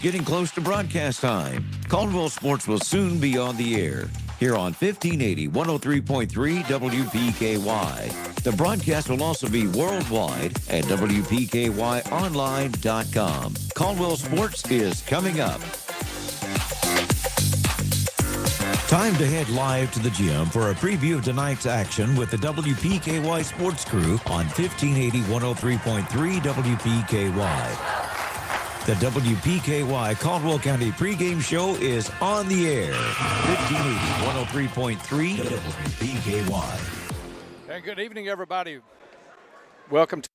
Getting close to broadcast time. Caldwell Sports will soon be on the air here on 1580 103.3 WPKY. The broadcast will also be worldwide at WPKYonline.com. Caldwell Sports is coming up. Time to head live to the gym for a preview of tonight's action with the WPKY Sports Crew on 1580 103.3 WPKY. The WPKY Caldwell County pregame show is on the air. 1580 103.3 WPKY. And good evening, everybody. Welcome to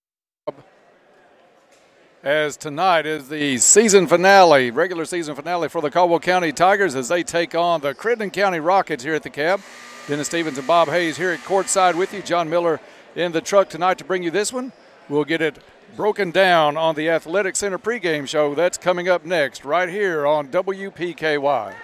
as tonight is the season finale, regular season finale for the Caldwell County Tigers as they take on the Crittenden County Rockets here at the Cab. Dennis Stevens and Bob Hayes here at courtside with you. John Miller in the truck tonight to bring you this one. We'll get it broken down on the Athletic Center pregame show. That's coming up next right here on WPKY.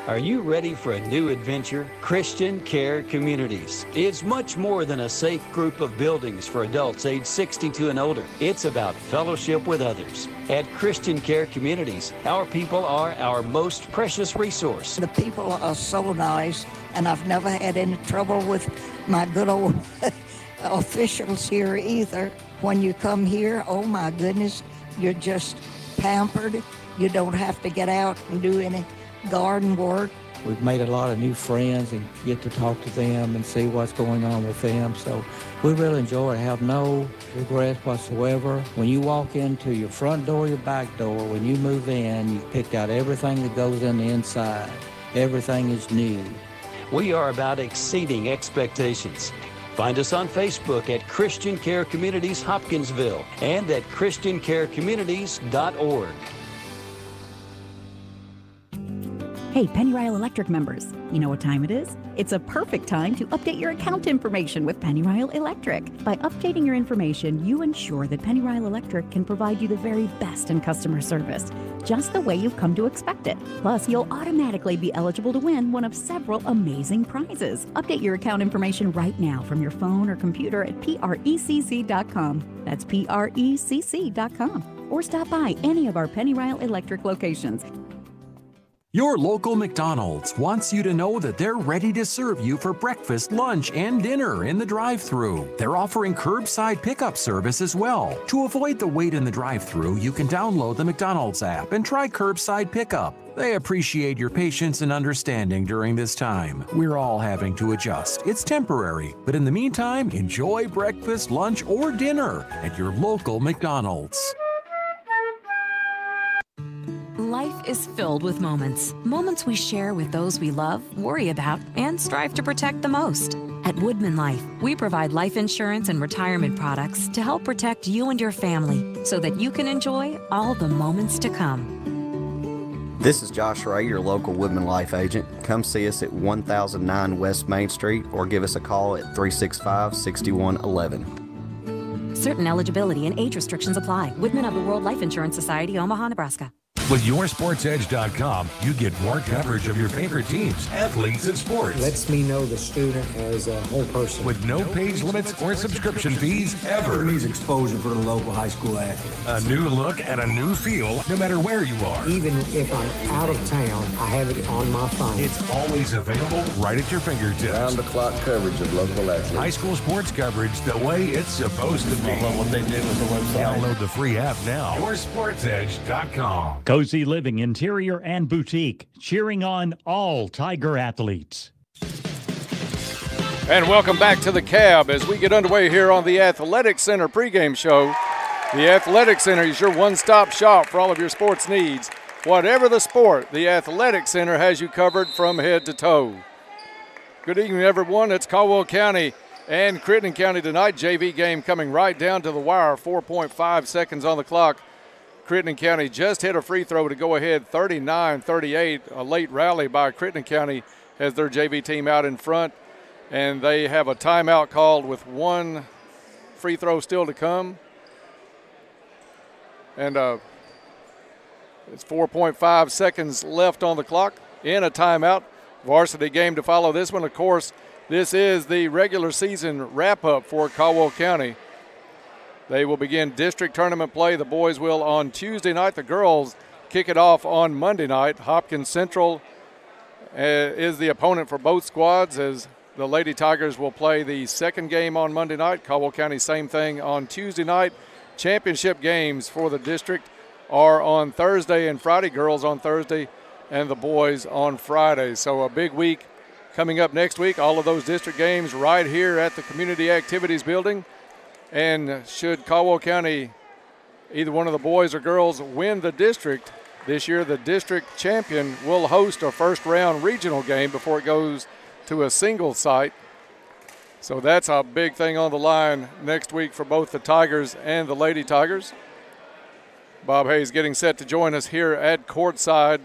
Are you ready for a new adventure? Christian Care Communities. It's much more than a safe group of buildings for adults age 62 and older. It's about fellowship with others. At Christian Care Communities, our people are our most precious resource. The people are so nice, and I've never had any trouble with my good old officials here either. When you come here, oh my goodness, you're just pampered. You don't have to get out and do any garden work. We've made a lot of new friends and get to talk to them and see what's going on with them. So we really enjoy it. I have no regrets whatsoever. When you walk into your front door, your back door, when you move in, you've picked out everything that goes in the inside. Everything is new. We are about exceeding expectations. Find us on Facebook at Christian Care Communities Hopkinsville and at ChristianCareCommunities.org. Hey, Pennyrile Electric members, you know what time it is? It's a perfect time to update your account information with Pennyrile Electric. By updating your information, you ensure that Pennyrile Electric can provide you the very best in customer service, just the way you've come to expect it. Plus, you'll automatically be eligible to win one of several amazing prizes. Update your account information right now from your phone or computer at PRECC.com. That's PRECC.com. Or stop by any of our Pennyrile Electric locations. Your local McDonald's wants you to know that they're ready to serve you for breakfast, lunch, and dinner in the drive-thru. They're offering curbside pickup service as well. To avoid the wait in the drive-thru, you can download the McDonald's app and try curbside pickup. They appreciate your patience and understanding during this time. We're all having to adjust. It's temporary, but in the meantime, enjoy breakfast, lunch, or dinner at your local McDonald's. Life is filled with moments we share with those we love, worry about, and strive to protect the most. At Woodman Life, we provide life insurance and retirement products to help protect you and your family so that you can enjoy all the moments to come. This is Josh Ray, your local Woodman Life agent. Come see us at 1009 West Main Street or give us a call at 365-6111. Certain eligibility and age restrictions apply. Woodman of the World Life Insurance Society, Omaha, Nebraska. With YourSportsEdge.com, you get more coverage of your favorite teams, athletes, and sports. Lets me know the student as a whole person. With no page limits or subscription fees ever. It means exposure for the local high school athlete. A new look and a new feel, no matter where you are. Even if I'm out of town, I have it on my phone. It's always available right at your fingertips. Round-the-clock coverage of local athletes. High school sports coverage the way it's supposed to be. I love what they did with the website. Download the free app now. YourSportsEdge.com. Cozy Living Interior and Boutique, cheering on all Tiger athletes. And welcome back to the Cab as we get underway here on the Athletic Center pregame show. The Athletic Center is your one-stop shop for all of your sports needs. Whatever the sport, the Athletic Center has you covered from head to toe. Good evening, everyone. It's Caldwell County and Crittenden County tonight. JV game coming right down to the wire, 4.5 seconds on the clock. Crittenden County just hit a free throw to go ahead 39-38. A late rally by Crittenden County has their JV team out in front. And they have a timeout called with one free throw still to come. And it's 4.5 seconds left on the clock in a timeout. Varsity game to follow this one. Of course, this is the regular season wrap-up for Caldwell County. They will begin district tournament play. The boys will on Tuesday night. The girls kick it off on Monday night. Hopkins Central is the opponent for both squads, as the Lady Tigers will play the second game on Monday night. Caldwell County, same thing on Tuesday night. Championship games for the district are on Thursday and Friday. Girls on Thursday and the boys on Friday. So a big week coming up next week. All of those district games right here at the Community Activities Building. And should Caldwell County, either one of the boys or girls, win the district this year, the district champion will host a first-round regional game before it goes to a single site. So that's a big thing on the line next week for both the Tigers and the Lady Tigers. Bob Hayes getting set to join us here at courtside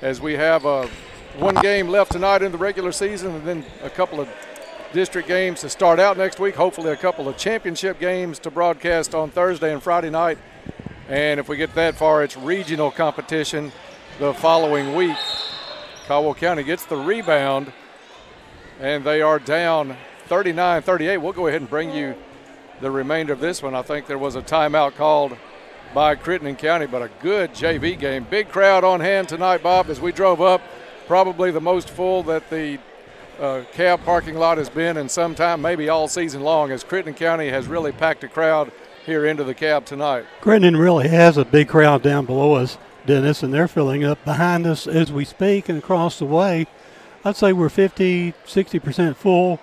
as we have one game left tonight in the regular season and then a couple of district games to start out next week, hopefully a couple of championship games to broadcast on Thursday and Friday night. And if we get that far, it's regional competition the following week. Caldwell County gets the rebound, and they are down 39-38. We'll go ahead and bring you the remainder of this one. I think there was a timeout called by Crittenden County, but a good JV game. Big crowd on hand tonight, Bob, as we drove up. Probably the most full that the cab parking lot has been in some time, maybe all season long, as Crittenden County has really packed a crowd here into the cab tonight. Crittenden really has a big crowd down below us, Dennis, and they're filling up behind us as we speak and across the way. I'd say we're 50-60% full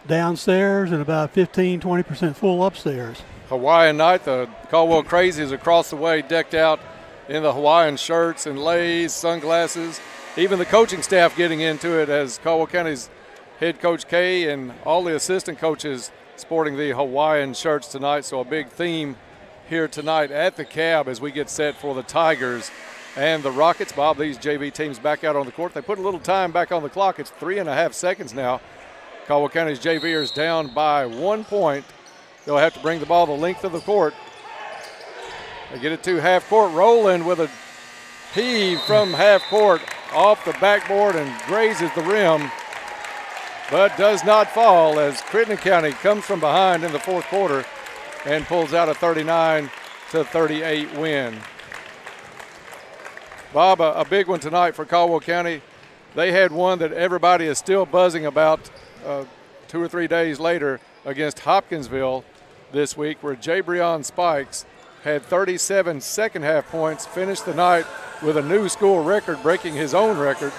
downstairs and about 15-20% full upstairs. Hawaiian night, the Caldwell Crazies across the way decked out in the Hawaiian shirts and leis, sunglasses, even the coaching staff getting into it, as Caldwell County's head coach Kay and all the assistant coaches sporting the Hawaiian shirts tonight. So a big theme here tonight at the cab as we get set for the Tigers and the Rockets. Bob, these JV teams back out on the court. They put a little time back on the clock. It's 3.5 seconds now. Caldwell County's JVers down by 1 point. They'll have to bring the ball the length of the court. They get it to half court. Rowland with a heave from half court off the backboard and grazes the rim, but does not fall as Crittenden County comes from behind in the fourth quarter and pulls out a 39-38 win. Bob, a big one tonight for Caldwell County. They had one that everybody is still buzzing about 2 or 3 days later against Hopkinsville this week, where Jabrion Spikes had 37 second-half points, finished the night with a new school record, breaking his own record.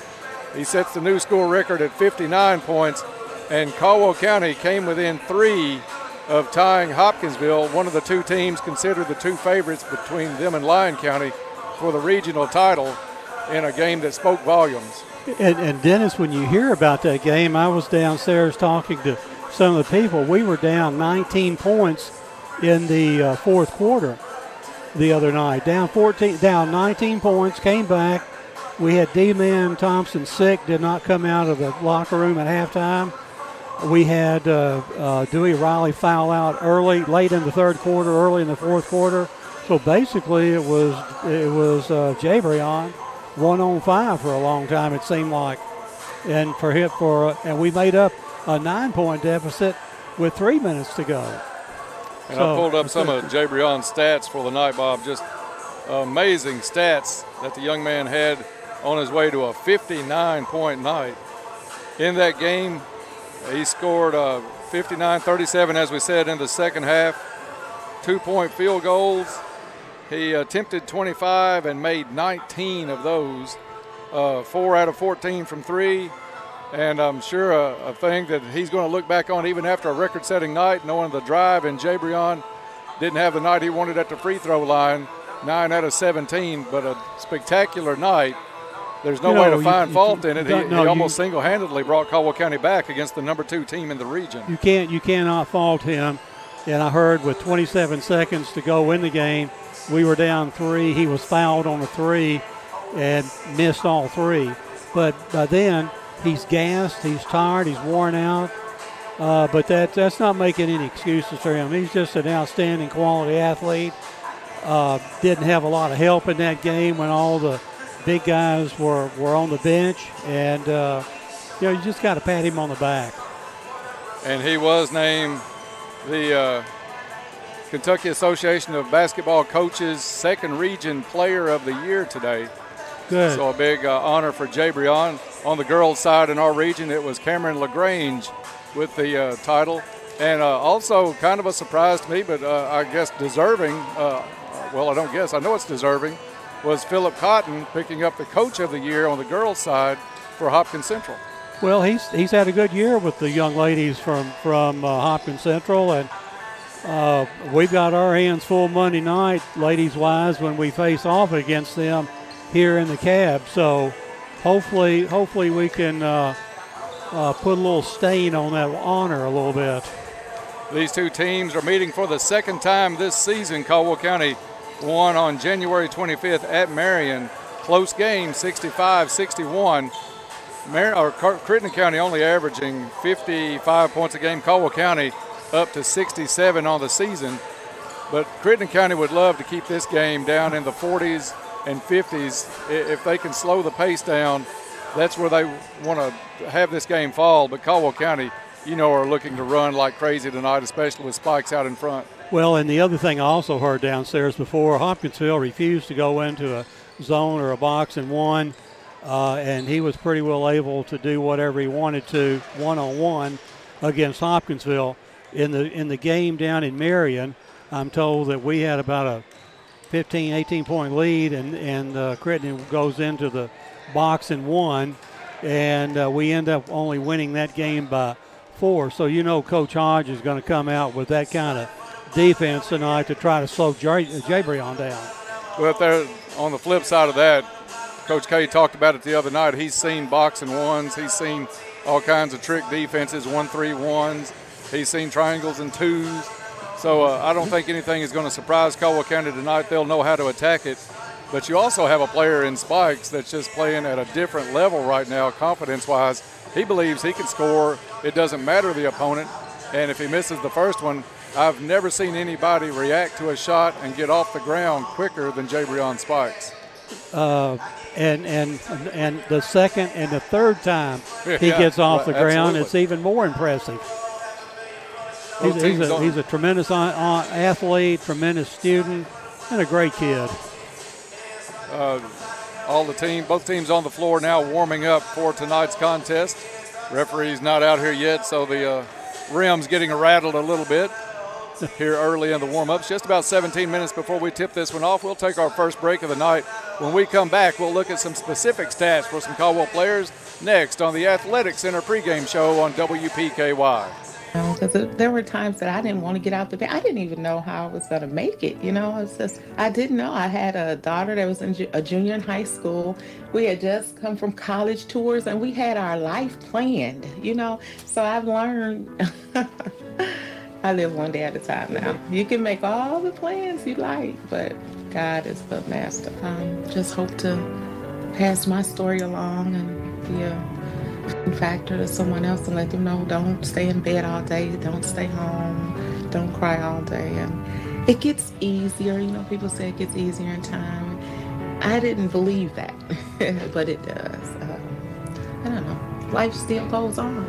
He sets the new school record at 59 points, and Caldwell County came within 3 of tying Hopkinsville, one of the two teams considered the two favorites between them and Lyon County for the regional title, in a game that spoke volumes. And Dennis, when you hear about that game, I was downstairs talking to some of the people. We were down 19 points in the fourth quarter the other night. Down 19 points, came back. We had D-Man Thompson sick, did not come out of the locker room at halftime. We had Dewey Riley foul out late in the third quarter, early in the fourth quarter. So basically it was Jabrion 1-on-5 for a long time, it seemed like. And and we made up a 9-point deficit with 3 minutes to go. And I pulled up some of Jabrion's stats for the night, Bob. Just amazing stats that the young man had on his way to a 59-point night. In that game, he scored 59-37, as we said, in the second half. 2-point field goals. He attempted 25 and made 19 of those, 4 out of 14 from 3. And I'm sure a thing that he's going to look back on even after a record-setting night, knowing the drive, and Jabrion didn't have the night he wanted at the free throw line, 9 out of 17, but a spectacular night. There's no way to find fault in it. He almost single-handedly brought Caldwell County back against the number 2 team in the region. You cannot fault him. And I heard with 27 seconds to go in the game, we were down 3. He was fouled on a 3 and missed all 3. But by then, he's gassed, he's tired, he's worn out. But that's not making any excuses for him. He's just an outstanding quality athlete. Didn't have a lot of help in that game when all the big guys were on the bench. And, you just got to pat him on the back. And he was named the Kentucky Association of Basketball Coaches Second Region Player of the Year today. Good. So a big honor for Jabrion. On the girls' side in our region, it was Cameron LaGrange with the title. And also kind of a surprise to me, but I guess deserving, well, I don't guess, I know it's deserving, was Philip Cotton picking up the Coach of the Year on the girls' side for Hopkins Central. Well, he's had a good year with the young ladies from Hopkins Central, and we've got our hands full Monday night, ladies-wise, when we face off against them here in the cab. So hopefully we can put a little stain on that honor a little bit. These two teams are meeting for the second time this season. Caldwell County won on January 25th at Marion. Close game, 65-61. Crittenden County only averaging 55 points a game. Caldwell County up to 67 on the season. But Crittenden County would love to keep this game down in the 40s and 50s. If they can slow the pace down, that's where they want to have this game fall. But Caldwell County, are looking to run like crazy tonight, especially with Spikes out in front. Well, and the other thing I also heard downstairs before, Hopkinsville refused to go into a zone or a box and one, and he was pretty well able to do whatever he wanted to one-on-one against Hopkinsville. In the game down in Marion, I'm told that we had about a 15, 18-point lead, and Crittenden goes into the box and one, and we end up only winning that game by 4. So Coach Hodge is going to come out with that kind of defense tonight to try to slow Jabrion down. Well, there, on the flip side of that, Coach K talked about it the other night. He's seen box and ones. He's seen all kinds of trick defenses, 1-3-1s. He's seen triangles and 2s. So I don't think anything is going to surprise Caldwell County tonight. They'll know how to attack it. But you also have a player in Spikes that's just playing at a different level right now, confidence-wise. He believes he can score. It doesn't matter the opponent. And if he misses the first one, I've never seen anybody react to a shot and get off the ground quicker than Jabrion Spikes. And the second and the third time he gets off the ground, it's even more impressive. He's a tremendous athlete, tremendous student, and a great kid. Both teams on the floor now warming up for tonight's contest. Referee's not out here yet, so the rim's getting rattled a little bit here early in the warm-ups. Just about 17 minutes before we tip this one off. We'll take our first break of the night. When we come back, we'll look at some specific stats for some Caldwell players next on the Athletic Center pregame show on WPKY. Because there were times that I didn't want to get out the bed. I didn't even know how I was going to make it. It's just, I didn't know. I had a daughter that was a junior in high school. We had just come from college tours, and we had our life planned, So I've learned I live one day at a time now. You can make all the plans you like, but God is the master. Just hope to pass my story along and be a factor to someone else and let them know, don't stay in bed all day, don't stay home, don't cry all day. And it gets easier. People say it gets easier in time. I didn't believe that, but it does. I don't know. Life still goes on.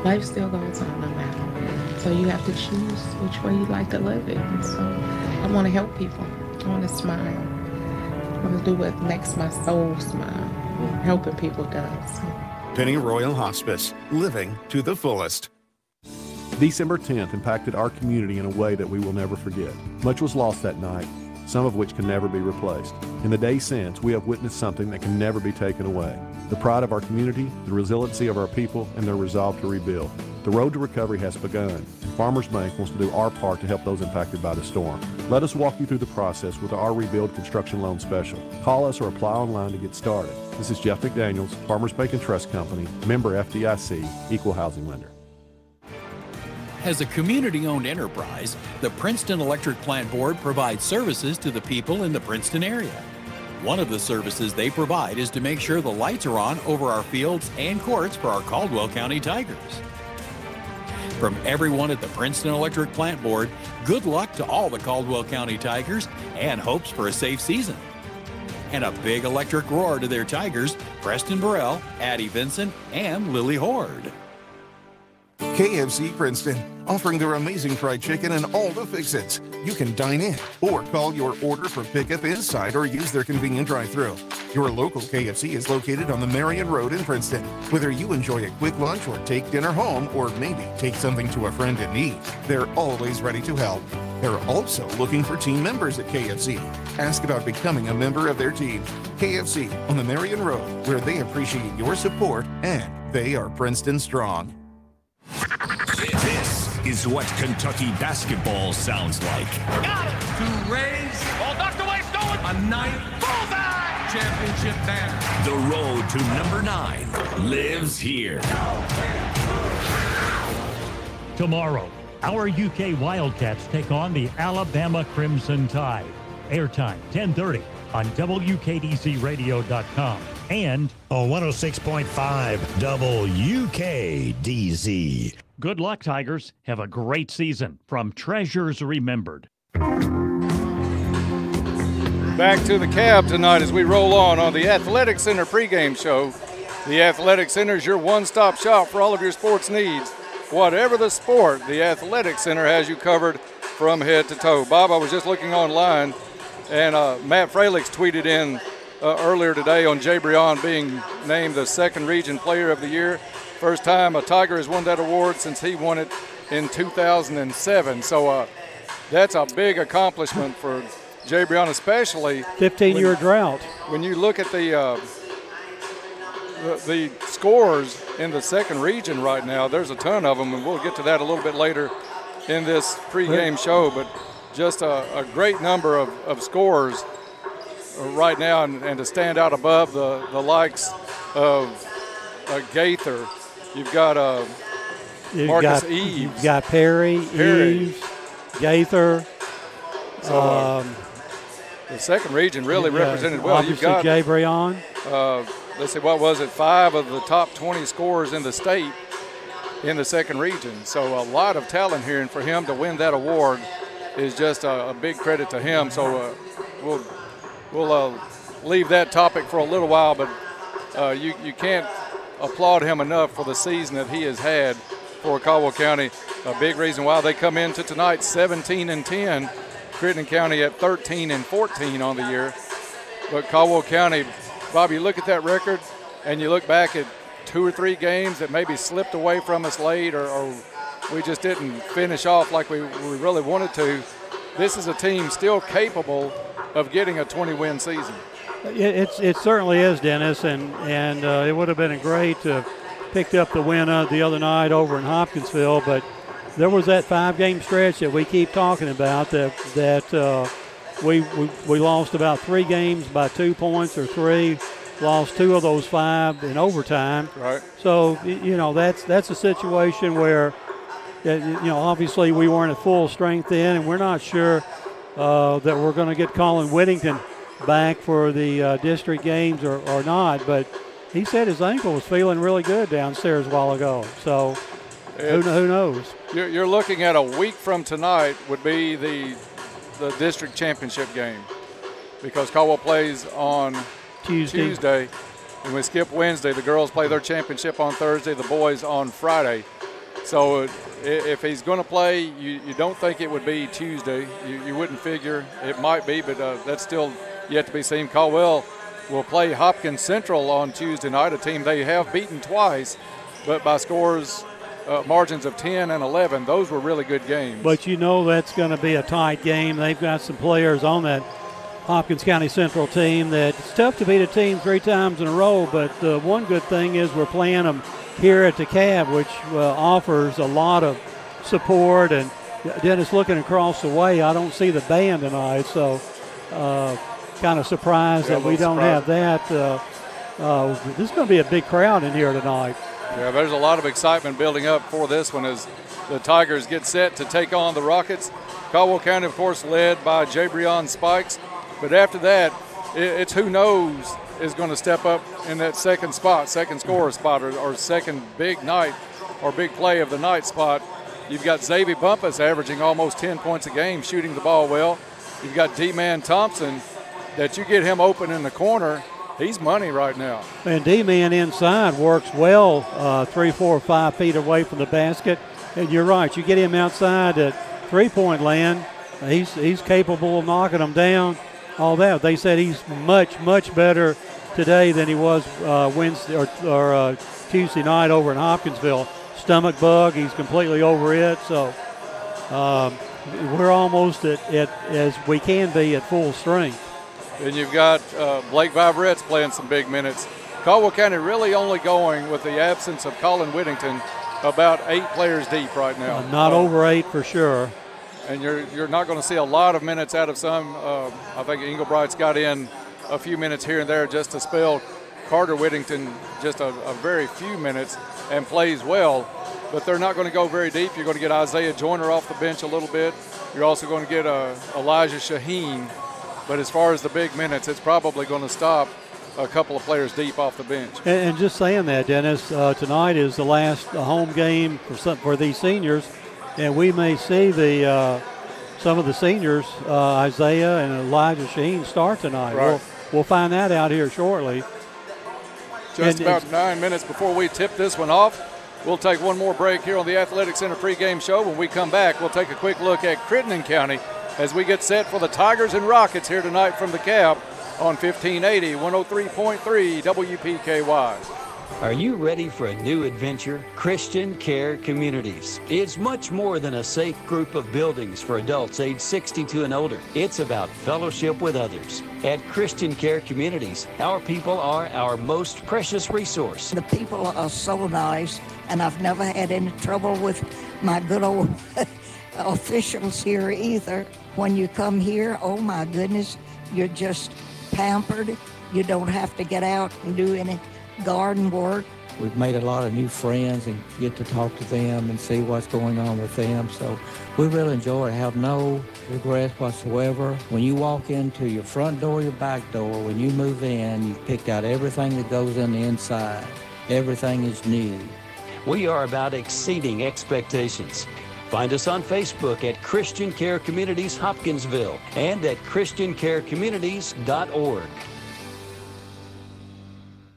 Life still goes on no matter. So you have to choose which way you like to live it. And so I want to help people. I want to smile. I want to do what makes my soul smile. Helping people does. Penny Royal Hospice, living to the fullest. December 10th impacted our community in a way that we will never forget. Much was lost that night, some of which can never be replaced. In the days since, we have witnessed something that can never be taken away. The pride of our community, the resiliency of our people, and their resolve to rebuild. The road to recovery has begun. Farmers Bank wants to do our part to help those impacted by the storm. Let us walk you through the process with our Rebuild Construction Loan Special. Call us or apply online to get started. This is Jeff McDaniels, Farmers Bank and Trust Company, member FDIC, equal housing lender. As a community-owned enterprise, the Princeton Electric Plant Board provides services to the people in the Princeton area. One of the services they provide is to make sure the lights are on over our fields and courts for our Caldwell County Tigers. From everyone at the Princeton Electric Plant Board, good luck to all the Caldwell County Tigers and hopes for a safe season. And a big electric roar to their Tigers, Preston Burrell, Addie Vincent, and Lily Horde. KFC Princeton, offering their amazing fried chicken and all the fix-its. You can dine in or call your order for pickup inside or use their convenient drive-thru. Your local KFC is located on the Marion Road in Princeton. Whether you enjoy a quick lunch or take dinner home or maybe take something to a friend in need, they're always ready to help. They're also looking for team members at KFC. Ask about becoming a member of their team. KFC on the Marion Road, where they appreciate your support and they are Princeton strong. This is what Kentucky basketball sounds like. Got it! 2 rays. Ball knocked away, stolen. A ninth. Bullseye! Championship banner. The road to number 9 lives here. Tomorrow, our UK Wildcats take on the Alabama Crimson Tide. Airtime 10:30 on WKDZRadio.com and on 106.5 WKDZ. Good luck, Tigers. Have a great season. From Treasures Remembered. Back to the cab tonight as we roll on the Athletic Center pregame show. The Athletic Center is your one-stop shop for all of your sports needs. Whatever the sport, the Athletic Center has you covered from head to toe. Bob, I was just looking online, and Matt Fralix tweeted in earlier today on Jay Breon being named the second region player of the year. First time a Tiger has won that award since he won it in 2007. So that's a big accomplishment for Jay Breon, especially 15-year drought. When you look at the scores in the second region right now, there's a ton of them, and we'll get to that a little bit later in this pregame show. But just a great number of scores right now, and to stand out above the likes of Gaither. You've got Marcus Eves. You've got Perry, Eves, Gaither. So, the second region really represented well. Obviously, you've got Jay Breon. Let's see, what was it? 5 of the top 20 scorers in the state in the second region. So a lot of talent here, and for him to win that award is just a big credit to him. So we'll leave that topic for a little while, but you can't applaud him enough for the season that he has had for Caldwell County. A big reason why they come into tonight 17-10. Crittenden County at 13-14 on the year. But Caldwell County, Bob, you look at that record and you look back at 2 or 3 games that maybe slipped away from us late, or we just didn't finish off like we really wanted to. This is a team still capable of getting a 20-win season. It certainly is, Dennis, and it would have been great to have picked up the win the other night over in Hopkinsville, but there was that 5-game stretch that we keep talking about that we lost about 3 games by 2 points or 3, lost 2 of those 5 in overtime. Right. So that's a situation where obviously we weren't at full strength then, and we're not sure that we're going to get Colin Whittington back for the district games or not, but he said his ankle was feeling really good downstairs a while ago. So who knows? You're looking at a week from tonight would be the district championship game, because Caldwell plays on Tuesday, and we skip Wednesday. The girls play their championship on Thursday, the boys on Friday. So if he's going to play, you don't think it would be Tuesday. You wouldn't figure. It might be, but that's still yet to be seen. Caldwell will play Hopkins Central on Tuesday night, a team they have beaten twice, but by scores margins of 10 and 11. Those were really good games. But that's going to be a tight game. They've got some players on that Hopkins County Central team that it's tough to beat a team 3 times in a row, but one good thing is we're playing them here at the Cab, which offers a lot of support. And Dennis, looking across the way, I don't see the band tonight, so kind of surprised that we don't have that. This is going to be a big crowd in here tonight. Yeah, there's a lot of excitement building up for this one as the Tigers get set to take on the Rockets. Caldwell County, of course, led by Jay Breon Spikes. But after that, it's who knows is going to step up in that second scorer spot, or second big night or big play of the night spot. You've got Xavier Bumpus averaging almost 10 points a game, shooting the ball well. You've got D-Man Thompson, that you get him open in the corner, He's money right now. And D-man inside works well 3, 4, 5 feet away from the basket. And you're right, you get him outside at three-point land, he's capable of knocking them down, all that. They said he's much, much better today than he was Wednesday or Tuesday night over in Hopkinsville. Stomach bug, he's completely over it. So we're almost at as we can be at full strength. And you've got Blake Viverette's playing some big minutes. Caldwell County really only going, with the absence of Colin Whittington, about 8 players deep right now. Not over 8 for sure. And you're not going to see a lot of minutes out of some. I think Englebright's got in a few minutes here and there just to spell Carter Whittington just a very few minutes and plays well. But they're not going to go very deep. You're going to get Isaiah Joyner off the bench a little bit. You're also going to get Elijah Shaheen. But as far as the big minutes, it's probably going to stop a couple of players deep off the bench. And just saying that, Dennis, tonight is the last home game for these seniors, and we may see some of the seniors, Isaiah and Elijah Shaheen, start tonight. Right. We'll find that out here shortly. Just about 9 minutes before we tip this one off. We'll take one more break here on the Athletic Center pregame show. When we come back, we'll take a quick look at Crittenden County as we get set for the Tigers and Rockets here tonight from the Cab on 1580, 103.3 WPKY. Are you ready for a new adventure? Christian Care Communities is much more than a safe group of buildings for adults age 62 and older. It's about fellowship with others. At Christian Care Communities, our people are our most precious resource. The people are so nice, and I've never had any trouble with my good old officials here either. When you come here, oh my goodness, you're just pampered. You don't have to get out and do any garden work. We've made a lot of new friends and get to talk to them and see what's going on with them. So we really enjoy it. Have no regrets whatsoever. When you walk into your front door, your back door, when you move in, you've picked out everything that goes in the inside. Everything is new. We are about exceeding expectations. Find us on Facebook at Christian Care Communities Hopkinsville and at ChristianCareCommunities.org.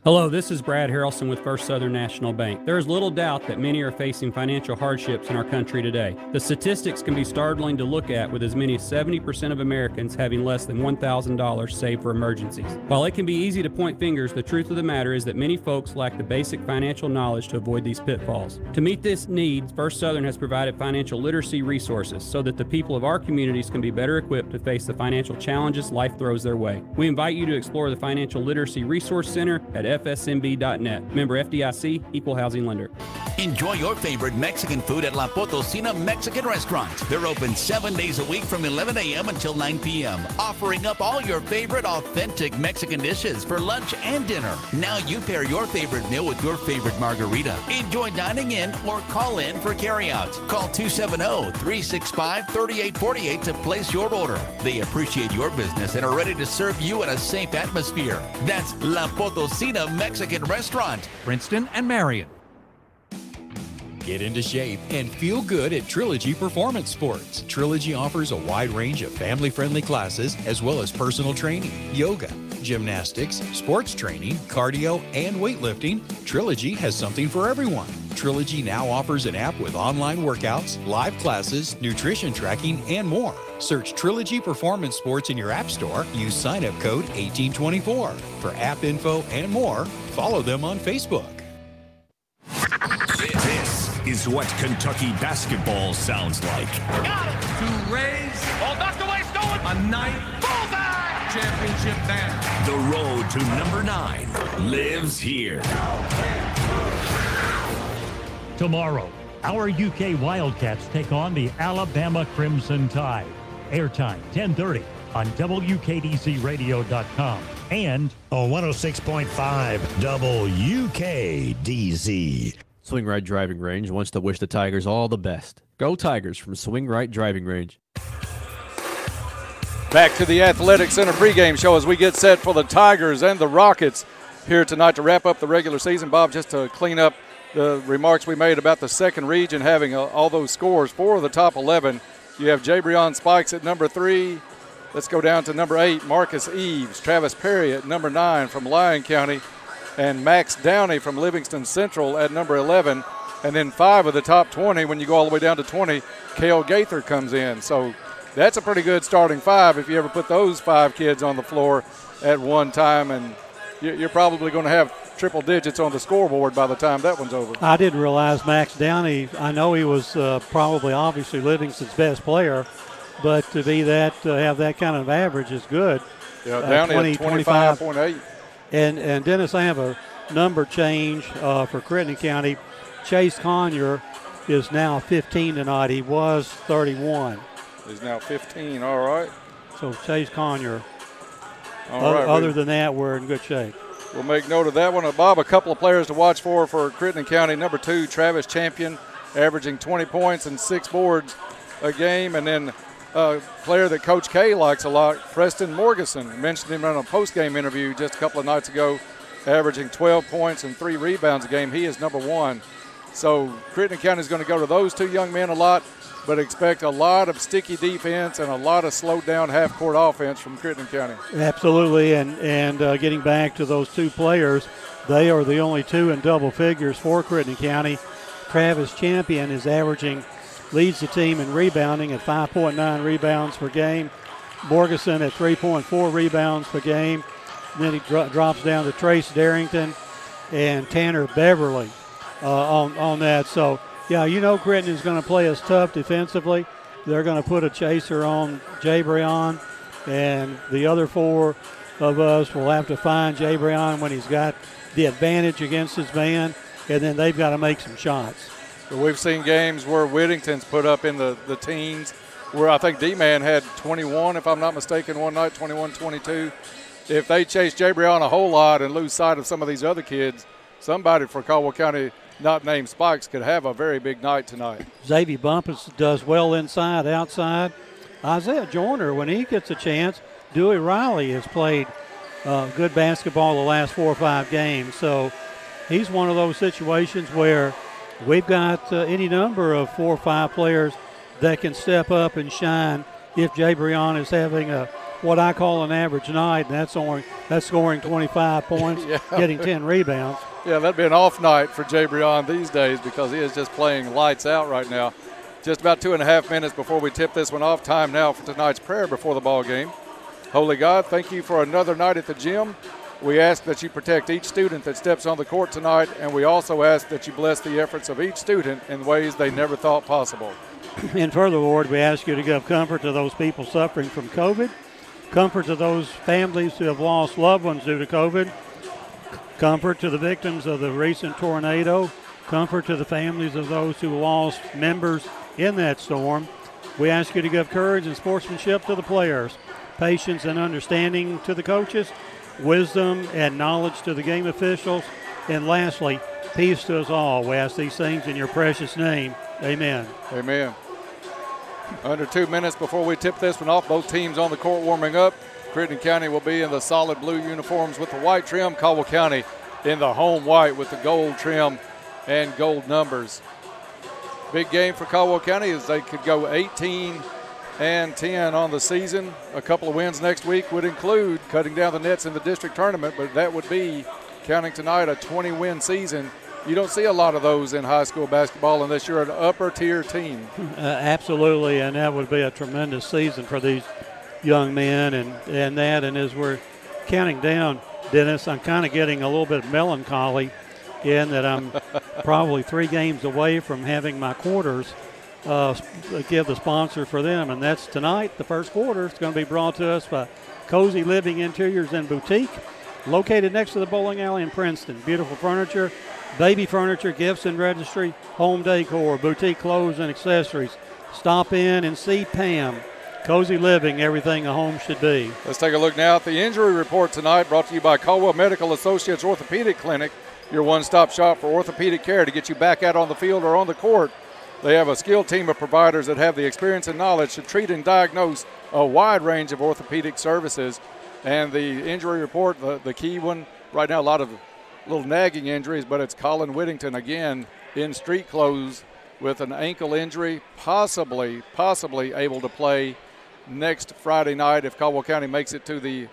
Hello, this is Brad Harrelson with First Southern National Bank. There is little doubt that many are facing financial hardships in our country today. The statistics can be startling to look at, with as many as 70% of Americans having less than $1,000 saved for emergencies. While it can be easy to point fingers, the truth of the matter is that many folks lack the basic financial knowledge to avoid these pitfalls. To meet this need, First Southern has provided financial literacy resources so that the people of our communities can be better equipped to face the financial challenges life throws their way. We invite you to explore the Financial Literacy Resource Center at FSMB.net. Member FDIC, Equal Housing Lender. Enjoy your favorite Mexican food at La Potosina Mexican Restaurant. They're open 7 days a week from 11 a.m. until 9 p.m., offering up all your favorite authentic Mexican dishes for lunch and dinner. Now you pair your favorite meal with your favorite margarita. Enjoy dining in or call in for carryout. Call 270-365-3848 to place your order. They appreciate your business and are ready to serve you in a safe atmosphere. That's La Potosina Mexican Restaurant, Princeton and Marion. Get into shape and feel good at Trilogy Performance Sports. Trilogy offers a wide range of family-friendly classes as well as personal training, yoga, gymnastics, sports training, cardio, and weightlifting. Trilogy has something for everyone. Trilogy now offers an app with online workouts, live classes, nutrition tracking, and more. Search Trilogy Performance Sports in your app store. Use sign-up code 1824. For app info and more, follow them on Facebook. This is what Kentucky basketball sounds like. Got it. To raise. Ball knocked away, stolen. A night. Bullseye. Championship banner. The road to number 9 lives here. Tomorrow, our UK Wildcats take on the Alabama Crimson Tide. Airtime 10:30 on WKDZRadio.com and on 106.5 WKDZ. Swing Right Driving Range wants to wish the Tigers all the best. Go Tigers from Swing Right Driving Range. Back to the Athletic Center pregame show as we get set for the Tigers and the Rockets here tonight to wrap up the regular season. Bob, just to clean up the remarks we made about the second region having all those scores, 4 of the top 11. You have Jabrion Spikes at number 3, Let's go down to number 8, Marcus Eves, Travis Perry at number 9 from Lyon County, and Max Downey from Livingston Central at number 11. And then 5 of the top 20, when you go all the way down to 20, Cale Gaither comes in. So that's a pretty good starting 5 if you ever put those 5 kids on the floor at one time, and you're probably going to have triple digits on the scoreboard by the time that one's over. I didn't realize Max Downey, I know he was probably obviously Livingston's best player, but to have that kind of average is good. Yeah, Downey at 25.8. And Dennis, I have a number change for Crittenden County. Chase Conyer is now 15 tonight. He was 31. He's now 15, all right. So Chase Conyer. All right. Other than that, we're in good shape. We'll make note of that one. Bob, a couple of players to watch for Crittenden County. Number 2, Travis Champion, averaging 20 points and 6 boards a game. And then a player that Coach K likes a lot, Preston Morgeson. Mentioned him in a post-game interview just a couple of nights ago, averaging 12 points and 3 rebounds a game. He is number 1. So Crittenden County is going to go to those 2 young men a lot, but expect a lot of sticky defense and a lot of slowed down half-court offense from Crittenden County. Absolutely, and getting back to those 2 players, they are the only 2 in double figures for Crittenden County. Travis Champion leads the team in rebounding at 5.9 rebounds per game. Morgeson at 3.4 rebounds per game. And then he drops down to Trace Darrington and Tanner Beverly on that. So, yeah, Crittenden's going to play us tough defensively. They're going to put a chaser on Jay Breon, and the other 4 of us will have to find Jay Breon when he's got the advantage against his man, and then they've got to make some shots. So we've seen games where Whittington's put up in the teens, where I think D-Man had 21, if I'm not mistaken, one night, 21-22. If they chase Jay Breon a whole lot and lose sight of some of these other kids, somebody for Caldwell County not named Spikes could have a very big night tonight. Xavier Bumpus does well inside, outside. Isaiah Joyner, when he gets a chance, Dewey Riley has played good basketball the last 4 or 5 games. So he's one of those situations where we've got any number of 4 or 5 players that can step up and shine if Jay Breon is having what I call an average night, and that's scoring 25 points, getting 10 rebounds. Yeah, that'd be an off night for Jay Breon these days because he is just playing lights out right now. Just about 2.5 minutes before we tip this one off. Time now for tonight's prayer before the ball game. Holy God, thank you for another night at the gym. We ask that you protect each student that steps on the court tonight, and we also ask that you bless the efforts of each student in ways they never thought possible. And further, Lord, we ask you to give comfort to those people suffering from COVID, comfort to those families who have lost loved ones due to COVID, comfort to the victims of the recent tornado, comfort to the families of those who lost members in that storm. We ask you to give courage and sportsmanship to the players, patience and understanding to the coaches, wisdom and knowledge to the game officials, and lastly, peace to us all. We ask these things in your precious name. Amen. Amen. Under 2 minutes before we tip this one off, both teams on the court warming up. Crittenden County will be in the solid blue uniforms with the white trim. Caldwell County in the home white with the gold trim and gold numbers. Big game for Caldwell County as they could go 18-10 on the season. A couple of wins next week would include cutting down the nets in the district tournament, but that would be, counting tonight, a 20-win season. You don't see a lot of those in high school basketball unless you're an upper-tier team. Absolutely, and that would be a tremendous season for these young men. And as we're counting down, Dennis, I'm kind of getting a little bit melancholy in that I'm probably 3 games away from having my quarters give the sponsor for them, and that's tonight, the first quarter. It's going to be brought to us by Cozy Living Interiors and Boutique, located next to the bowling alley in Princeton. Beautiful furniture, baby furniture, gifts and registry, home decor, boutique clothes and accessories. Stop in and see Pam. Cozy Living, everything a home should be. Let's take a look now at the injury report tonight, brought to you by Caldwell Medical Associates Orthopedic Clinic, your one-stop shop for orthopedic care to get you back out on the field or on the court. They have a skilled team of providers that have the experience and knowledge to treat and diagnose a wide range of orthopedic services. And the injury report, the key one, right now a lot of little nagging injuries, but it's Colin Whittington again in street clothes with an ankle injury, possibly able to play next Friday night if Caldwell County makes it to the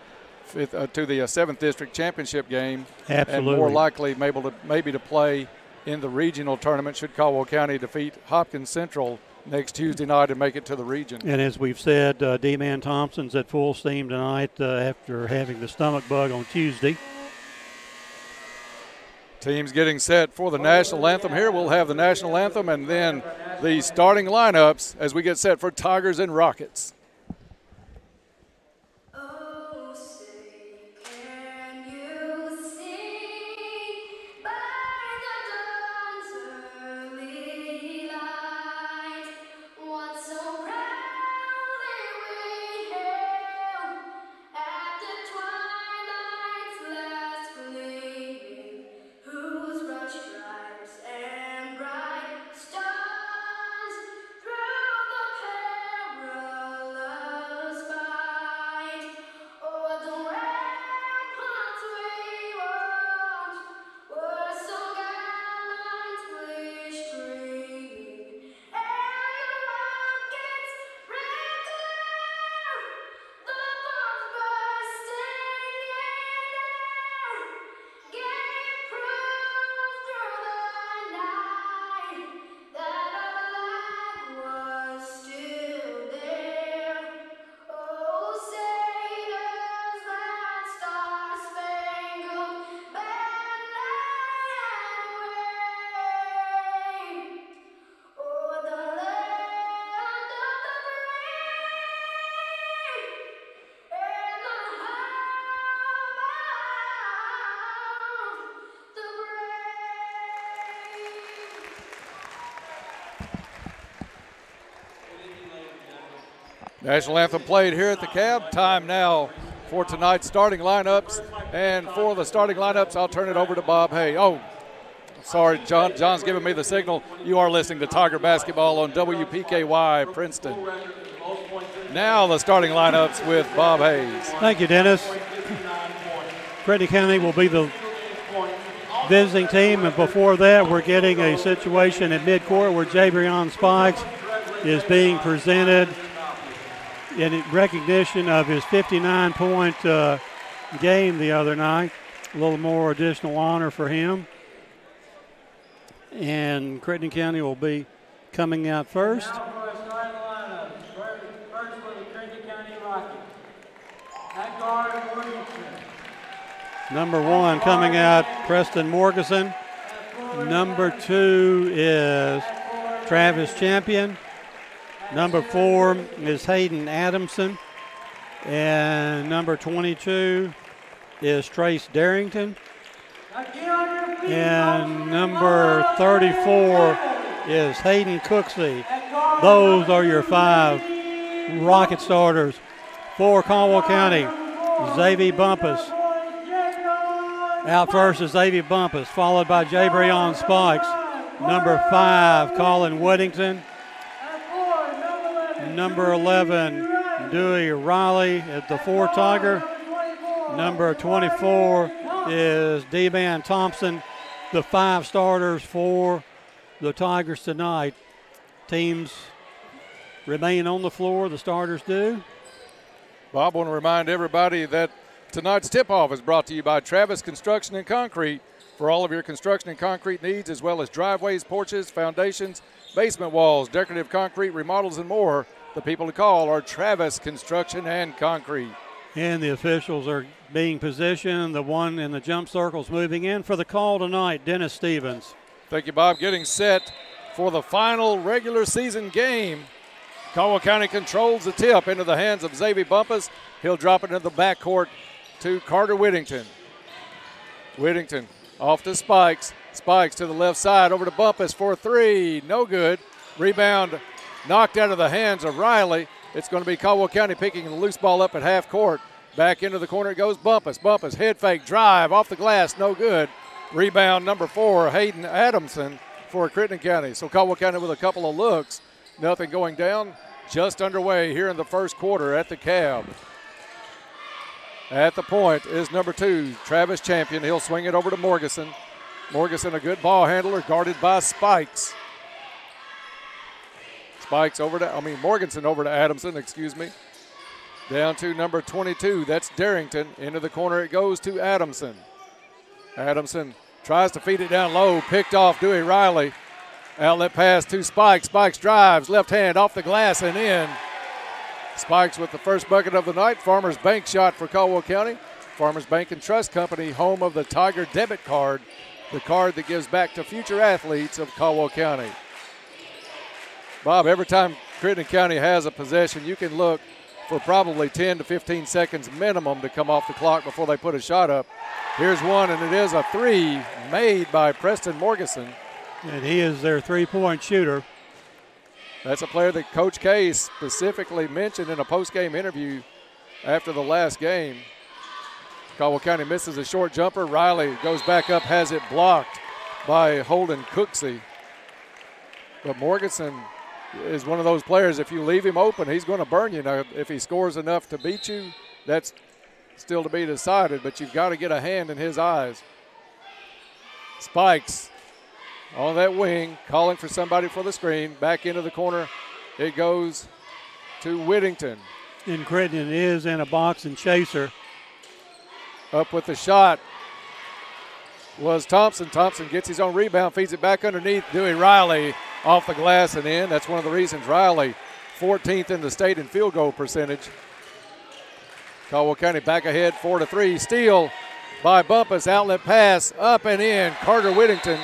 7th District Championship game. Absolutely. And more likely maybe to play in the regional tournament should Caldwell County defeat Hopkins Central next Tuesday night and make it to the region. And as we've said, D-Man Thompson's at full steam tonight after having the stomach bug on Tuesday. Teams getting set for the national anthem here. We'll have the national anthem and then the starting lineups as we get set for Tigers and Rockets. National anthem played here at the Cab. Time now for tonight's starting lineups. And for the starting lineups, I'll turn it over to Bob Hay. Oh, sorry, John's giving me the signal. You are listening to Tiger Basketball on WPKY Princeton. Now the starting lineups with Bob Hayes. Thank you, Dennis. Creighton County will be the visiting team, and before that, we're getting a situation at midcourt where Jabrion Spikes is being presented in recognition of his 59-point game the other night. A little more additional honor for him. And Creighton County will be coming out first. Now for a starting lineup. First for the Creighton County Rockets. At guard, Morganson. Number 1 coming out, Preston Morganson. Number 2 is Travis Champion. Number 4 is Hayden Adamson. And number 22 is Trace Darrington. And number 34 is Hayden Cooksey. Those are your 5 Rocket starters for Caldwell County. Xavier Bumpus. Out first is Xavier Bumpus, followed by Jabrion Spikes. Number 5, Colin Whittington. Number 11, Dewey Riley at the 4 Tiger. Number 24 is D-Man Thompson. The 5 starters for the Tigers tonight. Teams remain on the floor, the starters do. Bob, I want to remind everybody that tonight's tip-off is brought to you by Travis Construction and Concrete. For all of your construction and concrete needs, as well as driveways, porches, foundations, basement walls, decorative concrete, remodels, and more, the people to call are Travis Construction and Concrete. And the officials are being positioned. The one in the jump circle's moving in for the call tonight, Dennis Stevens. Thank you, Bob. Getting set for the final regular season game. Caldwell County controls the tip into the hands of Xavier Bumpus. He'll drop it into the backcourt to Carter Whittington. Whittington off to Spikes. Spikes to the left side, over to Bumpus for 3. No good. Rebound knocked out of the hands of Riley. It's going to be Caldwell County picking the loose ball up at half court. Back into the corner it goes Bumpus. Bumpus, head fake, drive, off the glass, no good. Rebound number 4, Hayden Adamson for Creighton County. So Caldwell County with a couple of looks. Nothing going down. Just underway here in the first quarter at the Cab. At the point is number 2, Travis Champion. He'll swing it over to Morganson. Morganson, a good ball handler, guarded by Spikes. Morganson over to Adamson, excuse me. down to number 22. That's Darrington. Into the corner it goes to Adamson. Adamson tries to feed it down low. Picked off Dewey Riley. Outlet pass to Spikes. Spikes drives. Left hand off the glass and in. Spikes with the first bucket of the night. Farmers Bank shot for Caldwell County. Farmers Bank and Trust Company, home of the Tiger debit card, the card that gives back to future athletes of Caldwell County. Bob, every time Crittenden County has a possession, you can look for probably 10 to 15 seconds minimum to come off the clock before they put a shot up. Here's one, and it is a three made by Preston Morgeson. And he is their three-point shooter. That's a player that Coach K specifically mentioned in a post-game interview after the last game. Caldwell County misses a short jumper. Riley goes back up, has it blocked by Holden Cooksey. But Morgeson is one of those players, if you leave him open, he's going to burn you. Now, if he scores enough to beat you, that's still to be decided, but you've got to get a hand in his eyes. Spikes on that wing, calling for somebody for the screen. Back into the corner it goes to Whittington. And Crittenden is in a box and chaser. Up with the shot was Thompson. Thompson gets his own rebound, feeds it back underneath. Dewey Riley off the glass and in. That's one of the reasons Riley 14th in the state in field goal percentage. Caldwell County back ahead 4-3. Steal by Bumpus. Outlet pass up and in. Carter Whittington.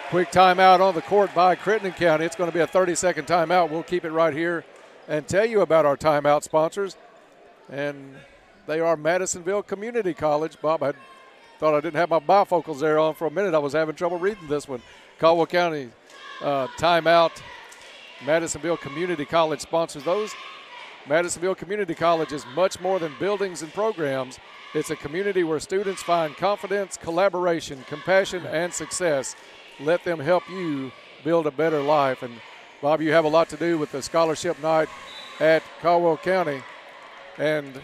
Quick timeout on the court by Crittenden County. It's going to be a 30-second timeout. We'll keep it right here and tell you about our timeout sponsors. And they are Madisonville Community College. Bob, I thought I didn't have my bifocals there on for a minute. I was having trouble reading this one. Caldwell County timeout. Madisonville Community College sponsors those. Madisonville Community College is much more than buildings and programs. It's a community where students find confidence, collaboration, compassion, and success. Let them help you build a better life. And, Bob, you have a lot to do with the scholarship night at Caldwell County. And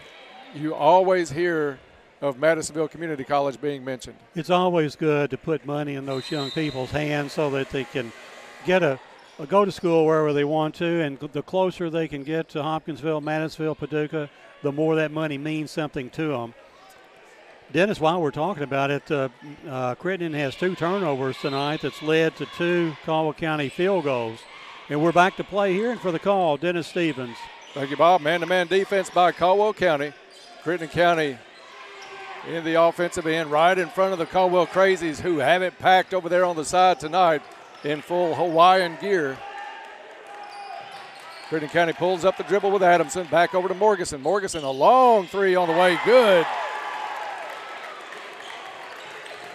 you always hear of Madisonville Community College being mentioned. It's always good to put money in those young people's hands so that they can get go to school wherever they want to, and the closer they can get to Hopkinsville, Madisonville, Paducah, the more that money means something to them. Dennis, while we're talking about it, Crittenden has 2 turnovers tonight that's led to 2 Caldwell County field goals. And we're back to play here, and for the call, Dennis Stevens. Thank you, Bob. Man-to-man defense by Caldwell County. Crittenden County in the offensive end, right in front of the Caldwell Crazies, who have it packed over there on the side tonight in full Hawaiian gear. Crittenden County pulls up the dribble with Adamson. Back over to Morgeson. Morgeson, a long three on the way. Good.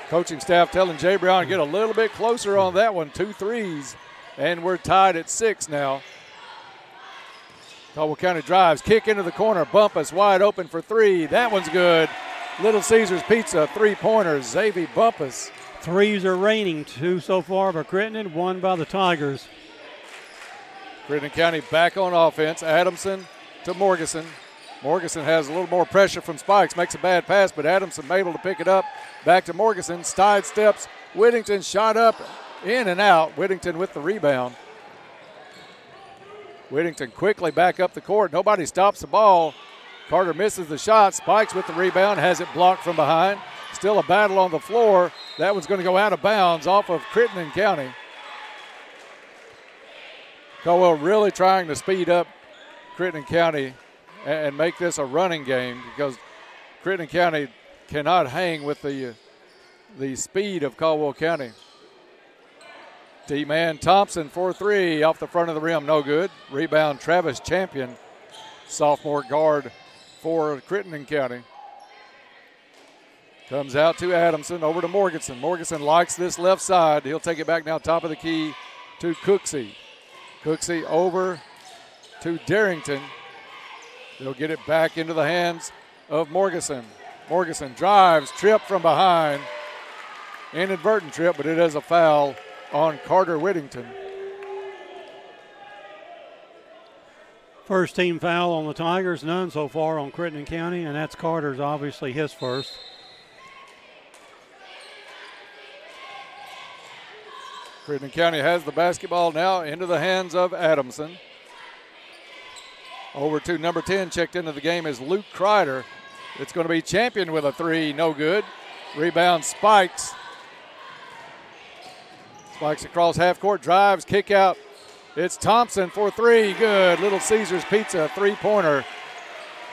Coaching staff telling Jay Brown to get a little bit closer on that one. 2 threes, and we're tied at 6 now. Caldwell County drives, kick into the corner. Bumpus wide open for 3. That one's good. Little Caesars Pizza, 3-pointer, Xavier Bumpus. Threes are raining, 2 so far by Crittenden, 1 by the Tigers. Crittenden County back on offense. Adamson to Morgeson. Morgeson has a little more pressure from Spikes, makes a bad pass, but Adamson able to pick it up. Back to Morgeson, side steps. Whittington shot up, in and out. Whittington with the rebound. Whittington quickly back up the court. Nobody stops the ball. Carter misses the shot. Spikes with the rebound, has it blocked from behind. Still a battle on the floor. That one's going to go out of bounds off of Crittenden County. Caldwell really trying to speed up Crittenden County and make this a running game, because Crittenden County cannot hang with the speed of Caldwell County. D-man Thompson for 3 off the front of the rim, no good. Rebound Travis Champion, sophomore guard for Crittenden County. Comes out to Adamson, over to Morgeson. Morgeson likes this left side. He'll take it back now, top of the key to Cooksey. Cooksey over to Darrington. They'll get it back into the hands of Morgeson. Morgeson drives, trip from behind. Inadvertent trip, but it is a foul on Carter Whittington. First team foul on the Tigers, none so far on Crittenden County, and that's Carter's, obviously his first. Crittenden County has the basketball now into the hands of Adamson. Over to number 10, checked into the game is Luke Kreider. It's going to be Champion with a three, no good. Rebound Spikes. Spikes across half court, drives, kick out. It's Thompson for three, good. Little Caesars Pizza, three-pointer.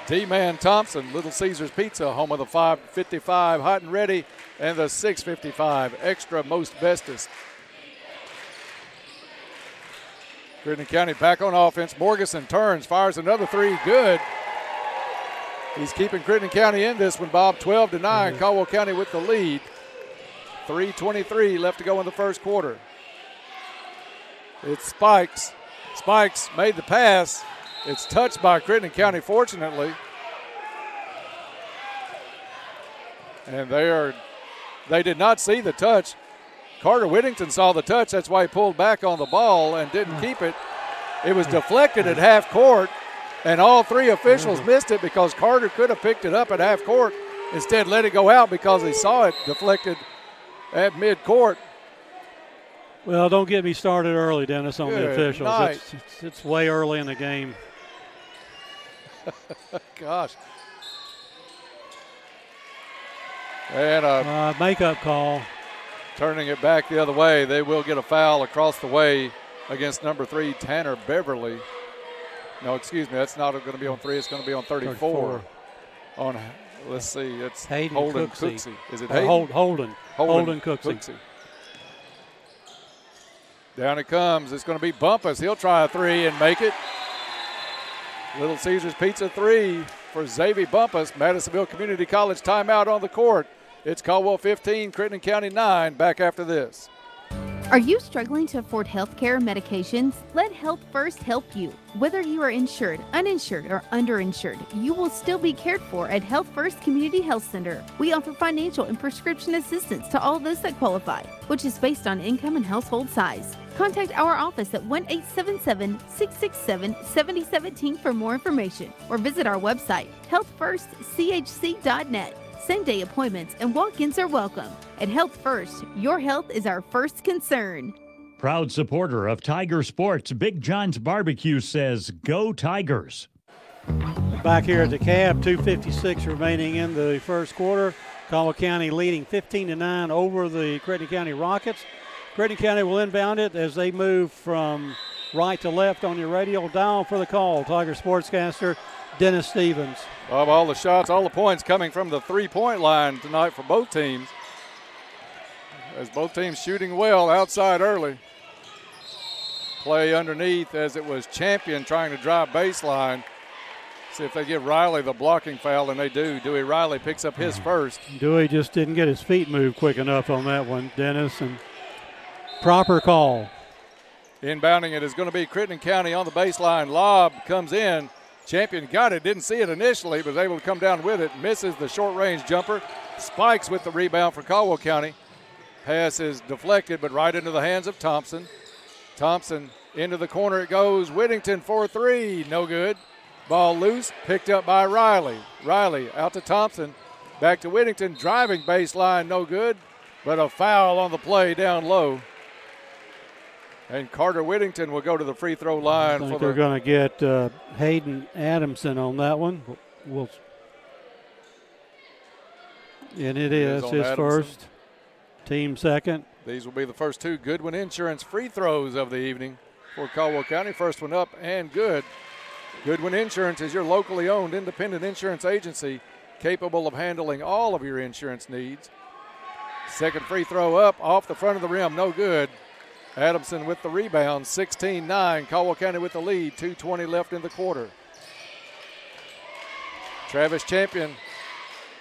D-Man Thompson, Little Caesars Pizza, home of the 555 hot and ready and the 655 extra most bestest. Crittenden County back on offense. Morgeson turns, fires another three, good. He's keeping Crittenden County in this one, Bob, 12-9. Caldwell County with the lead. 3:23 left to go in the first quarter. It's Spikes. Spikes made the pass. It's touched by Crittenden County, fortunately. And they did not see the touch. Carter Whittington saw the touch. That's why he pulled back on the ball and didn't keep it. It was deflected at half court, and all three officials missed it because Carter could have picked it up at half court. Instead, let it go out because he saw it deflected at midcourt. Well, don't get me started early, Dennis, on Good the officials. night. It's way early in the game. Gosh. And a makeup call. Turning it back the other way. They will get a foul across the way against number 3, Tanner Beverly. No, excuse me, that's not going to be on 3. It's going to be on 34. On, let's see, it's Hayden Holden Cooksey. Cooksey. Is it Hayden? Holden Cooksey. Down it comes. It's going to be Bumpus. He'll try a three and make it. Little Caesars Pizza three for Xavier Bumpus. Madisonville Community College timeout on the court. It's Caldwell 15, Crittenden County 9. Back after this. Are you struggling to afford health care or medications? Let Health First help you. Whether you are insured, uninsured, or underinsured, you will still be cared for at Health First Community Health Center. We offer financial and prescription assistance to all those that qualify, which is based on income and household size. Contact our office at 1-877-667-7017 for more information, or visit our website, healthfirstchc.net. Same-day appointments and walk-ins are welcome. At Health First, your health is our first concern. Proud supporter of Tiger Sports, Big John's Barbecue says, "Go Tigers." Back here at the Cab, 2:56 remaining in the first quarter. Caldwell County leading 15-9 over the Crittenden County Rockets. Crittenden County will inbound it as they move from right to left on your radio dial for the call. Tiger Sportscaster Dennis Stevens. Of all the shots, all the points coming from the three-point line tonight for both teams. As both teams shooting well outside early. Play underneath as it was Champion trying to drive baseline. See if they give Riley the blocking foul, and they do. Dewey Riley picks up his first. Dewey just didn't get his feet moved quick enough on that one, Dennis, and proper call. Inbounding it is going to be Crittenden County on the baseline. Lob comes in. Champion got it, didn't see it initially, but was able to come down with it. Misses the short-range jumper. Spikes with the rebound for Caldwell County. Pass is deflected, but right into the hands of Thompson. Thompson into the corner it goes. Whittington for three, no good. Ball loose, picked up by Riley. Riley out to Thompson. Back to Whittington, driving baseline, no good. But a foul on the play down low. And Carter Whittington will go to the free throw line. I think they're going to get Hayden Adamson on that one. And it is his Adamson. first, team second. These will be the first two Goodwin Insurance free throws of the evening for Caldwell County. First one up and good. Goodwin Insurance is your locally owned independent insurance agency capable of handling all of your insurance needs. Second free throw up off the front of the rim, no good. Adamson with the rebound, 16-9. Caldwell County with the lead, 2:20 left in the quarter. Travis Champion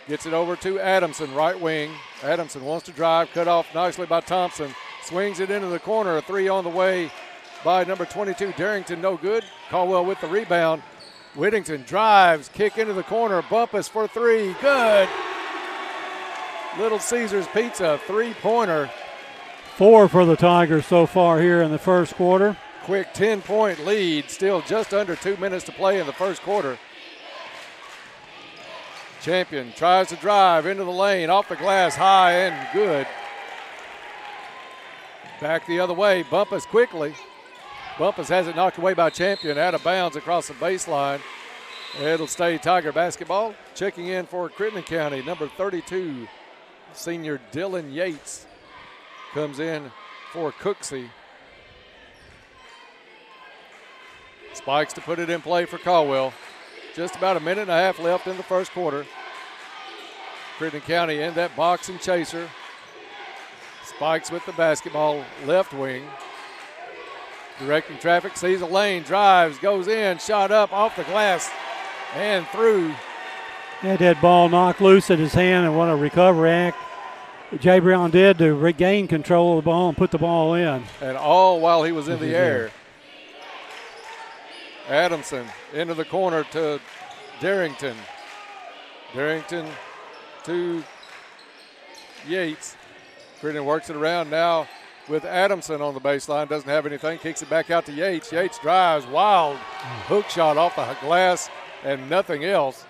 gets it over to Adamson, right wing. Adamson wants to drive, cut off nicely by Thompson. Swings it into the corner, a three on the way by number 22, Darrington, no good. Caldwell with the rebound. Whittington drives, kick into the corner, Bumpus for three, good. Little Caesars Pizza, three-pointer. 4 for the Tigers so far here in the first quarter. Quick 10-point lead, still just under 2 minutes to play in the first quarter. Champion tries to drive into the lane, off the glass, high and good. Back the other way, Bumpus quickly. Bumpus has it knocked away by Champion, out of bounds across the baseline. It'll stay Tiger basketball. Checking in for Crittenden County, number 32, senior Dylan Yates comes in for Cooksey. Spikes to put it in play for Caldwell. Just about a minute and a half left in the first quarter. Crittenden County in that box and chaser. Spikes with the basketball, left wing. Directing traffic, sees a lane, drives, goes in, shot up, off the glass, and through. Had that ball knocked loose at his hand, and what a recovery act Jay Brown did to regain control of the ball and put the ball in. And all while he was in the air. Adamson into the corner to Darrington. Darrington to Yates. Crittenden works it around now with Adamson on the baseline. Doesn't have anything. Kicks it back out to Yates. Yates drives. Wild hook shot off the glass and nothing else.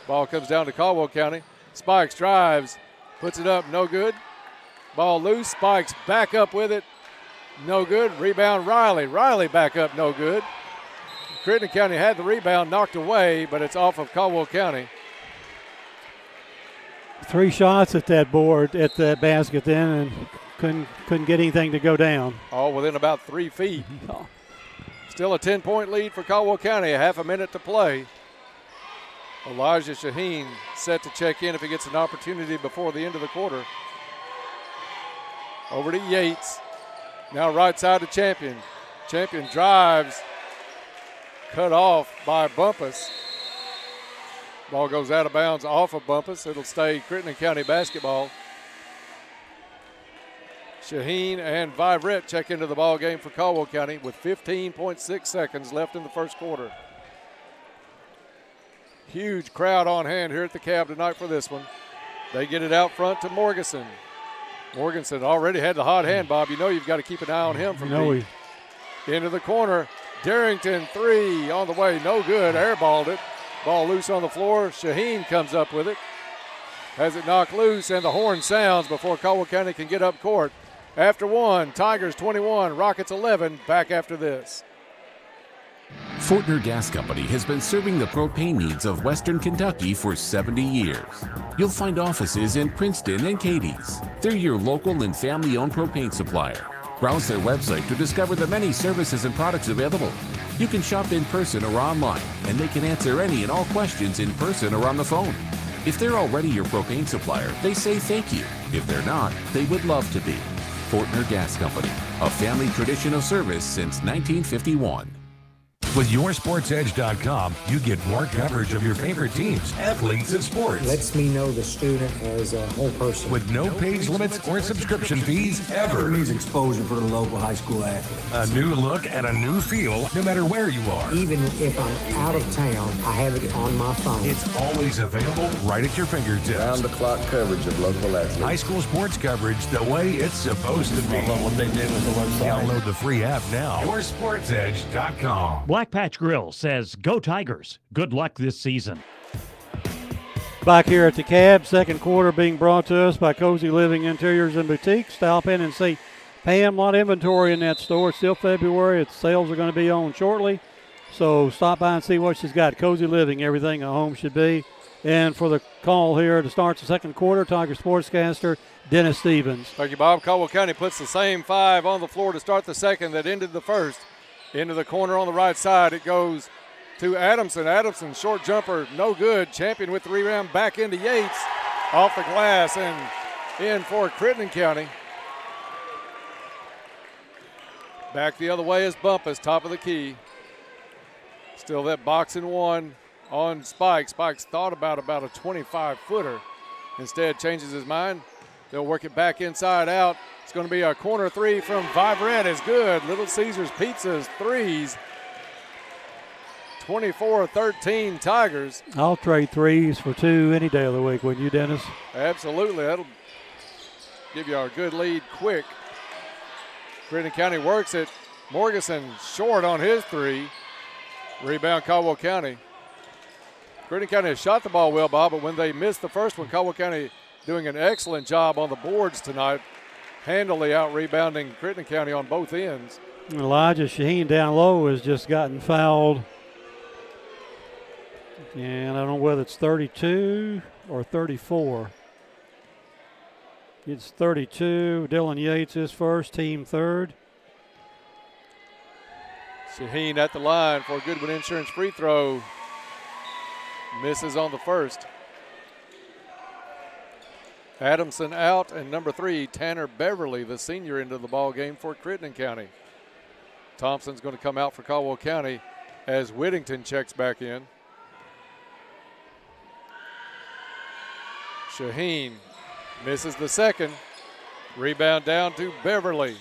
Ball comes down to Caldwell County. Spikes drives. Puts it up. No good. Ball loose. Spikes back up with it. No good. Rebound Riley. Riley back up. No good. Crittenden County had the rebound knocked away, but it's off of Caldwell County. 3 shots at that board, at that basket then, and couldn't get anything to go down. All within about 3 feet. Still a 10-point lead for Caldwell County, a half a minute to play. Elijah Shaheen set to check in if he gets an opportunity before the end of the quarter. Over to Yates. Now right side to Champion. Champion drives. Cut off by Bumpus. Ball goes out of bounds off of Bumpus. It'll stay Crittenden County basketball. Shaheen and Vibrett check into the ball game for Caldwell County with 15.6 seconds left in the first quarter. Huge crowd on hand here at the Cab tonight for this one. They get it out front to Morganson. Morganson already had the hot hand, Bob. You know you've got to keep an eye on him from deep. Into the corner. Darrington, 3 on the way, no good. Airballed it. Ball loose on the floor. Shaheen comes up with it. Has it knocked loose, and the horn sounds before Caldwell County can get up court. After 1, Tigers 21, Rockets 11. Back after this. Fortner Gas Company has been serving the propane needs of Western Kentucky for 70 years. You'll find offices in Princeton and Cadiz. They're your local and family-owned propane supplier. Browse their website to discover the many services and products available. You can shop in person or online, and they can answer any and all questions in person or on the phone. If they're already your propane supplier, they say thank you. If they're not, they would love to be. Fortner Gas Company, a family tradition of service since 1951. With YourSportsEdge.com, you get more coverage of your favorite teams, athletes, and sports. Lets me know the student as a whole person. With no page limits or subscription fees ever. It means exposure for the local high school athletes. A new look and a new feel, no matter where you are. Even if I'm out of town, I have it on my phone. It's always available right at your fingertips. Round-the-clock coverage of local athletes. High school sports coverage the way it's supposed to be. I love what they did with the website. Download the free app now. YourSportsEdge.com. Black Patch Grill says, "Go Tigers. Good luck this season." Back here at the Cab, second quarter being brought to us by Cozy Living Interiors and Boutiques. Stop in and see Pam. A lot of inventory in that store. It's still February. Its sales are going to be on shortly. So stop by and see what she's got. Cozy Living, everything a home should be. And for the call here to start the second quarter, Tiger sportscaster Dennis Stevens. Thank you, Bob. Caldwell County puts the same 5 on the floor to start the second that ended the first. Into the corner on the right side, it goes to Adamson. Adamson, short jumper, no good. Champion with the rebound, back into Yates. Off the glass and in for Crittenden County. Back the other way is Bumpus, top of the key. Still that box and 1 on Spike. Spike's thought about a 25-footer. Instead changes his mind. They'll work it back inside out. It's going to be a corner 3 from Vibrett is good. Little Caesars Pizzas 3s. 24-13 Tigers. I'll trade 3s for 2 any day of the week, wouldn't you, Dennis? Absolutely. That'll give you a good lead quick. Crittenden County works it. Morganson short on his 3. Rebound Caldwell County. Crittenden County has shot the ball well, Bob, but when they missed the first one, Caldwell County doing an excellent job on the boards tonight. Handily out-rebounding Crittenden County on both ends. Elijah Shaheen down low has just gotten fouled. And I don't know whether it's 32 or 34. It's 32. Dylan Yates is first, team third. Shaheen at the line for a Goodwin Insurance free throw. Misses on the first. Adamson out, and number 3, Tanner Beverly, the senior, into the ball game for Crittenden County. Thompson's going to come out for Caldwell County as Whittington checks back in. Shaheen misses the second. Rebound down to Beverly.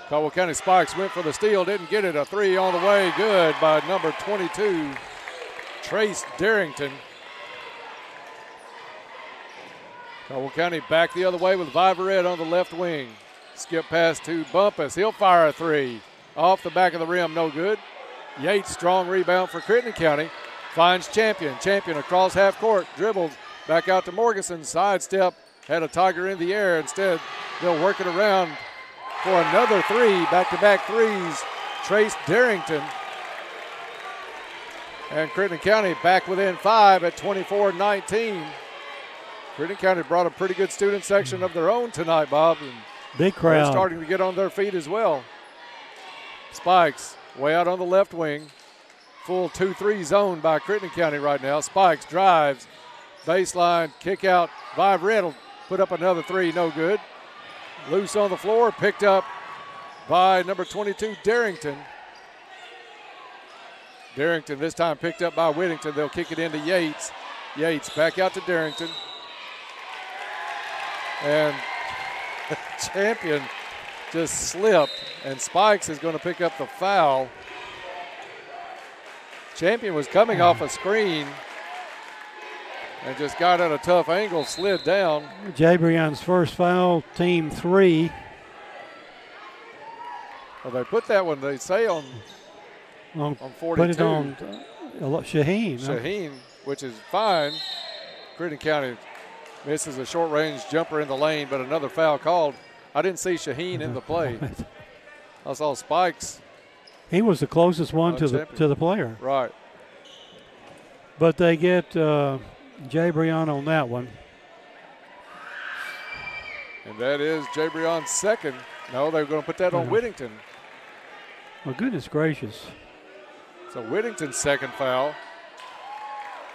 Caldwell County Spikes went for the steal, didn't get it. A 3 on the way, good by number 22, Trace Darrington. Caldwell County back the other way with Viverette on the left wing. Skip pass to Bumpus. He'll fire a 3. Off the back of the rim, no good. Yates, strong rebound for Crittenden County. Finds Champion. Champion across half court. Dribbles back out to Morganson. Sidestep. Had a Tiger in the air. Instead, they'll work it around for another 3. Back-to-back threes. Trace Darrington. And Crittenden County back within 5 at 24-19. Crittenden County brought a pretty good student section of their own tonight, Bob. And big crowd. they're starting to get on their feet as well. Spikes way out on the left wing. Full 2-3 zone by Crittenden County right now. Spikes drives. Baseline, kick out. Viverette will put up another 3, no good. Loose on the floor, picked up by number 22, Darrington. Darrington this time picked up by Whittington. They'll kick it into Yates. Yates back out to Darrington. And Champion just slipped, and Spikes is going to pick up the foul. Champion was coming off a screen and just got at a tough angle, slid down. Jabrion's first foul, team 3. Well, they put that one, they say, on 42. Put it on Shaheen. Shaheen, which is fine. Crittenden County misses a short-range jumper in the lane, but another foul called. I didn't see Shaheen in the play. I saw Spikes. He was the closest one to the player. Right. But they get Jabrion on that one. And that is Jabrion's second. No, they're going to put that on Whittington. Oh, goodness gracious. So Whittington's second foul.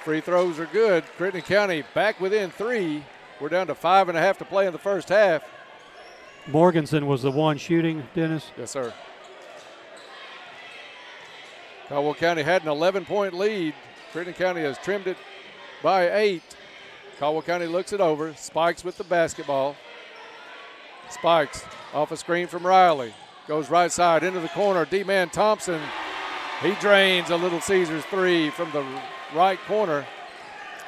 Free throws are good. Crittenden County back within 3. We're down to 5.5 to play in the first half. Morganson was the one shooting, Dennis? Yes, sir. Caldwell County had an 11-point lead. Crittenden County has trimmed it by 8. Caldwell County looks it over. Spikes with the basketball. Spikes off a screen from Riley. Goes right side into the corner. D-man Thompson. He drains a Little Caesars 3 from the right corner.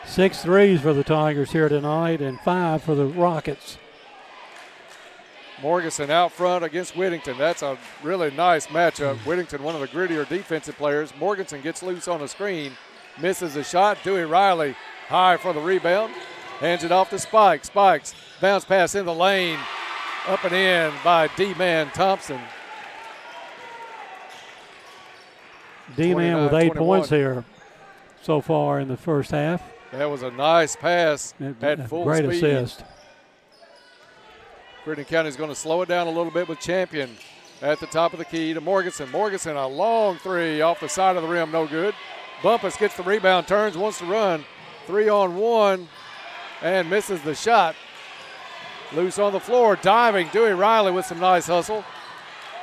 6 threes for the Tigers here tonight and 5 for the Rockets. Morganson out front against Whittington. That's a really nice matchup. Whittington, one of the grittier defensive players. Morganson gets loose on the screen, misses the shot. Dewey Riley high for the rebound. Hands it off to Spikes. Spikes, bounce pass in the lane. Up and in by D-man Thompson. D-man with 8 points here so far in the first half. That was a nice pass at full great speed. Assist. Crittenden County is going to slow it down a little bit with Champion at the top of the key to Morganson. Morganson, a long 3 off the side of the rim, no good. Bumpus gets the rebound, turns, wants to run. 3-on-1 and misses the shot. Loose on the floor, diving. Dewey Riley with some nice hustle.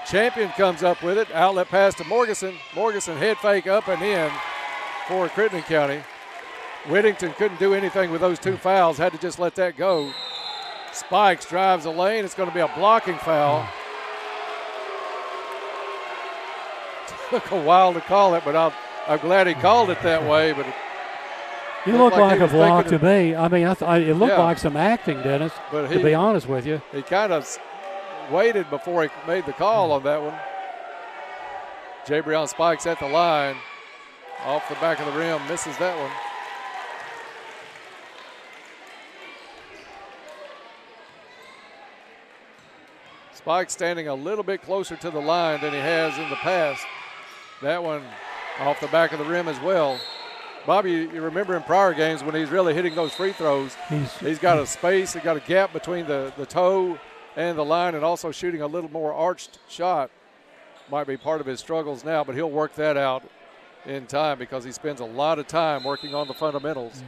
Champion comes up with it. Outlet pass to Morganson. Morganson head fake up and in for Crittenden County. Whittington couldn't do anything with those 2 fouls. Had to just let that go. Spikes drives the lane. It's going to be a blocking foul. Took a while to call it, but I'm glad he called it that way. But it looked like a block to me. I mean, it looked like some acting, Dennis, to be honest with you. He kind of waited before he made the call on that one. Jabrion Spikes at the line. Off the back of the rim, misses that one. Spike standing a little bit closer to the line than he has in the past. That one off the back of the rim as well. Bobby, you remember in prior games when he's really hitting those free throws, he's got a space, he's got a gap between the toe and the line, and also shooting a little more arched shot. Might be part of his struggles now, but he'll work that out in time because he spends a lot of time working on the fundamentals.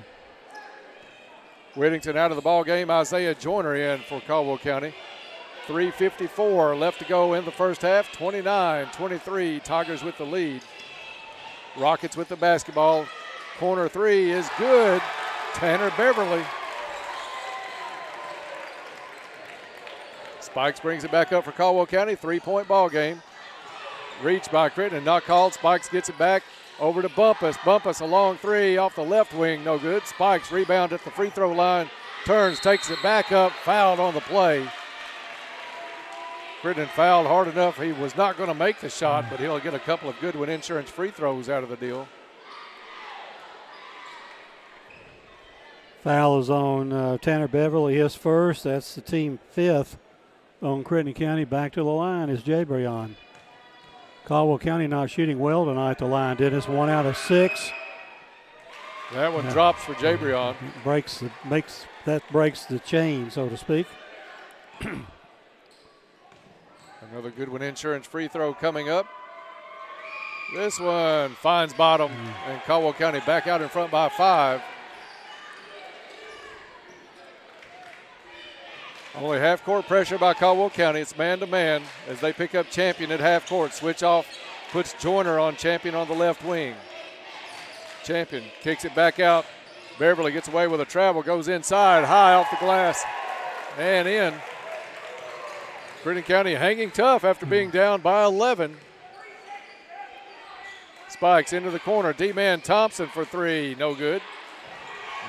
Whittington out of the ball game. Isaiah Joyner in for Caldwell County. 3:54 left to go in the first half. 29-23, Tigers with the lead. Rockets with the basketball. Corner three is good. Tanner Beverly. Spikes brings it back up for Caldwell County. 3-point ball game. Reach by Crittenden, not called. Spikes gets it back over to Bumpus. Bumpus a long three off the left wing, no good. Spikes rebound at the free throw line. Turns, takes it back up, fouled on the play. Crittenden fouled hard enough. He was not going to make the shot, but he'll get a couple of Goodwin Insurance free throws out of the deal. Foul is on Tanner Beverly, his first. That's the team fifth on Crittenden County. Back to the line is Jabrion. Caldwell County not shooting well tonight at the line. Dennis, 1 out of 6. That one drops for Jabrion. Breaks the chain, so to speak. Another Goodwin Insurance free throw coming up. This one finds bottom, and Caldwell County back out in front by 5. Only half-court pressure by Caldwell County. It's man-to-man as they pick up Champion at half-court. Switch off, puts Joyner on Champion on the left wing. Champion kicks it back out. Beverly gets away with a travel, goes inside, high off the glass, and in. Crittenden County hanging tough after being down by 11. Spikes into the corner. D-man Thompson for 3, no good.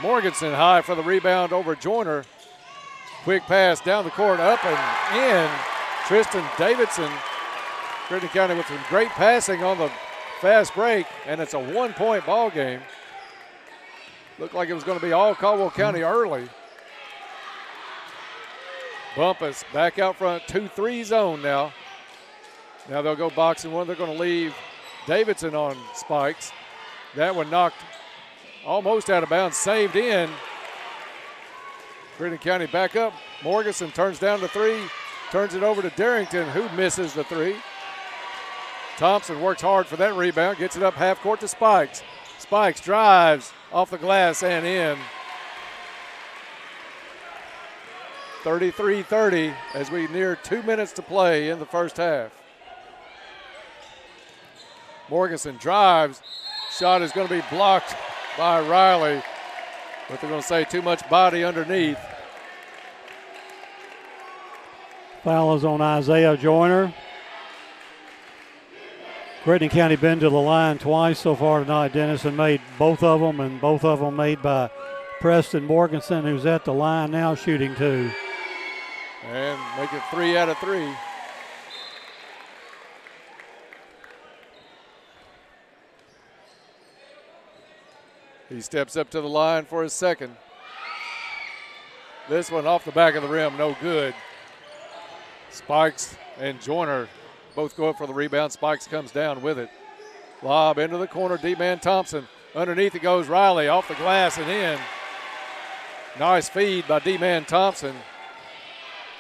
Morganson high for the rebound over Joyner. Quick pass down the court, up and in. Tristan Davidson. Crittenden County with some great passing on the fast break, and it's a 1-point ball game. Looked like it was going to be all Caldwell County early. Bumpus back out front, 2-3 zone now. Now they'll go boxing one. They're going to leave Davidson on Spikes. That one knocked almost out of bounds, saved in. Crittenden County back up. Morganson turns down the 3, turns it over to Darrington, who misses the 3. Thompson works hard for that rebound, gets it up half court to Spikes. Spikes drives off the glass and in. 33-30 as we near 2 minutes to play in the first half. Morganson drives. Shot is going to be blocked by Riley, but they're going to say too much body underneath. Foul is on Isaiah Joyner. Crittenden County been to the line twice so far tonight. Dennison made both of them, and both of them made by Preston Morganson, who's at the line now shooting 2. And make it 3 out of 3. He steps up to the line for his second. This one off the back of the rim, no good. Spikes and Joyner both go up for the rebound. Spikes comes down with it. Lob into the corner, D-man Thompson. Underneath it goes Riley, off the glass and in. Nice feed by D-man Thompson.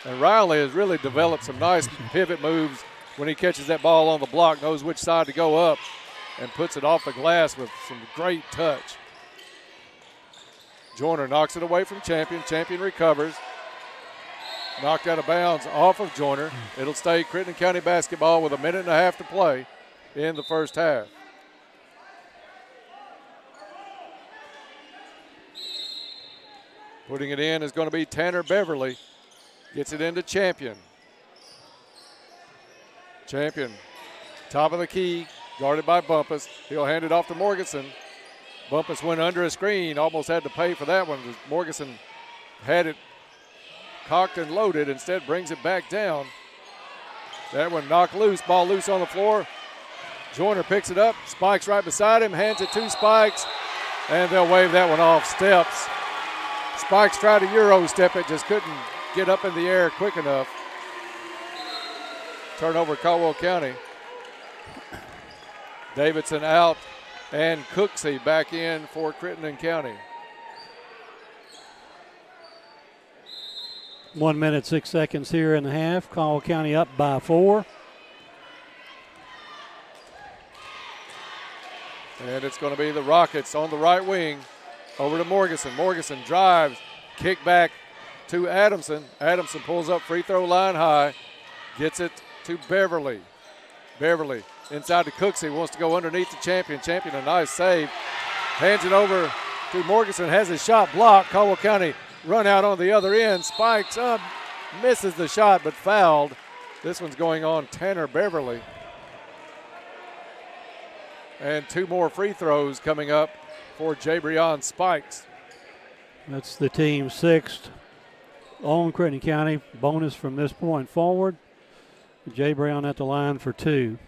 And Riley has really developed some nice pivot moves when he catches that ball on the block, knows which side to go up, and puts it off the glass with some great touch. Joyner knocks it away from Champion. Champion recovers. Knocked out of bounds off of Joyner. It'll stay Crittenden County basketball with 1.5 minutes to play in the first half. Putting it in is going to be Tanner Beverly. Gets it into Champion. Champion, top of the key, guarded by Bumpus. He'll hand it off to Morganson. Bumpus went under a screen, almost had to pay for that one. Morganson had it cocked and loaded, instead brings it back down. That one knocked loose, ball loose on the floor. Joyner picks it up, Spikes right beside him, hands it to Spikes, and they'll wave that one off. Steps. Spikes tried to Euro step it, just couldn't get up in the air quick enough. Turnover Caldwell County. Davidson out and Cooksey back in for Crittenden County. 1 minute, 6 seconds here in the half. Caldwell County up by 4. And it's going to be the Rockets on the right wing. Over to Morganson. Morganson drives, kick back to Adamson. Adamson pulls up free throw line high, gets it to Beverly. Beverly inside to Cooksey, wants to go underneath the champion. Champion, a nice save. Hands it over to Morganson, has his shot blocked. Caldwell County run out on the other end. Spikes up, misses the shot, but fouled. This one's going on Tanner Beverly. And 2 more free throws coming up for Jabrion Spikes. That's the team's 6th on Crittenden County. Bonus from this point forward. Jay Brown at the line for 2.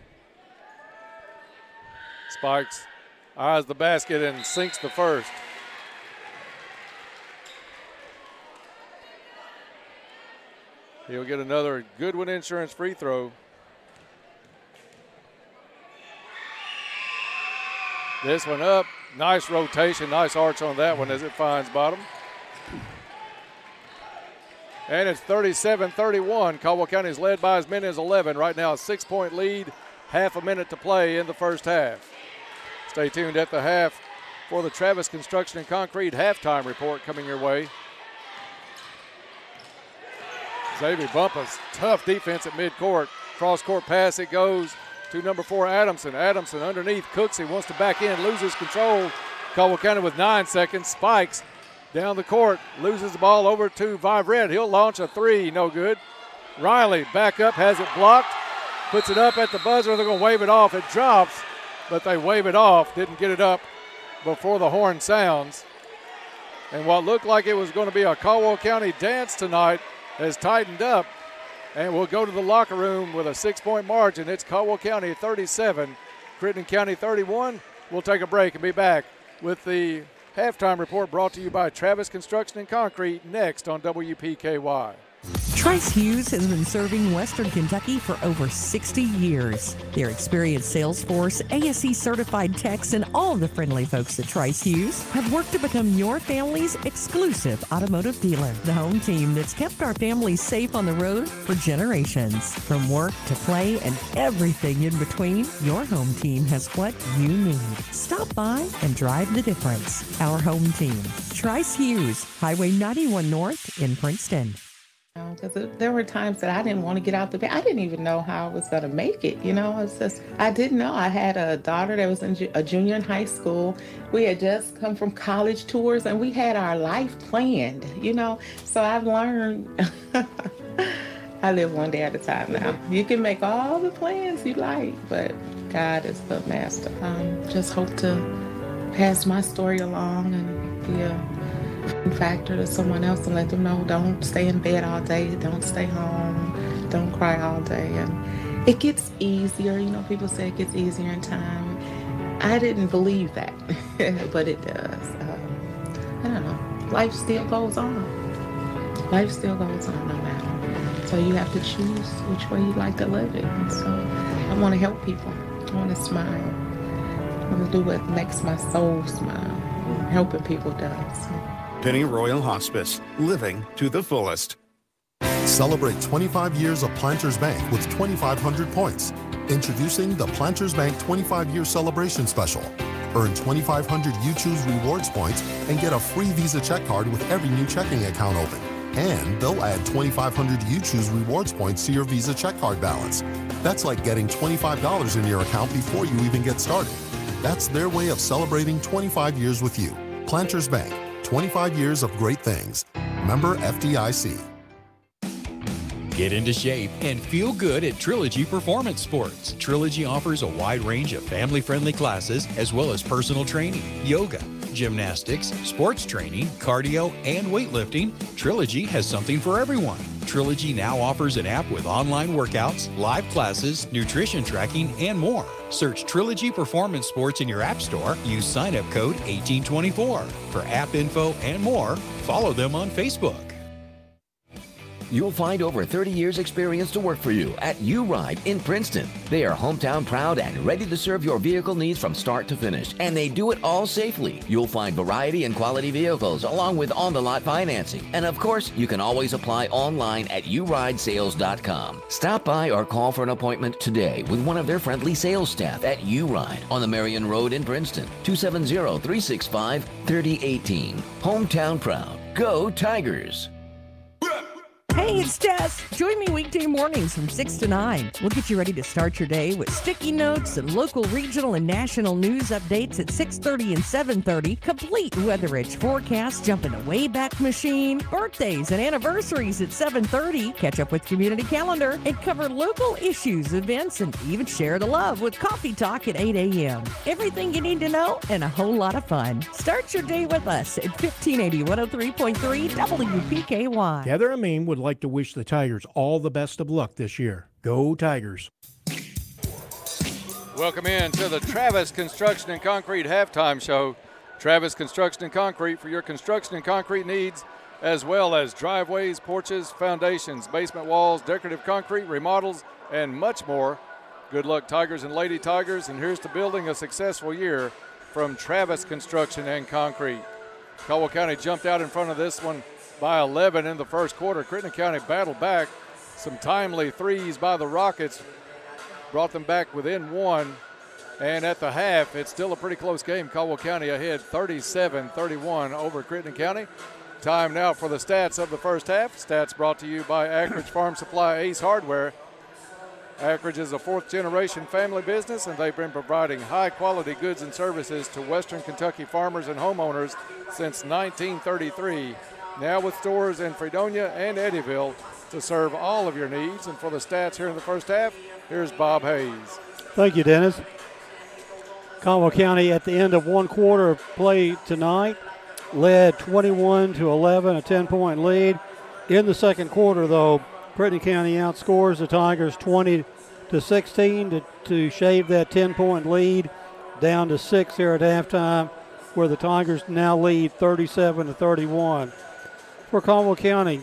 Spikes eyes the basket and sinks the first. He'll get another Goodwin Insurance free throw. This one up. Nice rotation, nice arch on that one as it finds bottom. And it's 37-31. Caldwell County is led by as many as 11. Right now a 6-point lead, half a minute to play in the first half. Stay tuned at the half for the Travis Construction and Concrete halftime report coming your way. Xavier Bumpus, tough defense at midcourt. Cross-court pass, it goes to number 4, Adamson. Adamson underneath. Cooksey wants to back in, loses control. Caldwell County with 9 seconds. Spikes down the court, loses the ball over to Vivred. He'll launch a 3, no good. Riley back up, has it blocked, puts it up at the buzzer. They're going to wave it off. It drops, but they wave it off. Didn't get it up before the horn sounds. And what looked like it was going to be a Caldwell County dance tonight has tightened up. And we'll go to the locker room with a 6-point margin. It's Caldwell County 37, Crittenden County 31. We'll take a break and be back with the halftime report brought to you by Travis Construction and Concrete next on WPKY. Trice Hughes has been serving Western Kentucky for over 60 years. Their experienced sales force, ASE certified techs, and all the friendly folks at Trice Hughes have worked to become your family's exclusive automotive dealer. The home team that's kept our families safe on the road for generations. From work to play and everything in between, your home team has what you need. Stop by and drive the difference. Our home team, Trice Hughes, Highway 91 North in Princeton. Because there were times that I didn't want to get out the bed. I didn't even know how I was going to make it. You know, it's just, I didn't know. I had a daughter that was a junior in high school. We had just come from college tours and we had our life planned, you know. So I've learned, I live one day at a time now. You can make all the plans you like, but God is the master. Just hope to pass my story along and be a factor to someone else and let them know, don't stay in bed all day, don't stay home, don't cry all day. And it gets easier, you know, people say it gets easier in time. I didn't believe that, but it does. I don't know, life still goes on. Life still goes on no matter. So you have to choose which way you like to live it. And so I want to help people. I want to smile. I want to do what makes my soul smile. Helping people does. Penny Royal Hospice, living to the fullest. Celebrate 25 years of Planters Bank with 2,500 points. Introducing the Planters Bank 25-year celebration special. Earn 2,500 You Choose Rewards points and get a free Visa check card with every new checking account open. And they'll add 2,500 You Choose Rewards points to your Visa check card balance. That's like getting $25 in your account before you even get started. That's their way of celebrating 25 years with you. Planters Bank. 25 years of great things. Member FDIC. Get into shape and feel good at Trilogy Performance Sports. Trilogy offers a wide range of family-friendly classes as well as personal training, yoga, gymnastics, sports training, cardio, and weightlifting. Trilogy has something for everyone. Trilogy now offers an app with online workouts, live classes, nutrition tracking, and more. Search Trilogy Performance Sports in your app store. Use sign-up code 1824. For app info and more, follow them on Facebook. You'll find over 30 years experience to work for you at U-Ride in Princeton. They are hometown proud and ready to serve your vehicle needs from start to finish, and they do it all safely. You'll find variety and quality vehicles along with on-the-lot financing. And of course, you can always apply online at uridesales.com. Stop by or call for an appointment today with one of their friendly sales staff at U-Ride on the Marion Road in Princeton, 270-365-3018. Hometown proud. Go Tigers! Hey, it's Jess. Join me weekday mornings from 6 to 9. We'll get you ready to start your day with sticky notes and local, regional, and national news updates at 6:30 and 7:30. Complete weather-edge forecasts, jump in a Wayback Machine, birthdays and anniversaries at 7:30. Catch up with Community Calendar and cover local issues, events, and even share the love with Coffee Talk at 8 a.m. Everything you need to know and a whole lot of fun. Start your day with us at 1580 103.3 WPKY. Heather Amin would like to wish the Tigers all the best of luck this year. Go Tigers. Welcome in to the Travis Construction and Concrete halftime show. Travis Construction and Concrete for your construction and concrete needs, as well as driveways, porches, foundations, basement walls, decorative concrete, remodels, and much more. Good luck, Tigers and Lady Tigers, and here's to building a successful year from Travis Construction and Concrete. Caldwell County jumped out in front of this one by 11 in the first quarter. Crittenden County battled back. Some timely threes by the Rockets brought them back within one. And at the half, it's still a pretty close game. Caldwell County ahead 37-31 over Crittenden County. Time now for the stats of the first half. Stats brought to you by Ackridge Farm Supply Ace Hardware. Ackridge is a fourth-generation family business, and they've been providing high-quality goods and services to Western Kentucky farmers and homeowners since 1933. Now with stores in Fredonia and Eddyville to serve all of your needs. And for the stats here in the first half, here's Bob Hayes. Thank you, Dennis. Caldwell County at the end of one quarter of play tonight led 21-11, a 10-point lead. In the second quarter, though, Crittenden County outscores the Tigers 20-16 to shave that 10-point lead down to 6 here at halftime, where the Tigers now lead 37-31. For Caldwell County,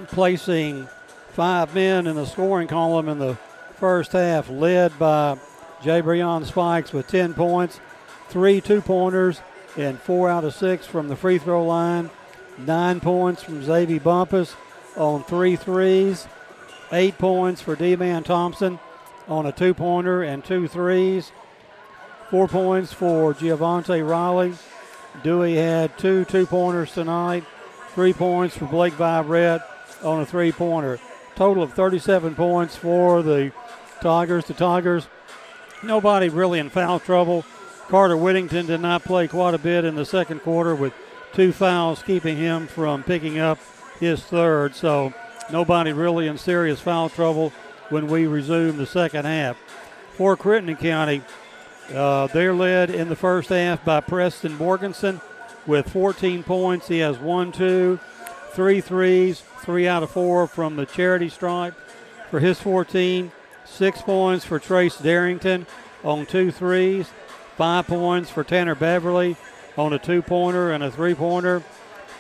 placing 5 men in the scoring column in the first half, led by Jay Breon Spikes with 10 points, 3 two-pointers, and 4 out of 6 from the free throw line, 9 points from Xavier Bumpus on 3 threes, 8 points for D-Man Thompson on a 2-pointer and 2 threes, 4 points for Giovante Riley. Dewey had 2 two-pointers tonight, 3 points for Blake Vibrett on a 3-pointer. Total of 37 points for the Tigers. The Tigers, nobody really in foul trouble. Carter Whittington did not play quite a bit in the second quarter with 2 fouls keeping him from picking up his third. So nobody really in serious foul trouble when we resume the second half. For Crittenden County, they're led in the first half by Preston Morganson with 14 points. He has 1, 2, 3 threes, 3 out of 4 from the charity stripe for his 14. 6 points for Trace Darrington on 2 threes. 5 points for Tanner Beverly on a 2-pointer and a 3-pointer.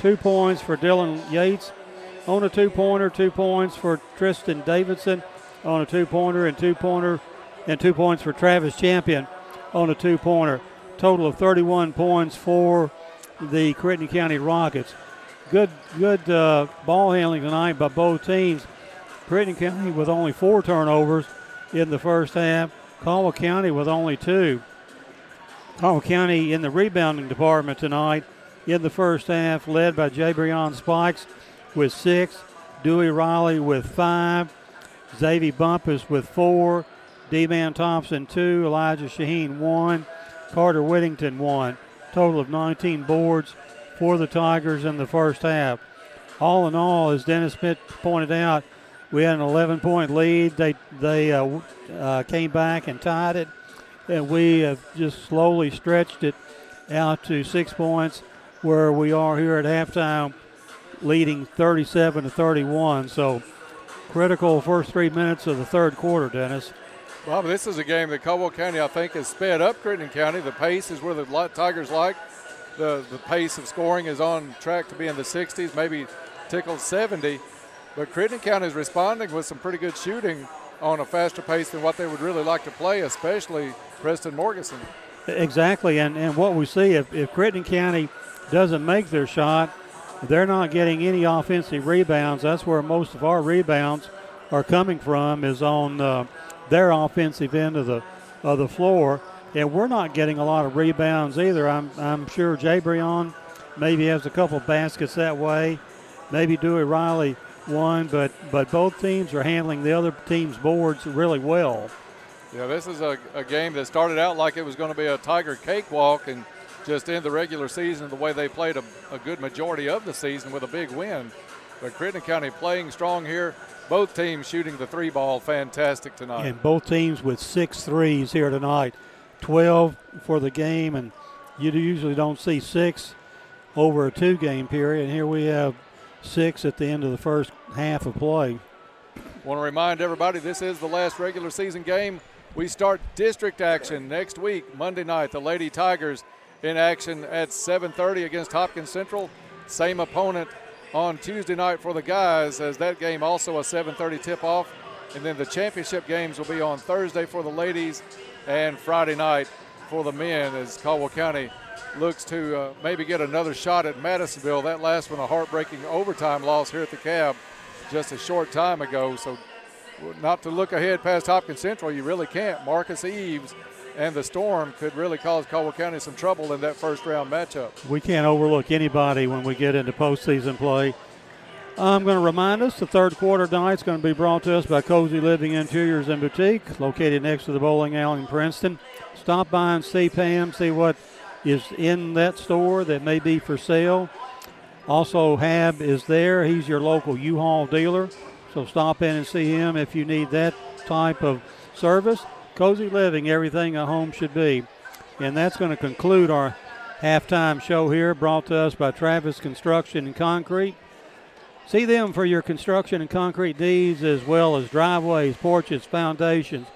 2 points for Dylan Yates on a 2-pointer. 2 points for Tristan Davidson on a 2-pointer and 2-pointer, and 2 points for Travis Champion on a 2-pointer. Total of 31 points for the Crittenden County Rockets. Good ball handling tonight by both teams. Crittenden County with only 4 turnovers in the first half. Caldwell County with only 2. Caldwell County in the rebounding department tonight in the first half, led by Jay Breon Spikes with 6, Dewey Riley with 5, Xavier Bumpus with 4, D-Man Thompson 2, Elijah Shaheen 1, Carter Whittington 1. Total of 19 boards for the Tigers in the first half. All in all, as Dennis Smith pointed out, we had an 11-point lead. They came back and tied it, and we have just slowly stretched it out to 6 points, where we are here at halftime, leading 37-31. So critical first 3 minutes of the third quarter, Dennis. Bob, this is a game that Caldwell County, I think, has sped up Crittenden County. The pace is where the Tigers like. The pace of scoring is on track to be in the 60s, maybe tickle 70. But Crittenden County is responding with some pretty good shooting on a faster pace than what they would really like to play, especially Preston Morganson. Exactly, and what we see, if Crittenden County doesn't make their shot, they're not getting any offensive rebounds. That's where most of our rebounds are coming from, is on their offensive end of the floor. And we're not getting a lot of rebounds either. I'm sure Jay Breon maybe has a couple baskets that way. Maybe Dewey Riley one, but both teams are handling the other team's boards really well. Yeah, this is a game that started out like it was going to be a Tiger cakewalk and just end the regular season the way they played a good majority of the season with a big win. But Crittenden County playing strong here. Both teams shooting the three ball fantastic tonight. And both teams with 6 threes here tonight. 12 for the game, and you usually don't see 6 over a 2-game period. And here we have 6 at the end of the first half of play. Want to remind everybody this is the last regular season game. We start district action next week, Monday night. The Lady Tigers in action at 7:30 against Hopkins Central. Same opponent on Tuesday night for the guys, as that game also a 7:30 tip-off. And then the championship games will be on Thursday for the ladies and Friday night for the men, as Caldwell County looks to maybe get another shot at Madisonville. That last one a heartbreaking overtime loss here at the Cab just a short time ago. So not to look ahead past Hopkins Central, you really can't. Marcus Eves and the Storm could really cause Caldwell County some trouble in that first round matchup. We can't overlook anybody when we get into postseason play. I'm going to remind us the third quarter tonight is going to be brought to us by Cozy Living Interiors and Boutique, located next to the bowling alley in Princeton. Stop by and see Pam, see what is in that store that may be for sale. Also, Hab is there. He's your local U-Haul dealer, so stop in and see him if you need that type of service. Cozy Living, everything a home should be. And that's going to conclude our halftime show here, brought to us by Travis Construction and Concrete. See them for your construction and concrete needs, as well as driveways, porches, foundations,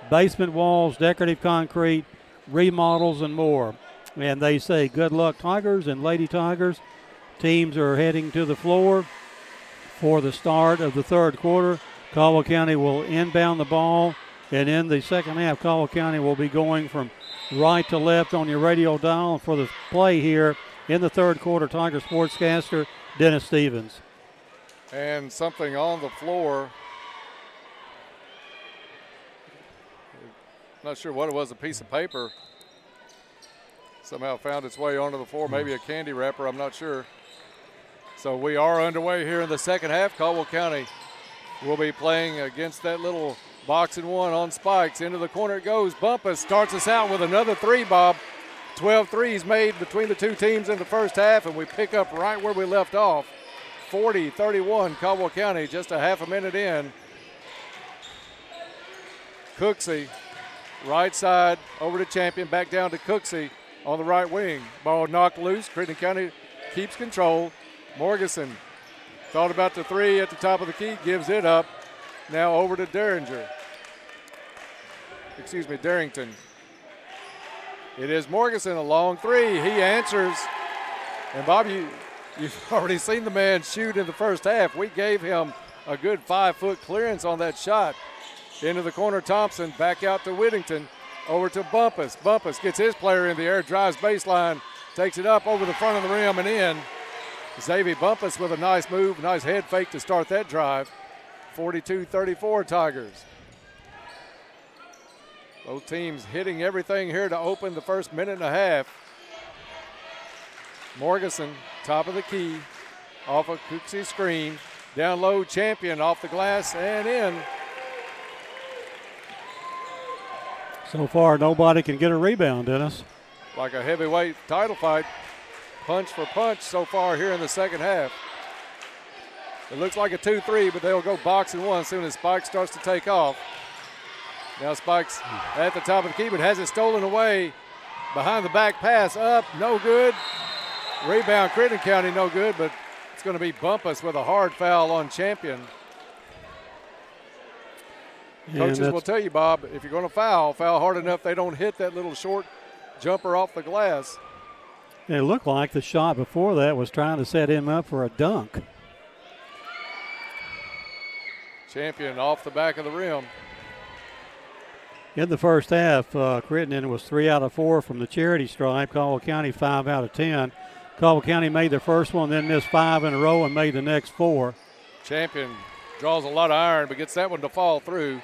basement walls, decorative concrete, remodels, and more. And they say good luck, Tigers and Lady Tigers. Teams are heading to the floor for the start of the third quarter. Caldwell County will inbound the ball, and in the second half, Caldwell County will be going from right to left on your radio dial. For the play here in the third quarter, Tiger sportscaster Dennis Stevens. And something on the floor. Not sure what it was, a piece of paper. Somehow found its way onto the floor, maybe a candy wrapper, I'm not sure. So we are underway here in the second half. Caldwell County will be playing against that little box and one on spikes. Into the corner it goes. Bumpus starts us out with another three, Bob. 12 threes made between the two teams in the first half, and we pick up right where we left off. 40-31 Caldwell County, just a half a minute in. Cooksey, right side, over to Champion, back down to Cooksey on the right wing. Ball knocked loose. Crittenden County keeps control. Morganson thought about the three at the top of the key, gives it up. Now over to Darrington. It is Morganson, a long three. He answers. And Bob, you've already seen the man shoot in the first half. We gave him a good 5-foot clearance on that shot. Into the corner, Thompson, back out to Whittington. Over to Bumpus. Bumpus gets his player in the air, drives baseline, takes it up over the front of the rim and in. Xavier Bumpus with a nice move, nice head fake to start that drive. 42-34 Tigers. Both teams hitting everything here to open the first minute and a half. Morganson, top of the key, off a Cooksey screen. Down low, Champion off the glass and in. So far, nobody can get a rebound, Dennis. Like a heavyweight title fight, punch for punch so far here in the second half. It looks like a 2-3, but they'll go box and one as soon as Spike starts to take off. Now Spike's at the top of the key, but has it stolen away. Behind the back pass, up, no good. Rebound, Crittenden County, no good, but it's going to be Bumpus with a hard foul on Champion. Coaches will tell you, Bob, if you're going to foul hard enough they don't hit that little short jumper off the glass. It looked like the shot before that was trying to set him up for a dunk. Champion off the back of the rim. In the first half, Crittenden was 3 out of 4 from the charity stripe. Caldwell County 5 out of 10. Caldwell County made their first one, then missed 5 in a row and made the next 4. Champion draws a lot of iron, but gets that one to fall through.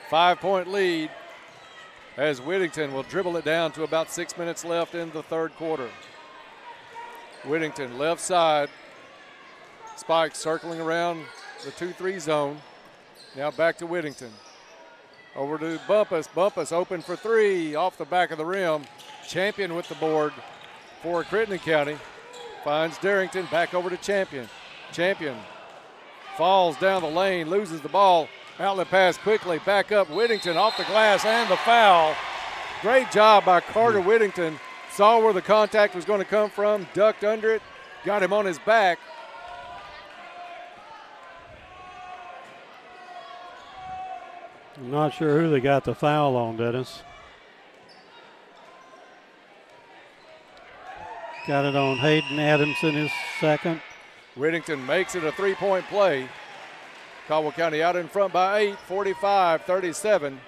5-point lead as Whittington will dribble it down to about 6 minutes left in the third quarter. Whittington left side. Spikes circling around the 2-3 zone. Now back to Whittington. Over to Bumpus. Bumpus open for 3 off the back of the rim. Champion with the board for Crittenden County. Finds Darrington, back over to Champion. Champion falls down the lane, loses the ball. Outlet pass quickly, back up. Whittington off the glass and the foul. Great job by Carter Whittington. Saw where the contact was going to come from, ducked under it, got him on his back. I'm not sure who they got the foul on, Dennis. Got it on Hayden Adamson, his second. Whittington makes it a 3-point play. Caldwell County out in front by 8, 45-37.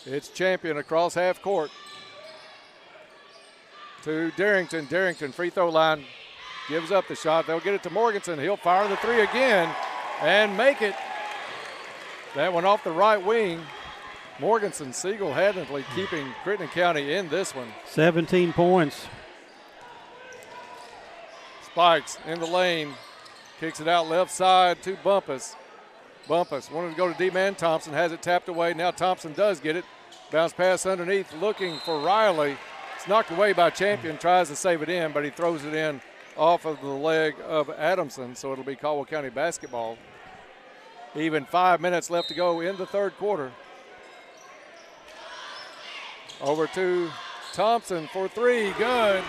It's Champion across half court to Darrington. Darrington, free throw line, gives up the shot. They'll get it to Morganson. He'll fire the 3 again and make it. That one off the right wing. Morganson single-handedly keeping Crittenden County in this one. 17 points. Spikes in the lane, kicks it out left side to Bumpus. Bumpus wanted to go to D-Man. Thompson has it tapped away. Now Thompson does get it. Bounce pass underneath, looking for Riley. It's knocked away by Champion, tries to save it in, but he throws it in off of the leg of Adamson, so it'll be Caldwell County basketball. Even 5 minutes left to go in the third quarter. Over to Thompson for 3, good.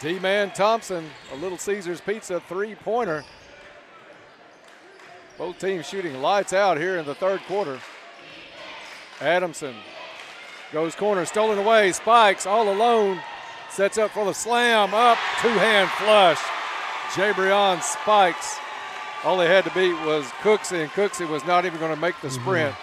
D-Man Thompson, a Little Caesars Pizza 3-pointer. Both teams shooting lights out here in the third quarter. Adamson goes corner, stolen away, Spikes all alone, sets up for the slam, up, 2-hand flush. Jabrion Spikes. All they had to beat was Cooksey, and Cooksey was not even going to make the sprint.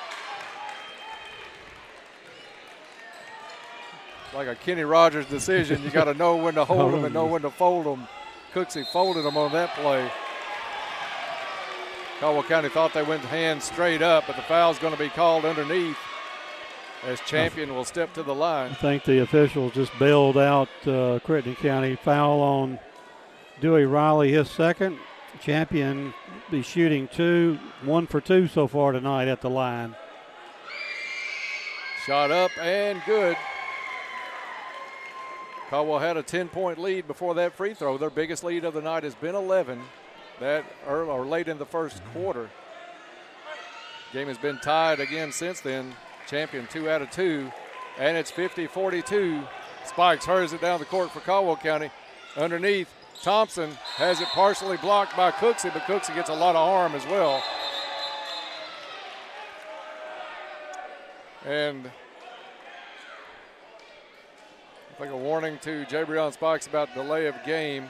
Like a Kenny Rogers decision, you got to know when to hold them and know when to fold them. Cooksey folded them on that play. Caldwell County thought they went hands straight up, but the foul's going to be called underneath as Champion will step to the line. I think the officials just bailed out Crittenden County. Foul on Dewey Riley, his second. Champion be shooting 1 for 2 so far tonight at the line. Shot up and good. Caldwell had a 10-point lead before that free throw. Their biggest lead of the night has been 11. That early or late in the first quarter. Game has been tied again since then. Champion 2 out of 2, and it's 50-42. Spikes hurries it down the court for Caldwell County. Underneath, Thompson has it partially blocked by Cooksey, but Cooksey gets a lot of arm as well. And I think a warning to Jabrion Spikes about delay of game.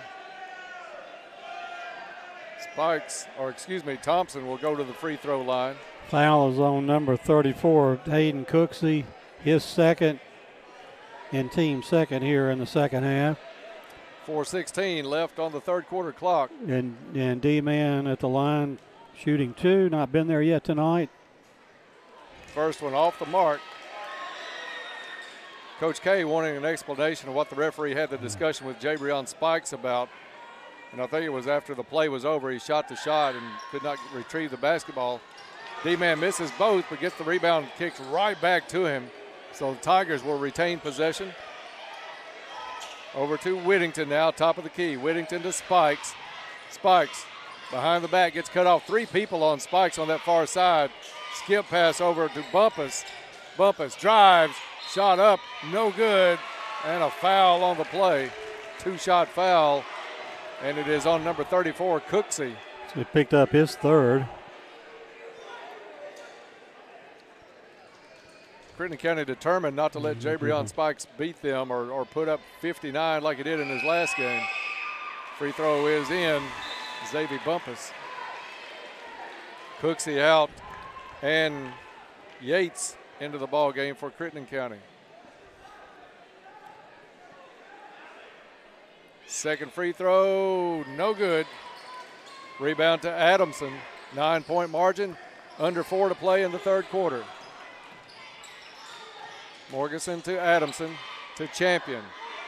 Thompson will go to the free throw line. Foul is on number 34, Hayden Cooksey, his second and team second here in the second half. 4:16 left on the third quarter clock. And D-Man at the line shooting 2, not been there yet tonight. First one off the mark. Coach K wanting an explanation of what the referee had the discussion with Jabrion Spikes about. And I think it was after the play was over, he shot the shot and could not retrieve the basketball. D-Man misses both, but gets the rebound, kicked right back to him. So the Tigers will retain possession. Over to Whittington now, top of the key. Whittington to Spikes. Spikes behind the back, gets cut off. 3 people on Spikes on that far side. Skip pass over to Bumpus. Bumpus drives, shot up, no good, and a foul on the play. 2-shot foul. And it is on number 34, Cooksey. So he picked up his third. Crittenden County determined not to let Jabrion Spikes beat them or put up 59 like he did in his last game. Free throw is in. Xavier Bumpus. Cooksey out, and Yates into the ball game for Crittenden County. Second free throw, no good. Rebound to Adamson. 9-point margin, under 4 to play in the third quarter. Morganson to Adamson to Champion.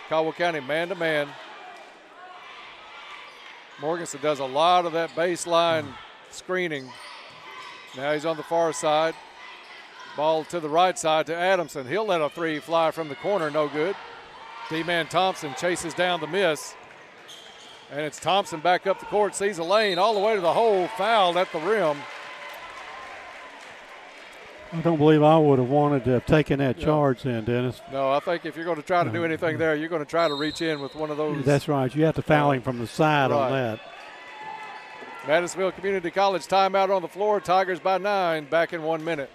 Caldwell County man-to-man. Morganson does a lot of that baseline screening. Now he's on the far side. Ball to the right side to Adamson. He'll let a three fly from the corner, no good. D-man Thompson chases down the miss. And it's Thompson back up the court, sees a lane all the way to the hole, fouled at the rim. I don't believe I would have wanted to have taken that charge then, Dennis. No, I think if you're going to try to do anything there, you're going to try to reach in with one of those. That's right. You have to foul him from the side on that. Madisonville Community College timeout on the floor. Tigers by 9, back in 1 minute.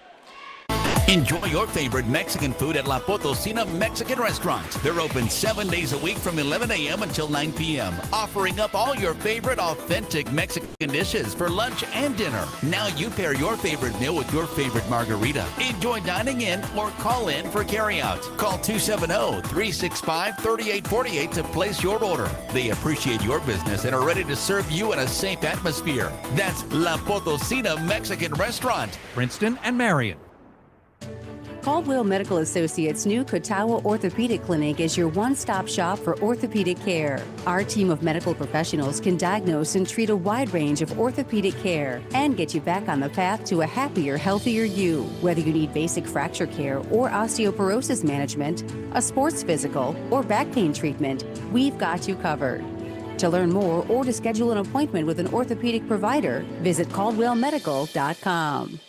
Enjoy your favorite Mexican food at La Potosina Mexican Restaurant. They're open 7 days a week from 11 a.m. until 9 p.m., offering up all your favorite authentic Mexican dishes for lunch and dinner. Now you pair your favorite meal with your favorite margarita. Enjoy dining in or call in for carryout. Call 270-365-3848 to place your order. They appreciate your business and are ready to serve you in a safe atmosphere. That's La Potosina Mexican Restaurant, Princeton and Marion. Caldwell Medical Associates' new Catawba Orthopedic Clinic is your one-stop shop for orthopedic care. Our team of medical professionals can diagnose and treat a wide range of orthopedic care and get you back on the path to a happier, healthier you. Whether you need basic fracture care or osteoporosis management, a sports physical, or back pain treatment, we've got you covered. To learn more or to schedule an appointment with an orthopedic provider, visit caldwellmedical.com.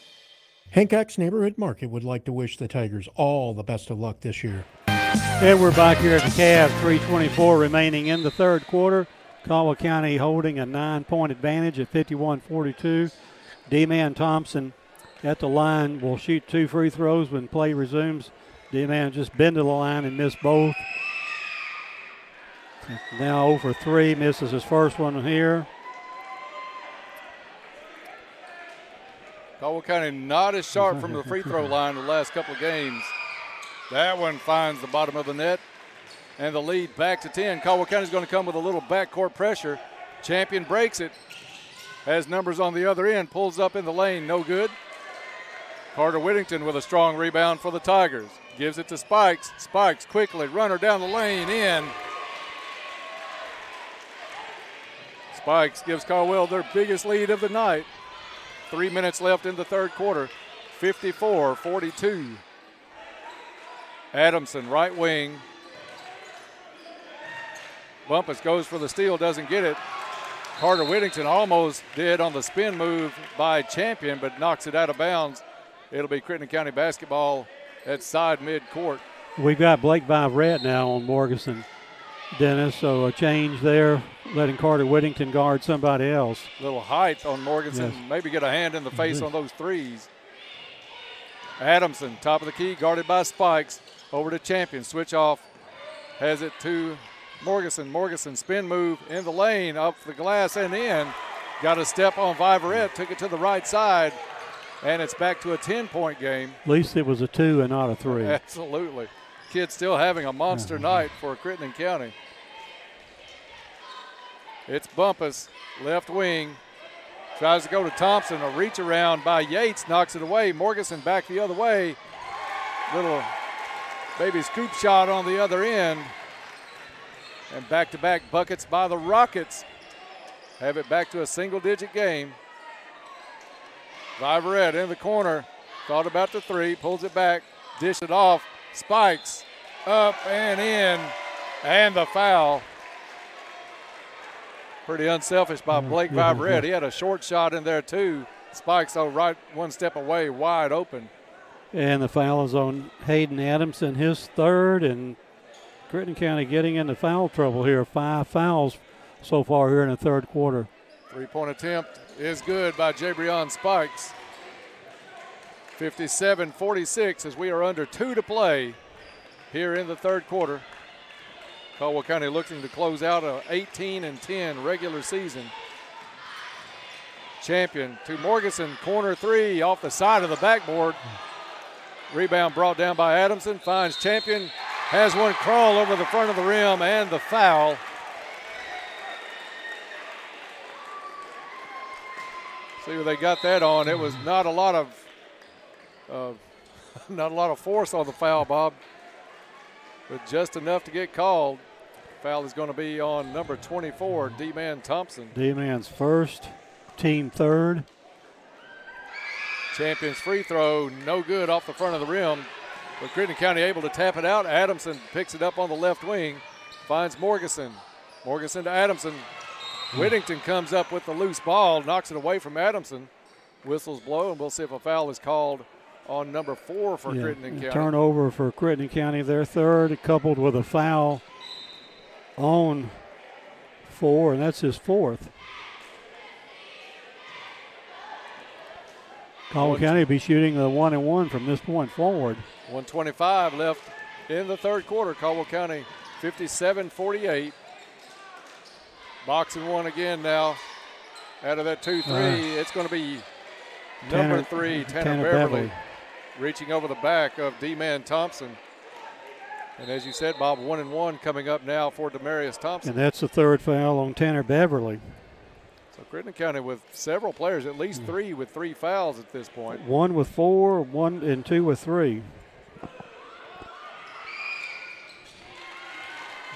Hancock's Neighborhood Market would like to wish the Tigers all the best of luck this year. And we're back here at the Cavs, 3:24 remaining in the third quarter. Caldwell County holding a 9-point advantage at 51-42. D-Man Thompson at the line will shoot 2 free throws when play resumes. D-Man just been to the line and missed both. Now 0 for 3, misses his first one here. Caldwell County not as sharp from the free throw line the last couple of games. That one finds the bottom of the net, and the lead back to 10. Caldwell County's going to come with a little backcourt pressure. Champion breaks it, has numbers on the other end, pulls up in the lane, no good. Carter Whittington with a strong rebound for the Tigers. Gives it to Spikes. Spikes quickly, runner down the lane, in. Spikes gives Caldwell their biggest lead of the night. 3 minutes left in the third quarter, 54-42. Adamson, right wing. Bumpus goes for the steal, doesn't get it. Carter Whittington almost did on the spin move by Champion, but knocks it out of bounds. It'll be Crittenden County basketball at side mid-court. We've got Blake Viverette now on Morganson, Dennis, so a change there, letting Carter Whittington guard somebody else. Little height on Morganson, yes. Maybe get a hand in the face on those threes. Adamson, top of the key, guarded by Spikes. Over to Champion, switch off, has it to Morganson. Morganson, spin move in the lane, up the glass and in. Got a step on Viverette, took it to the right side, and it's back to a 10-point game. At least it was a 2 and not a 3. Absolutely. Kid still having a monster night for Crittenden County. It's Bumpus, left wing. Tries to go to Thompson, a reach around by Yates, knocks it away. Morganson back the other way. Little baby scoop shot on the other end. And back-to-back buckets by the Rockets. Have it back to a single-digit game. Viverette in the corner. Thought about the 3, pulls it back, dish it off. Spikes up and in, and the foul. Pretty unselfish by Blake Viverette. He had a short shot in there too. Spikes, though, right one step away, wide open. And the foul is on Hayden Adamson, his third, and Crittenden County getting into foul trouble here. 5 fouls so far here in the third quarter. 3-point attempt is good by Jabrion Spikes. 57-46 as we are under 2 to play here in the third quarter. Caldwell County looking to close out a 18-10 regular season. Champion to Morganson, corner three off the side of the backboard. Rebound brought down by Adamson, finds Champion, has one crawl over the front of the rim, and the foul. See where they got that on. It was not a lot of force on the foul, Bob, but just enough to get called. Foul is going to be on number 24, D-Man Thompson. D-Man's first, team third. Champion's free throw, no good off the front of the rim, but Crittenden County able to tap it out. Adamson picks it up on the left wing, finds Morganson. Morganson to Adamson. Whittington comes up with the loose ball, knocks it away from Adamson. Whistles blow, and we'll see if a foul is called on number 4 for Crittenden County. Turnover for Crittenden County, their third, coupled with a foul on 4, and that's his fourth. Caldwell County will be shooting the 1-and-1 from this point forward. 1:25 left in the third quarter. Caldwell County 57-48. Boxing one again now. Out of that 2-3, it's going to be number 3, Tanner Beverly, reaching over the back of D-Man Thompson. And as you said, Bob, 1-and-1 coming up now for Demarius Thompson. And that's the third foul on Tanner Beverly. So Crittenden County with several players, at least 3 with 3 fouls at this point. 1 with 4, 1 and 2 with 3.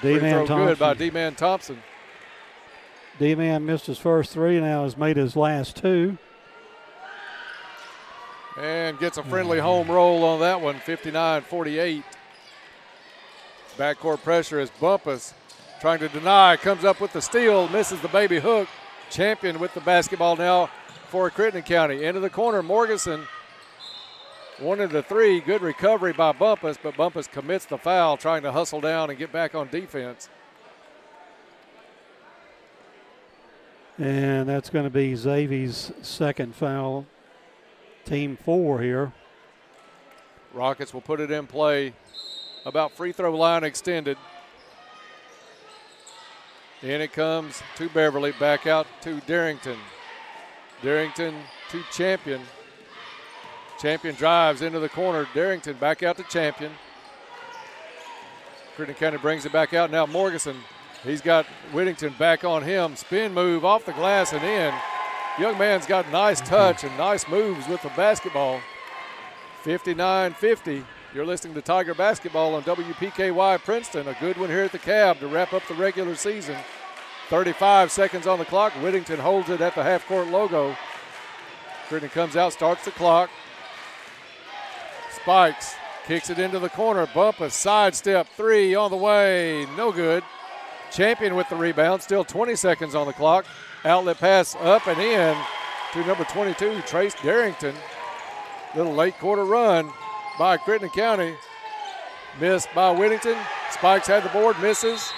D-Man Thompson. Good by D-Man Thompson. D-Man missed his first 3, now has made his last 2. And gets a friendly home roll on that one, 59-48. Backcourt pressure as Bumpus trying to deny, comes up with the steal, misses the baby hook. Champion with the basketball now for Crittenden County. Into the corner, Morganson wanted the 3. Good recovery by Bumpus, but Bumpus commits the foul, trying to hustle down and get back on defense. And that's going to be Xavier's second foul, team 4 here. Rockets will put it in play. About free throw line extended. In it comes to Beverly, back out to Darrington. Darrington to Champion. Champion drives into the corner. Darrington back out to Champion. Crittenden County brings it back out. Now Morganson, he's got Whittington back on him. Spin move off the glass and in. Young man's got nice touch and nice moves with the basketball. 59-50. You're listening to Tiger Basketball on WPKY Princeton. A good one here at the Cab to wrap up the regular season. 35 seconds on the clock. Whittington holds it at the half-court logo. Crittenden comes out, starts the clock. Spikes, kicks it into the corner. Bumpus, sidestep, 3 on the way. No good. Champion with the rebound. Still 20 seconds on the clock. Outlet pass up and in to number 22, Trace Darrington. Little late quarter run by Crittenden County. Missed by Whittington. Spikes had the board, misses.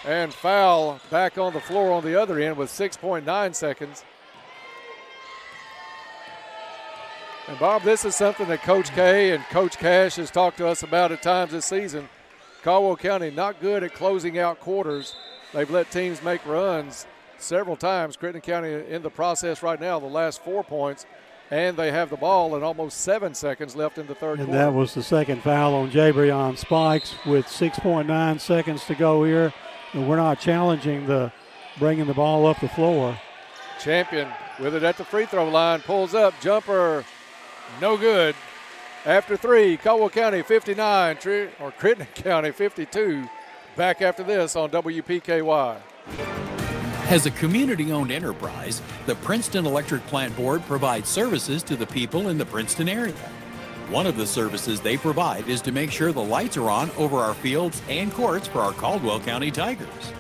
And foul back on the floor on the other end with 6.9 seconds. And Bob, this is something that Coach K and Coach Cash has talked to us about at times this season. Caldwell County not good at closing out quarters. They've let teams make runs several times. Crittenden County in the process right now, the last 4 points. And they have the ball and almost 7 seconds left in the third quarter. And that was the second foul on Jabrion Spikes with 6.9 seconds to go here. And we're not challenging the bringing the ball up the floor. Champion with it at the free throw line, pulls up, jumper, no good. After 3, Caldwell County 59, or Crittenden County 52. Back after this on WPKY. As a community-owned enterprise, the Princeton Electric Plant Board provides services to the people in the Princeton area. One of the services they provide is to make sure the lights are on over our fields and courts for our Caldwell County Tigers.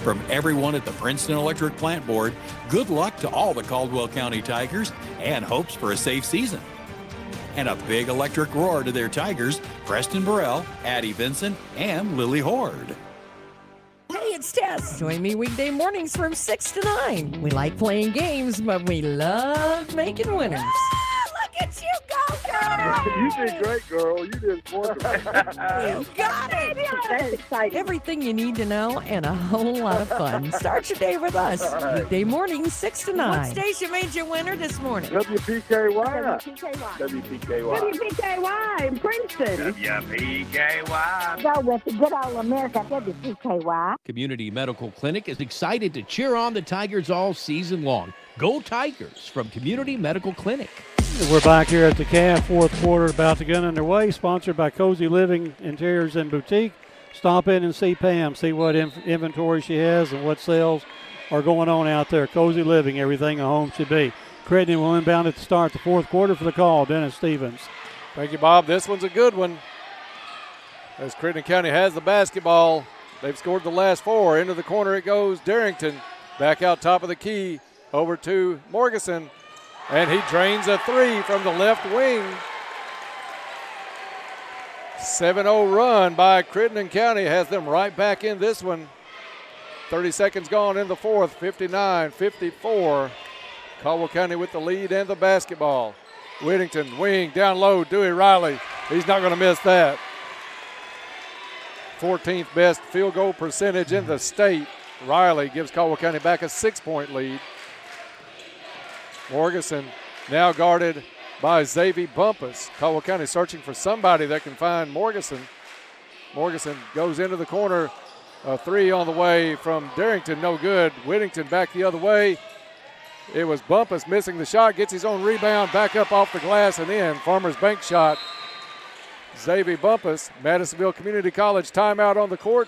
From everyone at the Princeton Electric Plant Board, good luck to all the Caldwell County Tigers and hopes for a safe season. And a big electric roar to their Tigers, Preston Burrell, Addie Vincent, and Lily Horde. Hey, it's Tess. Join me weekday mornings from 6 to 9. We like playing games, but we love making winners. Look at you go, girl! You did great, girl. You did wonderful. You got it. That's exciting. Everything you need to know and a whole lot of fun. Start your day with us. Weekday mornings, 6 to 9. What station made you winner this morning? WPKY. WPKY in Princeton. WPKY. Go with the good old America, WPKY. Community Medical Clinic is excited to cheer on the Tigers all season long. Go Tigers from Community Medical Clinic. We're back here at the CAF, fourth quarter about to get underway, sponsored by Cozy Living Interiors and Boutique. Stop in and see Pam, see what inventory she has and what sales are going on out there. Cozy Living, everything a home should be. Crittenden will inbound at the start the fourth quarter for the call. Dennis Stevens. Thank you, Bob. This one's a good one. As Crittenden County has the basketball, they've scored the last 4. Into the corner it goes. Darrington back out top of the key over to Morganson. And he drains a 3 from the left wing. 7-0 run by Crittenden County has them right back in this one. 30 seconds gone in the fourth, 59-54. Caldwell County with the lead and the basketball. Whittington, wing, down low, Dewey Riley. He's not going to miss that. 14th best field goal percentage in the state. Riley gives Caldwell County back a 6-point lead. Morganson now guarded by Xavier Bumpus. Caldwell County searching for somebody that can find Morganson. Morganson goes into the corner. A 3 on the way from Darrington, no good. Whittington back the other way. It was Bumpus missing the shot, gets his own rebound, back up off the glass and in. Farmers Bank shot. Xavier Bumpus, Madisonville Community College timeout on the court.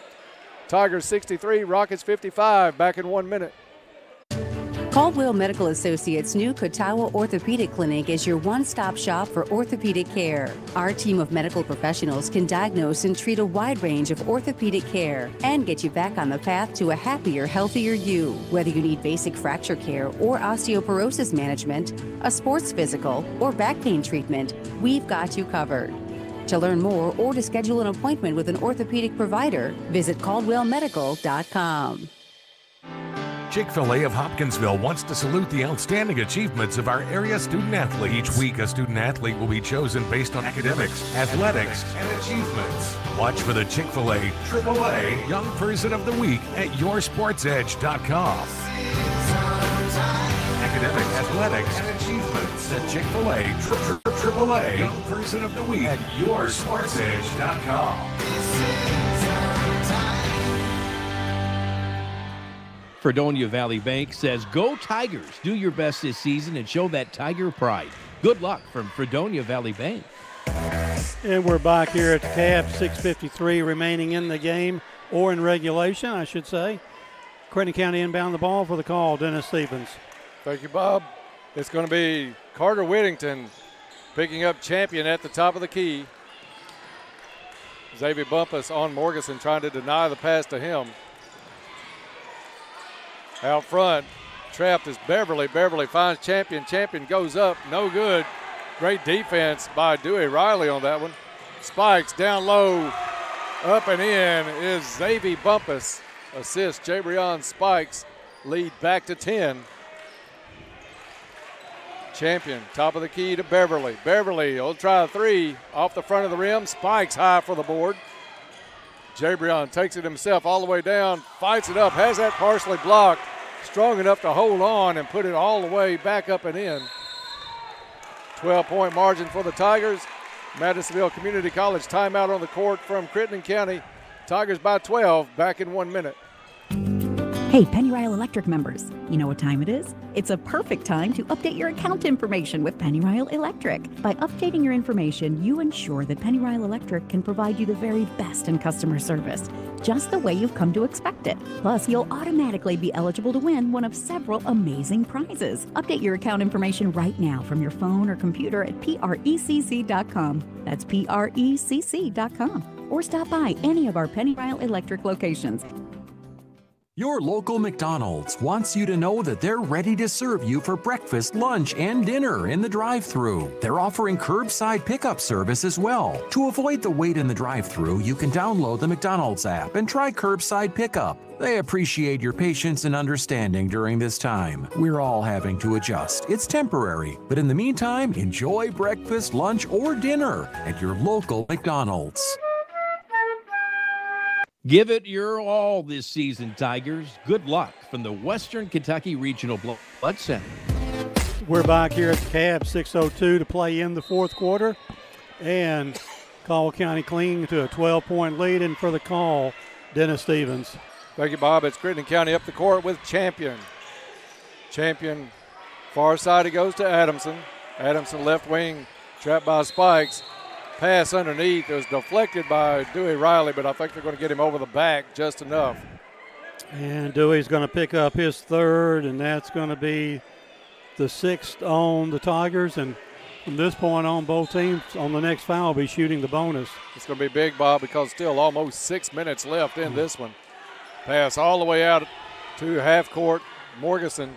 Tigers 63, Rockets 55, back in 1 minute. Caldwell Medical Associates' new Katawa Orthopedic Clinic is your one-stop shop for orthopedic care. Our team of medical professionals can diagnose and treat a wide range of orthopedic care and get you back on the path to a happier, healthier you. Whether you need basic fracture care or osteoporosis management, a sports physical, or back pain treatment, we've got you covered. To learn more or to schedule an appointment with an orthopedic provider, visit caldwellmedical.com. Chick-fil-A of Hopkinsville wants to salute the outstanding achievements of our area student-athlete. Each week, a student-athlete will be chosen based on academics, athletics, and achievements. Watch for the Chick-fil-A AAA Young Person of the Week at yoursportsedge.com. Academics, athletics, and achievements. The Chick-fil-A AAA Young Person of the Week at yoursportsedge.com. Fredonia Valley Bank says, go Tigers. Do your best this season and show that Tiger pride. Good luck from Fredonia Valley Bank. And we're back here at the CAF, 6:53 remaining in the game, or in regulation, I should say. Crittenden County inbound the ball for the call. Dennis Stevens. Thank you, Bob. It's going to be Carter Whittington picking up champion at the top of the key. Xavier Bumpus on Morganson trying to deny the pass to him. Out front, trapped is Beverly. Beverly finds Champion. Champion goes up, no good. Great defense by Dewey Riley on that one. Spikes down low, up and in is Xavier Bumpus. Assist Jabrion Spikes, lead back to 10. Champion, top of the key to Beverly. Beverly will try a 3 off the front of the rim. Spikes high for the board. Jabrion takes it himself all the way down, fights it up, has that partially blocked, strong enough to hold on and put it all the way back up and in. 12-point margin for the Tigers. Madisonville Community College timeout on the court from Crittenden County. Tigers by 12, back in 1 minute. Hey, Pennyrile Electric members, you know what time it is? It's a perfect time to update your account information with Pennyrile Electric. By updating your information, you ensure that Pennyrile Electric can provide you the very best in customer service, just the way you've come to expect it. Plus, you'll automatically be eligible to win one of several amazing prizes. Update your account information right now from your phone or computer at precc.com. That's precc.com. Or stop by any of our Pennyrile Electric locations. Your local McDonald's wants you to know that they're ready to serve you for breakfast, lunch, and dinner in the drive-thru. They're offering curbside pickup service as well. To avoid the wait in the drive-thru, you can download the McDonald's app and try curbside pickup. They appreciate your patience and understanding during this time. We're all having to adjust. It's temporary, but in the meantime, enjoy breakfast, lunch, or dinner at your local McDonald's. Give it your all this season, Tigers. Good luck from the Western Kentucky Regional Blood Center. We're back here at the Cab, 6:02 to play in the fourth quarter. And Caldwell County clinging to a 12-point lead. And for the call, Dennis Stevens. Thank you, Bob. It's Crittenden County up the court with Champion. Champion, far side it goes to Adamson. Adamson left wing, trapped by Spikes. Pass underneath. It was deflected by Dewey Riley, but I think they're going to get him over the back just enough. And Dewey's going to pick up his third, and that's going to be the sixth on the Tigers. And from this point on, both teams on the next foul will be shooting the bonus. It's going to be big, Bob, because still almost 6 minutes left in this one. Pass all the way out to half court. Morganson,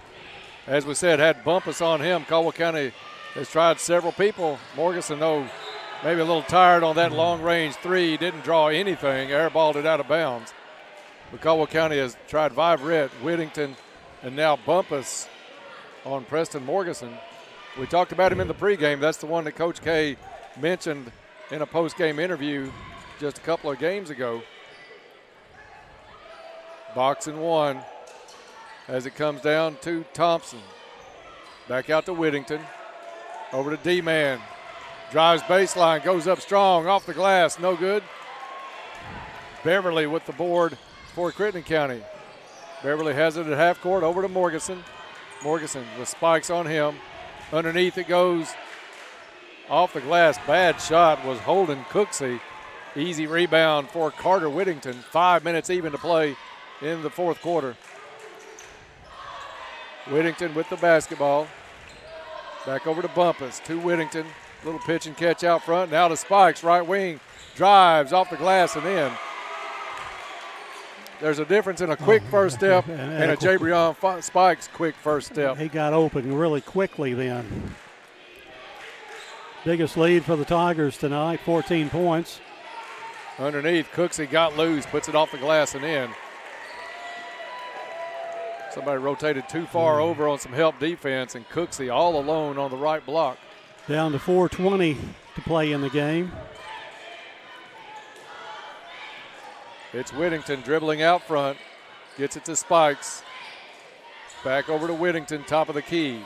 as we said, had Bumpus on him. Caldwell County has tried several people. Morganson, though, maybe a little tired on that long-range three. Didn't draw anything. Airballed it out of bounds. But Caldwell County has tried Viverette, Whittington, and now Bumpus on Preston Morganson. We talked about him in the pregame. That's the one that Coach K mentioned in a postgame interview just a couple of games ago. Box and one as it comes down to Thompson. Back out to Whittington. Over to D-Man. Drives baseline, goes up strong, off the glass, no good. Beverly with the board for Crittenden County. Beverly has it at half court, over to Morganson. Morganson with Spikes on him. Underneath it goes, off the glass. Bad shot was Holden Cooksey. Easy rebound for Carter Whittington. 5 minutes even to play in the fourth quarter. Whittington with the basketball. Back over to Bumpus, to Whittington. Little pitch and catch out front. Now to Spikes, right wing. Drives off the glass and in. There's a difference in a quick first step and a Jabrion Spikes quick first step. He got open really quickly then. Biggest lead for the Tigers tonight, 14 points. Underneath, Cooksey got loose, puts it off the glass and in. Somebody rotated too far over on some help defense, and Cooksey all alone on the right block. Down to 4:20 to play in the game. It's Whittington dribbling out front. Gets it to Spikes. Back over to Whittington, top of the key.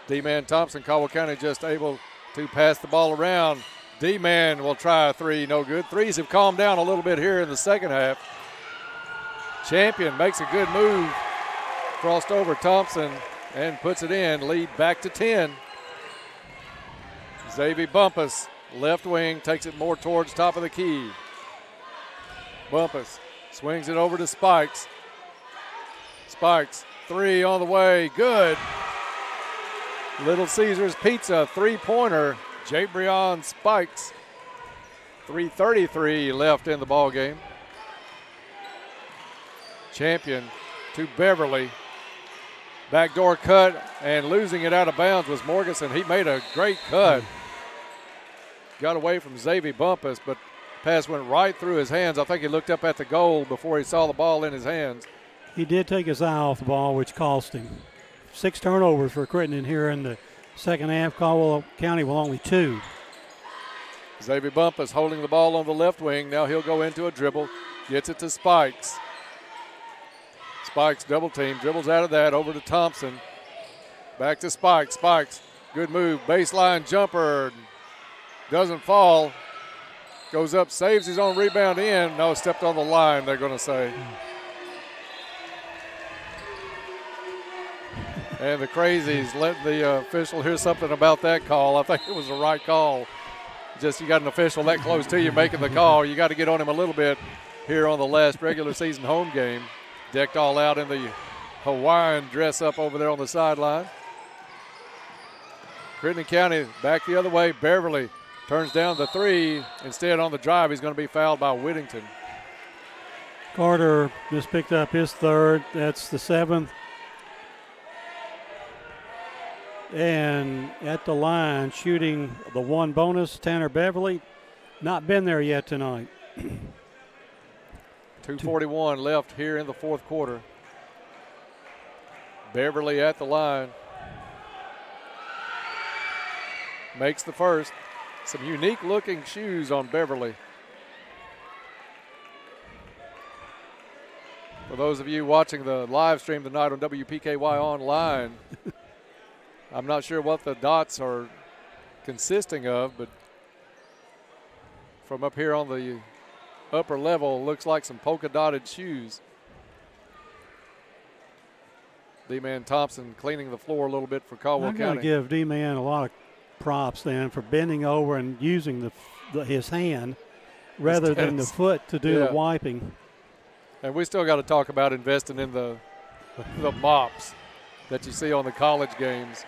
D-Man Thompson, Caldwell County just able to pass the ball around. D-Man will try a three, no good. Threes have calmed down a little bit here in the second half. Champion makes a good move. Crossed over Thompson and puts it in. Lead back to 10. Xavier Bumpus, left wing, takes it more towards top of the key. Bumpus swings it over to Spikes. Spikes, three on the way, good. Little Caesars Pizza, three-pointer, Jabrion Spikes. 3:33 left in the ball game. Champion to Beverly. Backdoor cut, and losing it out of bounds was Morganson. He made a great cut. Got away from Xavier Bumpus, but pass went right through his hands. I think he looked up at the goal before he saw the ball in his hands. He did take his eye off the ball, which cost him. 6 turnovers for Crittenden here in the second half. Caldwell County will only 2. Xavier Bumpus holding the ball on the left wing. Now he'll go into a dribble. Gets it to Spikes. Spikes double team, dribbles out of that over to Thompson. Back to Spikes. Spikes, good move. Baseline jumper. Doesn't fall. Goes up, saves his own rebound in. No, stepped on the line, they're going to say. And the Crazies let the official hear something about that call. I think it was the right call. Just you got an official that close to you making the call. You got to get on him a little bit here on the last regular season home game. Decked all out in the Hawaiian dress up over there on the sideline. Crittenden County back the other way. Beverly turns down the three. Instead on the drive, he's going to be fouled by Whittington. Carter just picked up his third. That's the 7th. And at the line, shooting the one bonus, Tanner Beverly. Not been there yet tonight. 2:41 left here in the fourth quarter. Beverly at the line. Makes the first. Some unique looking shoes on Beverly. For those of you watching the live stream tonight on WPKY Online, I'm not sure what the dots are consisting of, but from up here on the upper level, looks like some polka dotted shoes. D-Man Thompson cleaning the floor a little bit for Caldwell County. I've got to give D-Man a lot of props then for bending over and using his hand rather than the foot to do the wiping. And we still got to talk about investing in the mops that you see on the college games.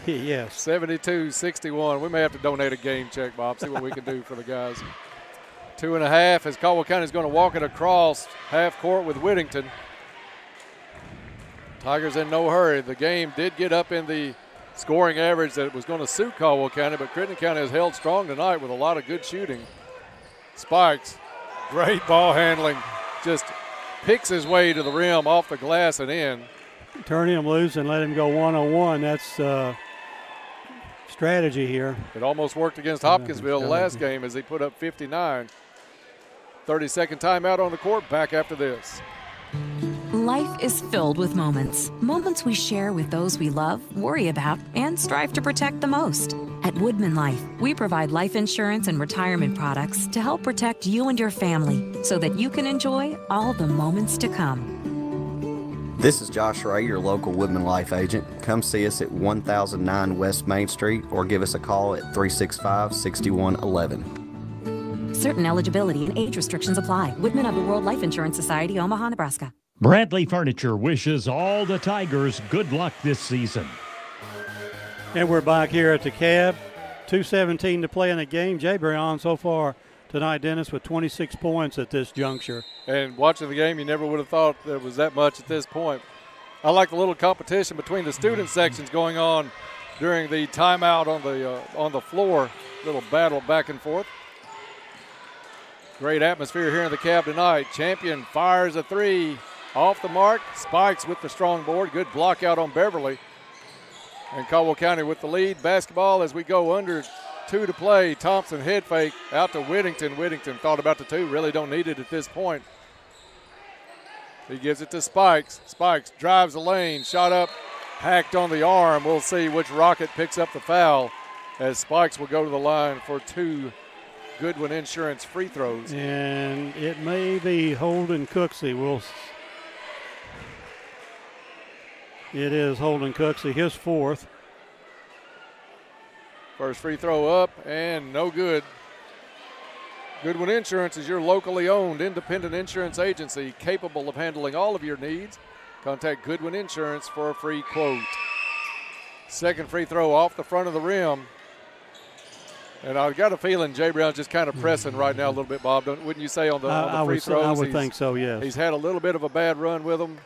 Yes. 72-61. We may have to donate a game check, Bob, see what we can do for the guys. 2.5 as Caldwell County is going to walk it across half court with Whittington. Tigers in no hurry. The game did get up in the scoring average that was going to suit Caldwell County, but Crittenden County has held strong tonight with a lot of good shooting. Spikes, great ball handling, just picks his way to the rim off the glass and in. Turn him loose and let him go one-on-one. That's strategy here. It almost worked against Hopkinsville last game as he put up 59. 30-second timeout on the court. Back after this. Life is filled with moments. Moments we share with those we love, worry about, and strive to protect the most. At Woodman Life, we provide life insurance and retirement products to help protect you and your family so that you can enjoy all the moments to come. This is Josh Ray, your local Woodman Life agent. Come see us at 1009 West Main Street or give us a call at 365-6111. Certain eligibility and age restrictions apply. Woodman of the World Life Insurance Society, Omaha, Nebraska. Bradley Furniture wishes all the Tigers good luck this season. And we're back here at the Cab. 2:17 to play in the game. Jay Brion so far tonight, Dennis, with 26 points at this juncture. And watching the game, you never would have thought there was that much at this point. I like the little competition between the student sections going on during the timeout on the floor. Little battle back and forth. Great atmosphere here in the Cab tonight. Champion fires a three. Off the mark. Spikes with the strong board. Good block out on Beverly. And Caldwell County with the lead. Basketball as we go under 2 to play. Thompson head fake out to Whittington. Whittington thought about the 2. Really don't need it at this point. He gives it to Spikes. Spikes drives the lane. Shot up. Hacked on the arm. We'll see which Rocket picks up the foul as Spikes will go to the line for 2 Goodwin Insurance free throws. And it may be Holden Cooksey. It is Holden Cooksey, his 4th. First free throw up and no good. Goodwin Insurance is your locally owned independent insurance agency capable of handling all of your needs. Contact Goodwin Insurance for a free quote. Second free throw off the front of the rim. And I've got a feeling Jay Brown's just kind of pressing right now a little bit, Bob. Wouldn't you say on the free throws? I would think so, yes. He's had a little bit of a bad run with them.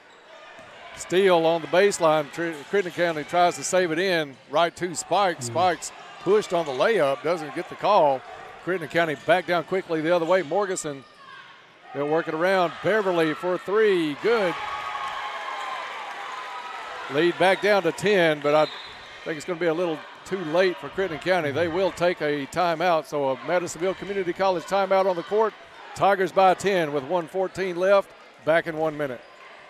Steal on the baseline. Crittenden County tries to save it in. Right to Spikes. Spikes pushed on the layup. Doesn't get the call. Crittenden County back down quickly the other way. Morganson, they'll work it around. Beverly for 3. Good. Lead back down to 10, but I think it's going to be a little too late for Crittenden County. They will take a timeout. So a Madisonville Community College timeout on the court. Tigers by 10 with 1:14 left. Back in 1 minute.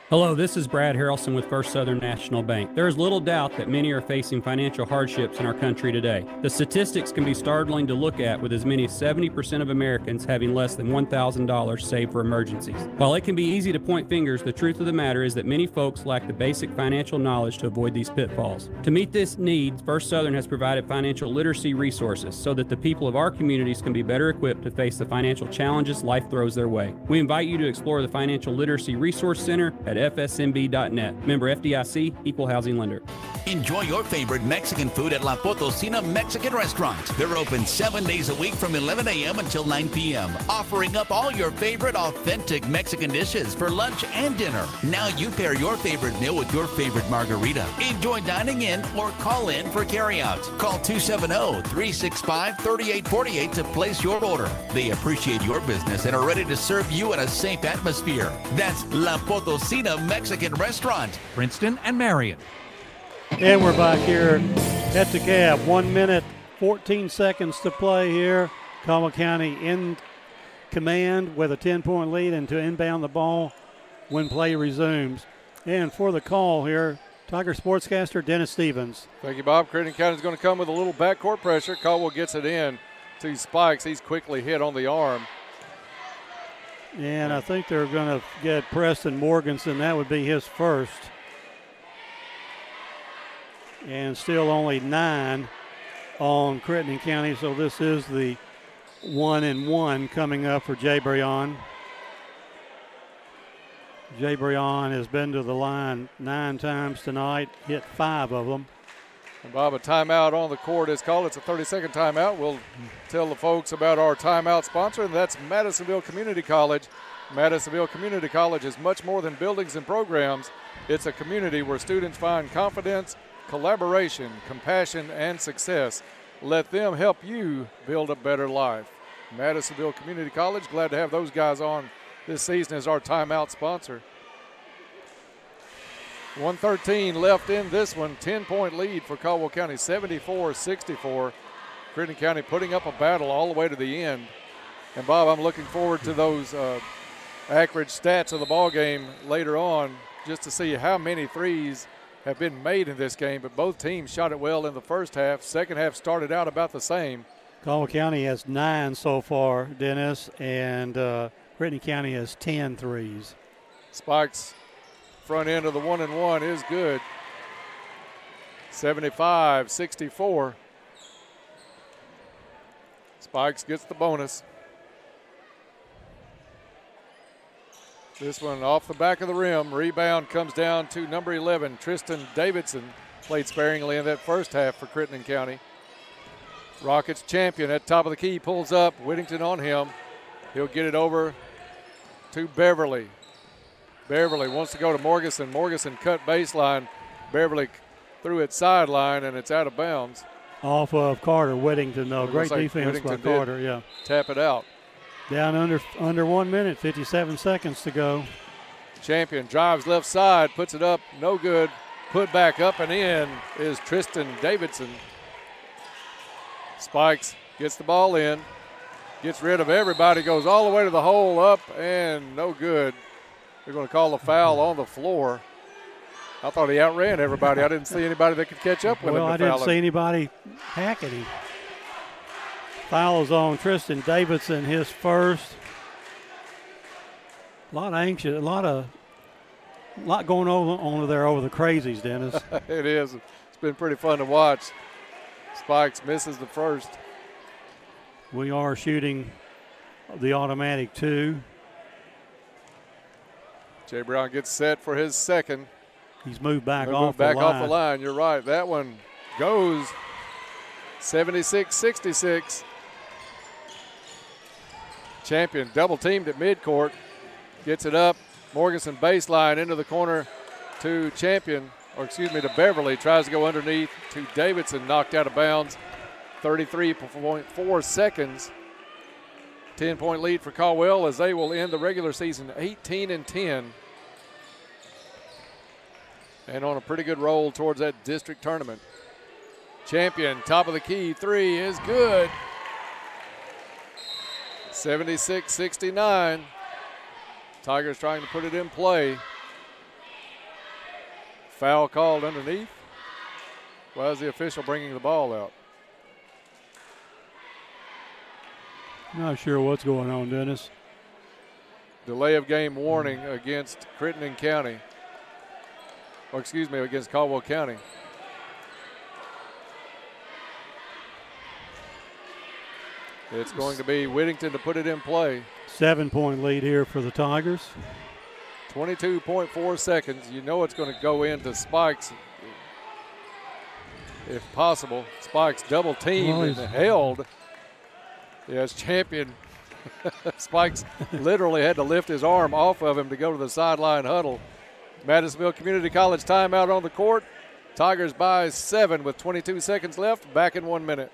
Hello, this is Brad Harrelson with First Southern National Bank. There is little doubt that many are facing financial hardships in our country today. The statistics can be startling to look at, with as many as 70% of Americans having less than $1,000 saved for emergencies. While it can be easy to point fingers, the truth of the matter is that many folks lack the basic financial knowledge to avoid these pitfalls. To meet this need, First Southern has provided financial literacy resources so that the people of our communities can be better equipped to face the financial challenges life throws their way. We invite you to explore the Financial Literacy Resource Center at fsmb.net. Member FDIC, Equal Housing Lender. Enjoy your favorite Mexican food at La Potosina Mexican Restaurant. They're open 7 days a week from 11 a.m. until 9 p.m., offering up all your favorite authentic Mexican dishes for lunch and dinner. Now you pair your favorite meal with your favorite margarita. Enjoy dining in or call in for carryout. Call 270-365-3848 to place your order. They appreciate your business and are ready to serve you in a safe atmosphere. That's La Potosina Mexican Restaurant, Princeton and Marion. And we're back here at the Cab. 1 minute, 14 seconds to play here. Caldwell County in command with a 10-point lead, and to inbound the ball when play resumes. And for the call here, Tiger sportscaster Dennis Stevens. Thank you, Bob. Crittenden County is going to come with a little backcourt pressure. Caldwell gets it in to Spikes. He's quickly hit on the arm. And I think they're going to get Preston Morganson. That would be his first. And still only 9 on Crittenden County, so this is the 1-and-1 coming up for Jay Brion. Jay Brion has been to the line 9 times tonight, hit 5 of them. And Bob, a timeout on the court is called. It's a 30-second timeout. We'll tell the folks about our timeout sponsor, and that's Madisonville Community College. Madisonville Community College is much more than buildings and programs. It's a community where students find confidence, collaboration, compassion, and success. Let them help you build a better life. Madisonville Community College, glad to have those guys on this season as our timeout sponsor. 1:13 left in this one. 10-point lead for Caldwell County, 74-64. Crittenden County putting up a battle all the way to the end. And Bob, I'm looking forward to those accurate stats of the ball game later on, just to see how many threes have been made in this game, but both teams shot it well in the first half. Second half started out about the same. Caldwell County has 9 so far, Dennis, and Crittenden County has 10 threes. Spikes front end of the 1-and-1 is good. 75-64. Spikes gets the bonus. This one off the back of the rim. Rebound comes down to number 11, Tristan Davidson. Played sparingly in that first half for Crittenden County. Rockets champion at top of the key, pulls up. Whittington on him. He'll get it over to Beverly. Beverly wants to go to Morganson. Morganson cut baseline. Beverly threw it sideline, and it's out of bounds. Off of Carter Whittington, though. Great defense by Carter, yeah. Tap it out. Down under 1 minute, 57 seconds to go. Champion drives left side, puts it up, no good. Put back up and in is Tristan Davidson. Spikes gets the ball in, gets rid of everybody, goes all the way to the hole, up and no good. They're going to call a foul on the floor. I thought he outran everybody. I didn't see anybody that could catch up with him. Well, I didn't see anybody hacking him. Foul is on Tristan Davidson, his first. A lot going on over there over the crazies, Dennis. It is. It's been pretty fun to watch. Spikes misses the first. We are shooting the automatic 2. Jay Brown gets set for his second. He's moved back off the line. You're right. That one goes 76-66. Champion double teamed at midcourt. Gets it up. Morganson baseline into the corner to to Beverly. Tries to go underneath to Davidson. Knocked out of bounds. 33.4 seconds. 10-point lead for Caldwell as they will end the regular season 18-10. And on a pretty good roll towards that district tournament. Champion, top of the key, 3 is good. 76-69. Tigers trying to put it in play. Foul called underneath. Why is the official bringing the ball out? Not sure what's going on, Dennis. Delay of game warning against Crittenden County. Against Caldwell County. It's going to be Whittington to put it in play. 7-point lead here for the Tigers. 22.4 seconds. You know it's going to go into Spikes. if possible. Spikes double teamed and held. Yes, champion. Spikes literally had to lift his arm off of him to go to the sideline huddle. Madisonville Community College timeout on the court. Tigers by 7 with 22 seconds left. Back in 1 minute.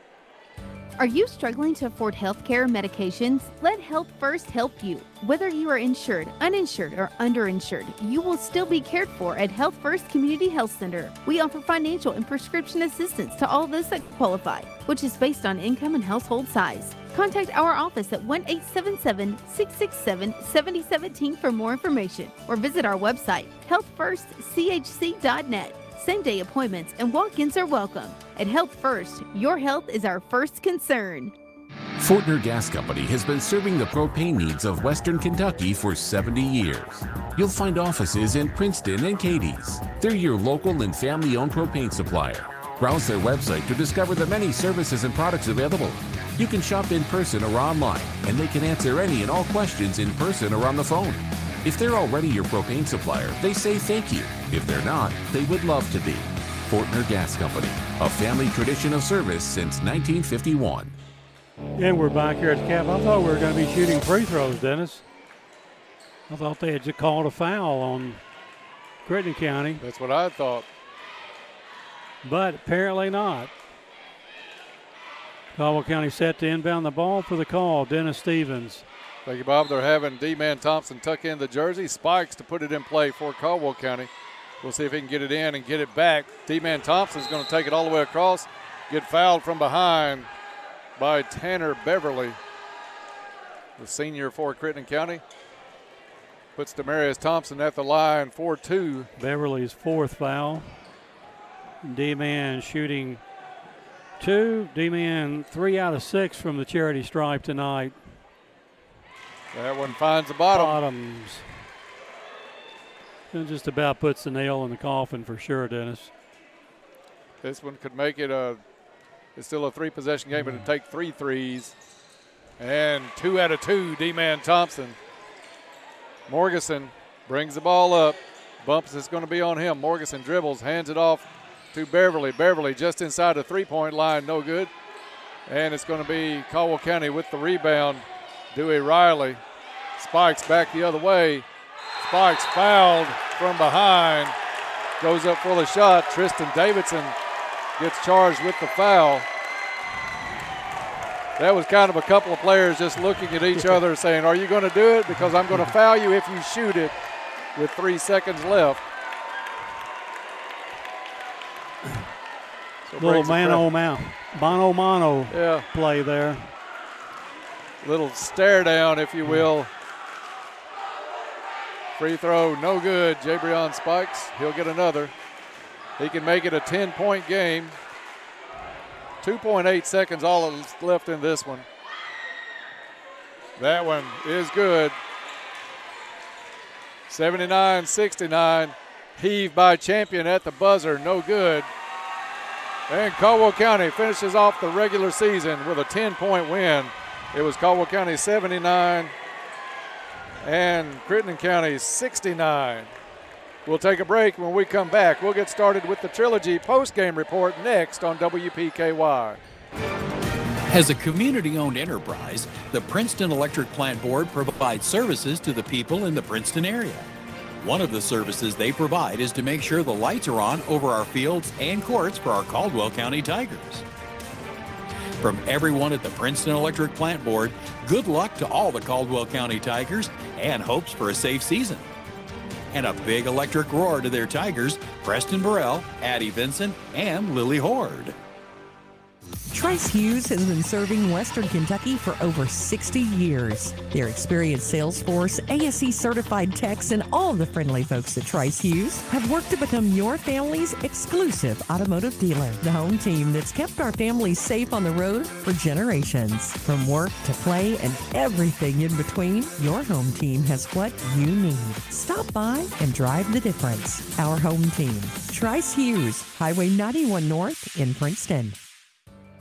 Are you struggling to afford health care and medications? Let Health First help you. Whether you are insured, uninsured, or underinsured, you will still be cared for at Health First Community Health Center. We offer financial and prescription assistance to all those that qualify, which is based on income and household size. Contact our office at 1-877-667-7017 for more information, or visit our website, healthfirstchc.net. Same-day appointments and walk-ins are welcome. At Health First, your health is our first concern. Fortner Gas Company has been serving the propane needs of Western Kentucky for 70 years. You'll find offices in Princeton and Cadiz. They're your local and family-owned propane supplier. Browse their website to discover the many services and products available. You can shop in person or online, and they can answer any and all questions in person or on the phone. If they're already your propane supplier, they say thank you. If they're not, they would love to be. Fortner Gas Company, a family tradition of service since 1951. And we're back here at the cap. I thought we were going to be shooting free throws, Dennis. I thought they had just called a foul on Crittenden County. That's what I thought. But apparently not. Caldwell County set to inbound the ball for the call. Dennis Stevens. Thank you, Bob. They're having D-Man Thompson tuck in the jersey. Spikes to put it in play for Caldwell County. We'll see if he can get it in and get it back. D-Man Thompson's going to take it all the way across. Get fouled from behind by Tanner Beverly, the senior for Crittenden County. Puts Demarius Thompson at the line for 2. Beverly's 4th foul. D-Man shooting 2. D-Man 3 out of 6 from the charity stripe tonight. That one finds the bottom. Bottoms. It just about puts the nail in the coffin for sure, Dennis. This one could make it it's still a 3-possession game, but it'll take 3 threes. And 2 out of 2, D-Man Thompson. Morgeson brings the ball up. Bumps is going to be on him. Morgeson dribbles, hands it off to Beverly. Beverly just inside the 3-point line, no good. And it's going to be Caldwell County with the rebound. Dewey Riley. Spikes back the other way. Spikes fouled from behind. Goes up for the shot. Tristan Davidson gets charged with the foul. That was kind of a couple of players just looking at each other saying, are you going to do it? Because I'm going to foul you if you shoot it with 3 seconds left. So little mano play there. Little stare down, if you will. Free throw, no good. Jabrion Spikes, he'll get another. He can make it a 10-point game. 2.8 seconds all left in this one. That one is good. 79-69. Heave by Champion at the buzzer, no good. And Caldwell County finishes off the regular season with a 10-point win. It was Caldwell County 79 and Crittenden County 69. We'll take a break. When we come back, we'll get started with the Trilogy post-game report next on WPKY. As a community-owned enterprise, the Princeton Electric Plant Board provides services to the people in the Princeton area. One of the services they provide is to make sure the lights are on over our fields and courts for our Caldwell County Tigers. From everyone at the Princeton Electric Plant Board, good luck to all the Caldwell County Tigers and hopes for a safe season. And a big electric roar to their Tigers, Preston Burrell, Addie Vincent, and Lily Horde. Trice Hughes has been serving Western Kentucky for over 60 years. Their experienced sales force, ASE certified techs, and all the friendly folks at Trice Hughes have worked to become your family's exclusive automotive dealer. The home team that's kept our families safe on the road for generations. From work to play and everything in between, your home team has what you need. Stop by and drive the difference. Our home team, Trice Hughes, Highway 91 North in Princeton.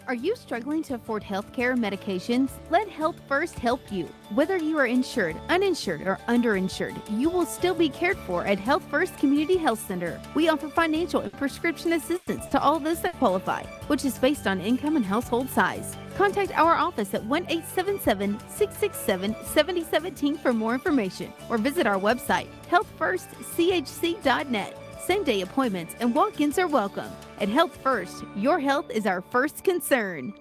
Are you struggling to afford health care or medications? Let Health First help you. Whether you are insured, uninsured, or underinsured, you will still be cared for at Health First Community Health Center. We offer financial and prescription assistance to all those that qualify, which is based on income and household size. Contact our office at 1-877-667-7017 for more information, or visit our website, healthfirstchc.net. Same-day appointments and walk-ins are welcome. At Health First, your health is our first concern.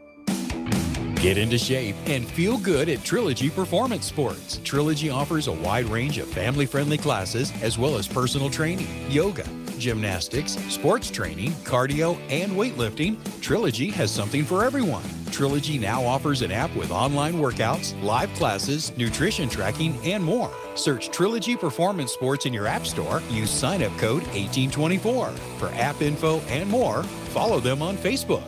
Get into shape and feel good at Trilogy Performance Sports. Trilogy offers a wide range of family-friendly classes as well as personal training, yoga, gymnastics, sports training, cardio, and weightlifting. Trilogy has something for everyone. Trilogy now offers an app with online workouts, live classes, nutrition tracking, and more. Search Trilogy Performance Sports in your app store. Use sign-up code 1824. For app info and more, follow them on Facebook.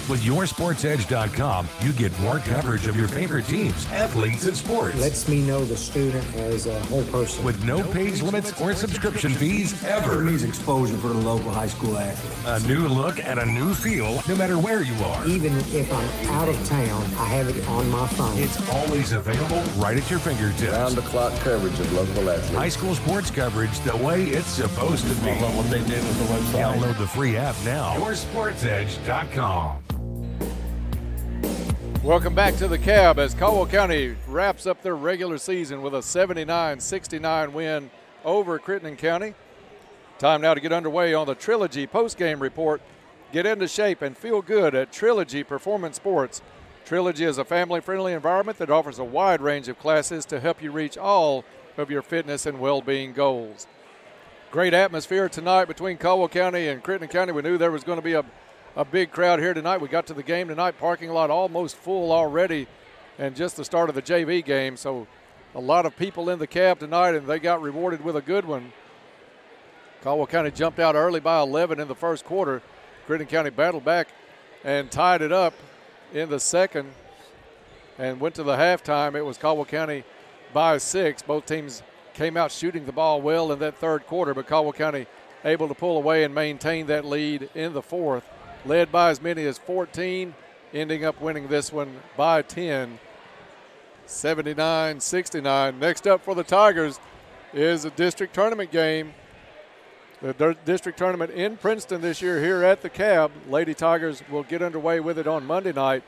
With YourSportsEdge.com, you get more coverage of your favorite teams, athletes, and sports. Lets me know the student as a whole person. With no page limits or subscription fees ever. It means exposure for the local high school athlete. A new look and a new feel, no matter where you are. Even if I'm out of town, I have it on my phone. It's always available right at your fingertips. Round-the-clock coverage of local athletes. High school sports coverage the way it's supposed to be. I love what they did with the website. Download the free app now. YourSportsEdge.com. Welcome back to the Cab as Caldwell County wraps up their regular season with a 79-69 win over Crittenden County. Time now to get underway on the Trilogy postgame report. Get into shape and feel good at Trilogy Performance Sports. Trilogy is a family-friendly environment that offers a wide range of classes to help you reach all of your fitness and well-being goals. Great atmosphere tonight between Caldwell County and Crittenden County. We knew there was going to be a big crowd here tonight. We got to the game tonight, parking lot almost full already, and just the start of the JV game. So a lot of people in the Cab tonight, and they got rewarded with a good one. Caldwell County jumped out early by 11 in the first quarter. Crittenden County battled back and tied it up in the second and went to the halftime. It was Caldwell County by 6. Both teams came out shooting the ball well in that third quarter, but Caldwell County able to pull away and maintain that lead in the fourth. Led by as many as 14, ending up winning this one by 10, 79-69. Next up for the Tigers is a district tournament game. The district tournament in Princeton this year here at the Cab. Lady Tigers will get underway with it on Monday night,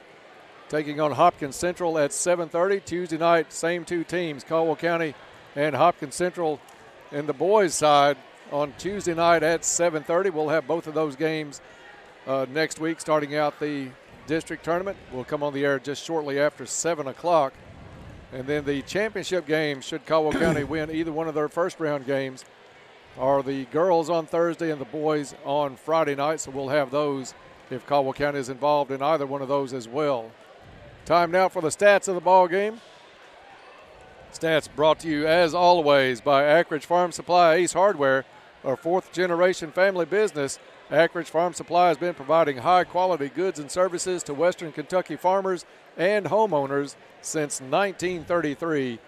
taking on Hopkins Central at 7:30. Tuesday night, same two teams, Caldwell County and Hopkins Central in the boys' side on Tuesday night at 7:30. We'll have both of those games next week, starting out the district tournament. We'll come on the air just shortly after 7 o'clock. And then the championship game, should Caldwell County win either one of their first round games, are the girls on Thursday and the boys on Friday night. So we'll have those if Caldwell County is involved in either one of those as well. Time now for the stats of the ball game. Stats brought to you, as always, by Ackridge Farm Supply Ace Hardware, our fourth-generation family business. Ackridge Farm Supply has been providing high-quality goods and services to Western Kentucky farmers and homeowners since 1933.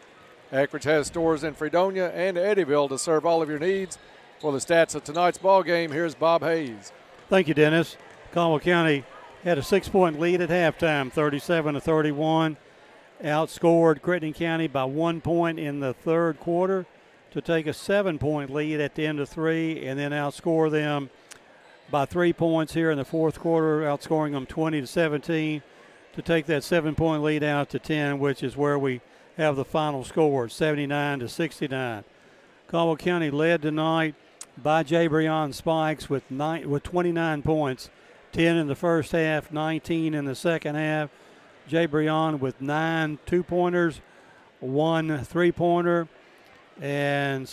Ackridge has stores in Fredonia and Eddyville to serve all of your needs. For the stats of tonight's ball game, here's Bob Hayes. Thank you, Dennis. Caldwell County had a 6-point lead at halftime, 37-31. Outscored Crittenden County by 1 point in the third quarter to take a 7-point lead at the end of 3, and then outscore them by 3 points here in the fourth quarter, outscoring them 20-17 to take that 7-point lead out to 10, which is where we have the final score, 79-69. Caldwell County led tonight by Jay Breon Spikes with 29 points, 10 in the first half, 19 in the second half. Jay Breon with 9 two-pointers, 1 3-pointer, and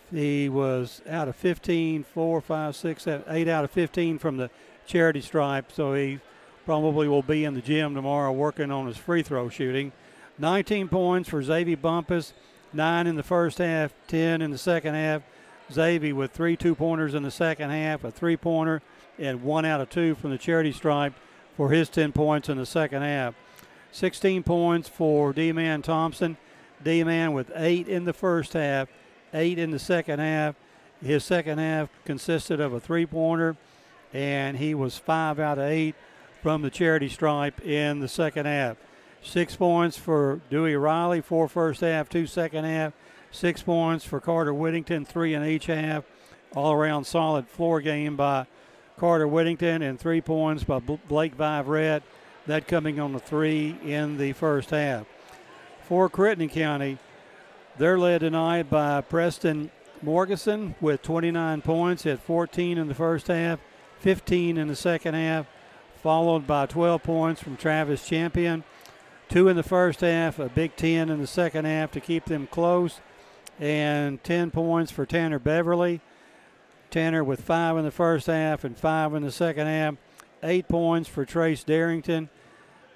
he was out of 15, 4, 5, 6, 7, 8 out of 15 from the charity stripe, so he probably will be in the gym tomorrow working on his free throw shooting. 19 points for Xavier Bumpus, 9 in the first half, 10 in the second half. Xavier with 3 two-pointers in the second half, a 3-pointer, and 1 out of 2 from the charity stripe for his 10 points in the second half. 16 points for D-Man Thompson. D-Man with 8 in the first half, 8 in the second half. His second half consisted of a 3-pointer, and he was 5 out of 8 from the charity stripe in the second half. 6 points for Dewey Riley, 4 first half, 2 second half. 6 points for Carter Whittington, 3 in each half. All around solid floor game by Carter Whittington, and 3 points by Blake Viverette, that coming on the 3 in the first half. For Crittenden County, they're led tonight by Preston Morgeson with 29 points at 14 in the first half, 15 in the second half, followed by 12 points from Travis Champion, 2 in the first half, a big 10 in the second half to keep them close, and 10 points for Tanner Beverly. Tanner with 5 in the first half and 5 in the second half. 8 points for Trace Darrington.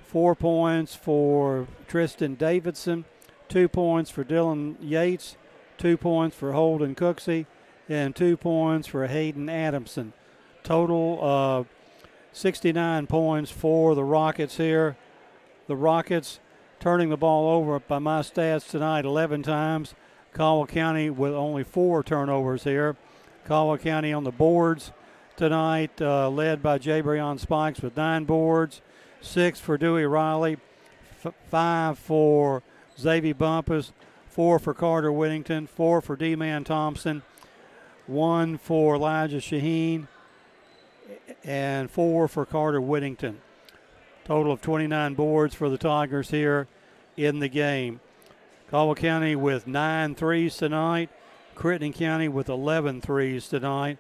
4 points for Tristan Davidson. 2 points for Dylan Yates. 2 points for Holden Cooksey. And 2 points for Hayden Adamson. Total of 69 points for the Rockets here. The Rockets turning the ball over by my stats tonight 11 times. Caldwell County with only 4 turnovers here. Caldwell County on the boards tonight, led by Jabrion Spikes with 9 boards, 6 for Dewey Riley, 5 for Xavier Bumpus, 4 for Carter Whittington, 4 for D-Man Thompson, 1 for Elijah Shaheen, and 4 for Carter Whittington. Total of 29 boards for the Tigers here in the game. Caldwell County with 9 threes tonight. Crittenden County with 11 threes tonight.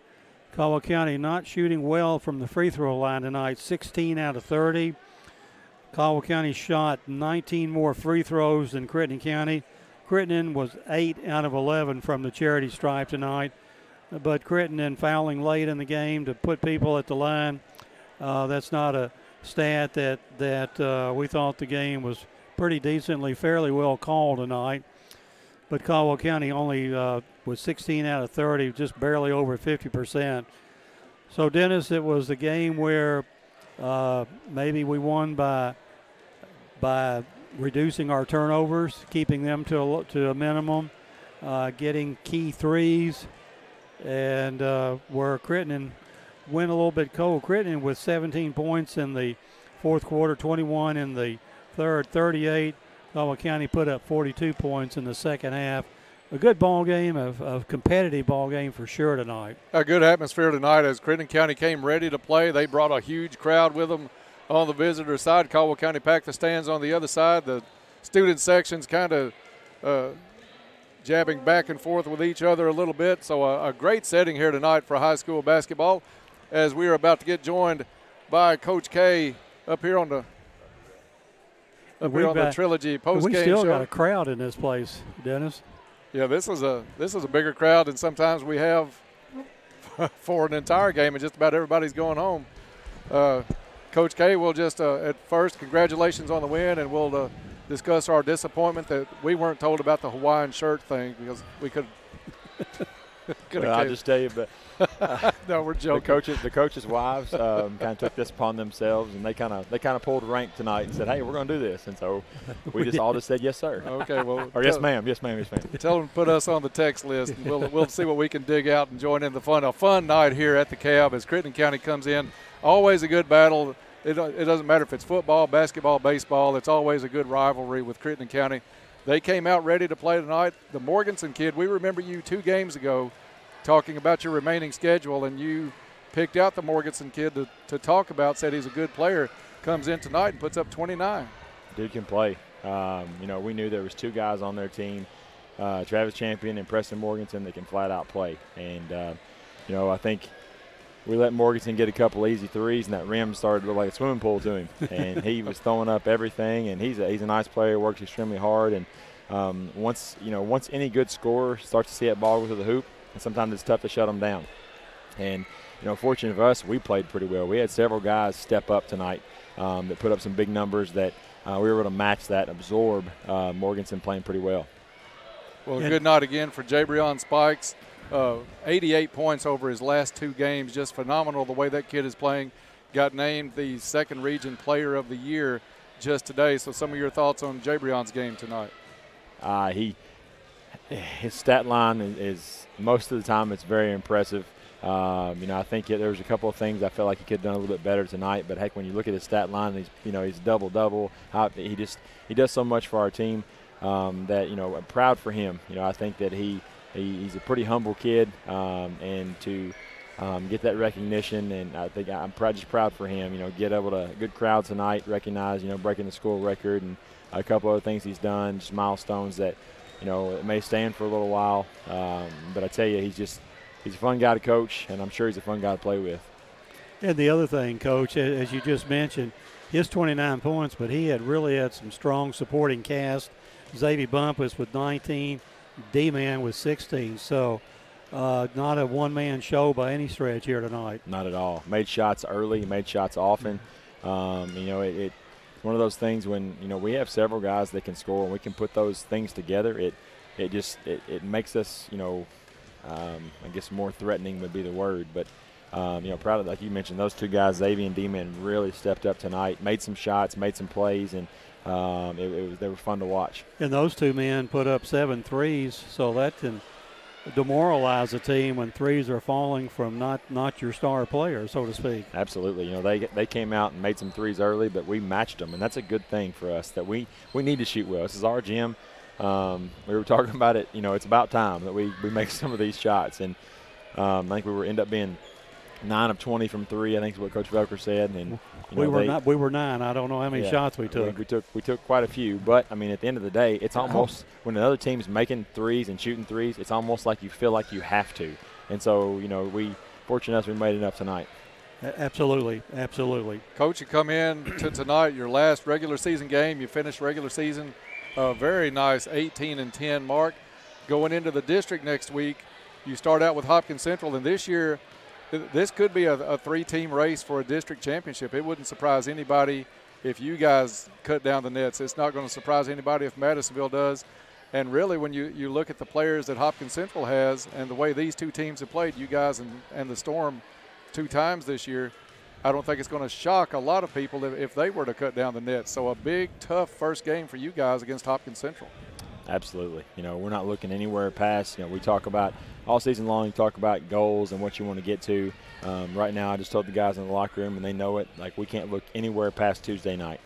Caldwell County not shooting well from the free throw line tonight, 16 out of 30. Caldwell County shot 19 more free throws than Crittenden County. Crittenden was 8 out of 11 from the charity stripe tonight. But Crittenden fouling late in the game to put people at the line. That's not a stat that we thought the game was pretty decently, fairly well called tonight. But Caldwell County only was 16 out of 30, just barely over 50%. So, Dennis, it was a game where maybe we won by reducing our turnovers, keeping them to a minimum, getting key threes, and where Crittenden went a little bit cold. Crittenden with 17 points in the fourth quarter, 21 in the third, 38. Caldwell County put up 42 points in the second half. A good ball game, a competitive ball game for sure tonight. A good atmosphere tonight as Crittenden County came ready to play. They brought a huge crowd with them on the visitor side. Caldwell County packed the stands on the other side. The student sections kind of jabbing back and forth with each other a little bit. So a great setting here tonight for high school basketball as we are about to get joined by Coach K up here on the Trilogy post-game show. We still got a crowd in this place, Dennis. Yeah, this is a bigger crowd than sometimes we have for an entire game, and just about everybody's going home. Coach K, we'll just at first, congratulations on the win, and we'll discuss our disappointment that we weren't told about the Hawaiian shirt thing because we could. Well, I'll just tell you, but no, we're joking. The coaches' wives kind of took this upon themselves, and they kind of pulled rank tonight and said, "Hey, we're going to do this," and so we just all said, "Yes, sir." Okay, well, or yes, ma'am, yes, ma'am, yes, ma'am. Tell them to put us on the text list, and we'll see what we can dig out and join in the fun. A fun night here at the Cab as Crittenden County comes in. Always a good battle. It doesn't matter if it's football, basketball, baseball. It's always a good rivalry with Crittenden County. They came out ready to play tonight. The Morganson kid, we remember you 2 games ago talking about your remaining schedule, and you picked out the Morganson kid to talk about, said he's a good player, comes in tonight and puts up 29. Dude can play. We knew there was 2 guys on their team, Travis Champion and Preston Morganson, that can flat out play. And, I think we let Morganson get a couple easy threes, and that rim started to look like a swimming pool to him. And he was throwing up everything, and he's a nice player, works extremely hard. And once any good scorer starts to see that ball go to the hoop, and sometimes it's tough to shut them down. And, fortunate for us, we played pretty well. We had several guys step up tonight that put up some big numbers that we were able to match that and absorb Morganson playing pretty well. Well, a good night again for Jabrion Spikes. 88 points over his last 2 games. Just phenomenal the way that kid is playing. Got named the second region player of the year just today. So some of your thoughts on Jabrion's game tonight? His stat line is most of the time it's very impressive. I think there was a couple of things I felt like he could have done a little bit better tonight. But heck, when you look at his stat line, he's double-double. He does so much for our team that I'm proud for him. I think that he's a pretty humble kid, and to get that recognition, and I think I'm just proud for him. Get able to good crowd tonight, recognize breaking the school record and a couple other things he's done, just milestones that it may stand for a little while. But I tell you, he's a fun guy to coach, and I'm sure he's a fun guy to play with. And the other thing, Coach, as you just mentioned, his 29 points, but he really had some strong supporting cast. Xavier Bumpus with 19, D-Man with 16. So not a one-man show by any stretch here tonight. Not at all. Made shots early, made shots often. It's one of those things when, we have several guys that can score and we can put those things together. It makes us, I guess more threatening would be the word. But, proud of, like you mentioned, those two guys, Xavier and D-Man, really stepped up tonight, made some shots, made some plays, and they were fun to watch. And those two men put up 7 threes, so that can demoralize a team when threes are falling from not your star player, so to speak. Absolutely. They came out and made some threes early, but we matched them, and that's a good thing for us that we need to shoot well. This is our gym. We were talking about it. It's about time that we make some of these shots, and I think we end up being 9 of 20 from 3. I think is what Coach Velker said, and we were 9. I don't know how many shots we took. We took quite a few, but I mean, at the end of the day, it's almost when another team's making threes and shooting threes, it's almost like you feel like you have to. And so, we fortunate enough we made enough tonight. Absolutely. Coach, you come in to tonight, your last regular season game. You finished regular season a very nice 18-10 mark. Going into the district next week, you start out with Hopkins Central, and this year this could be a 3-team race for a district championship. It wouldn't surprise anybody if you guys cut down the nets. It's not going to surprise anybody if Madisonville does. And really, when you look at the players that Hopkins Central has and the way these two teams have played, you guys and the Storm 2 times this year, I don't think it's going to shock a lot of people if they were to cut down the nets. So a big, tough first game for you guys against Hopkins Central. Absolutely. We're not looking anywhere past. We talk about all season long, you talk about goals and what you want to get to. Right now, I just told the guys in the locker room, and they know it, like we can't look anywhere past Tuesday night.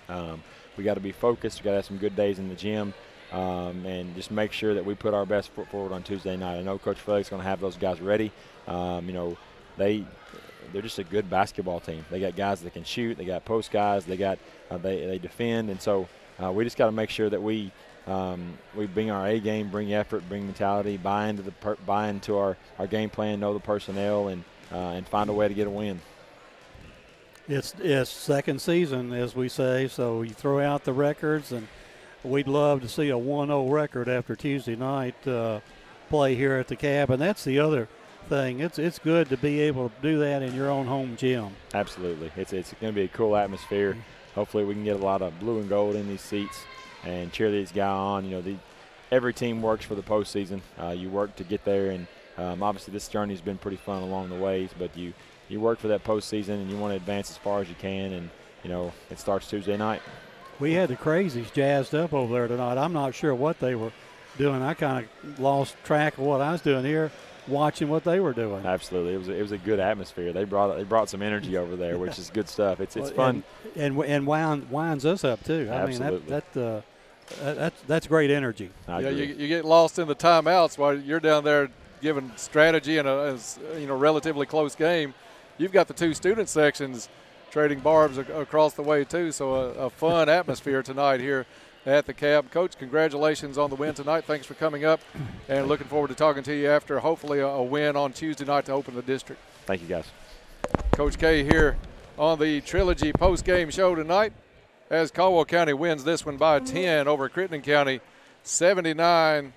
We got to be focused. We got to have some good days in the gym, and just make sure that we put our best foot forward on Tuesday night. I know Coach Felix is going to have those guys ready. They're just a good basketball team. They got guys that can shoot. They got post guys. They got they defend, and so we just got to make sure that we bring our A game, bring effort, bring mentality, buy into our game plan, know the personnel, and find a way to get a win. It's second season, as we say, so you throw out the records, and we'd love to see a 1-0 record after Tuesday night play here at the Cab, and that's the other thing. It's good to be able to do that in your own home gym. Absolutely. It's going to be a cool atmosphere. Hopefully we can get a lot of blue and gold in these seats and cheer these guys on. Every team works for the postseason. You work to get there, and obviously this journey's been pretty fun along the ways, but you work for that postseason and you want to advance as far as you can, and it starts Tuesday night. We had the crazies jazzed up over there tonight. I'm not sure what they were doing. I kind of lost track of what I was doing here, watching what they were doing. Absolutely, it was a good atmosphere. They brought some energy over there, which is good stuff. It's fun and winds us up too. Absolutely. I mean that's great energy. Yeah, you get lost in the timeouts while you're down there giving strategy in a relatively close game. You've got the 2 student sections trading barbs across the way too. So a fun atmosphere tonight here at the Cab. Coach, congratulations on the win tonight. Thanks for coming up, and looking forward to talking to you after hopefully a win on Tuesday night to open the district. Thank you, guys. Coach K here on the Trilogy post-game show tonight as Caldwell County wins this one by 10 over Crittenden County, 79-69.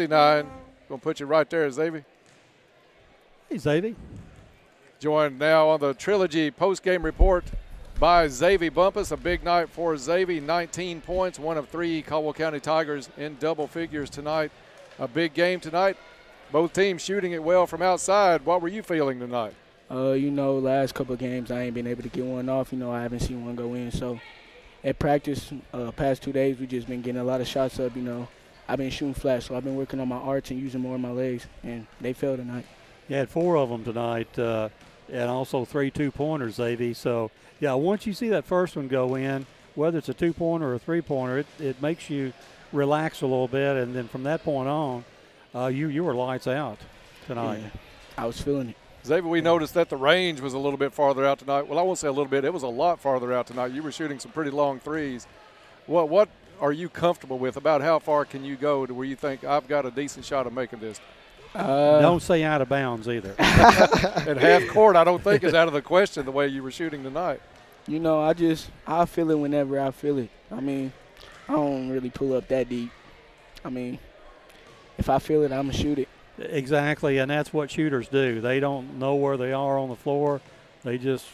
Going to put you right there, Xavier. Hey, Xavier. Joined now on the Trilogy post-game report by Xavier Bumpus. A big night for Xavier, 19 points, 1 of 3 Caldwell County Tigers in double figures tonight. A big game tonight. Both teams shooting it well from outside. What were you feeling tonight? Last couple of games I ain't been able to get one off. I haven't seen one go in. So at practice, past 2 days, we just been getting a lot of shots up. I've been shooting flat, so I've been working on my arts and using more of my legs, and they fell tonight. You had 4 of them tonight, and also 3 2-pointers, Xavier. So, yeah, once you see that first one go in, whether it's a 2-pointer or a 3-pointer, it makes you relax a little bit, and then from that point on, you were lights out tonight. Yeah, I was feeling it. Xavier, we noticed that the range was a little bit farther out tonight. Well, I won't say a little bit. It was a lot farther out tonight. You were shooting some pretty long threes. What are you comfortable with about how far can you go to where you think I've got a decent shot of making this? Don't say out of bounds either. At half court, I don't think is out of the question the way you were shooting tonight. You know, I feel it whenever I feel it. I mean, I don't really pull up that deep. I mean, if I feel it, I'm going to shoot it. Exactly, and that's what shooters do. They don't know where they are on the floor. They just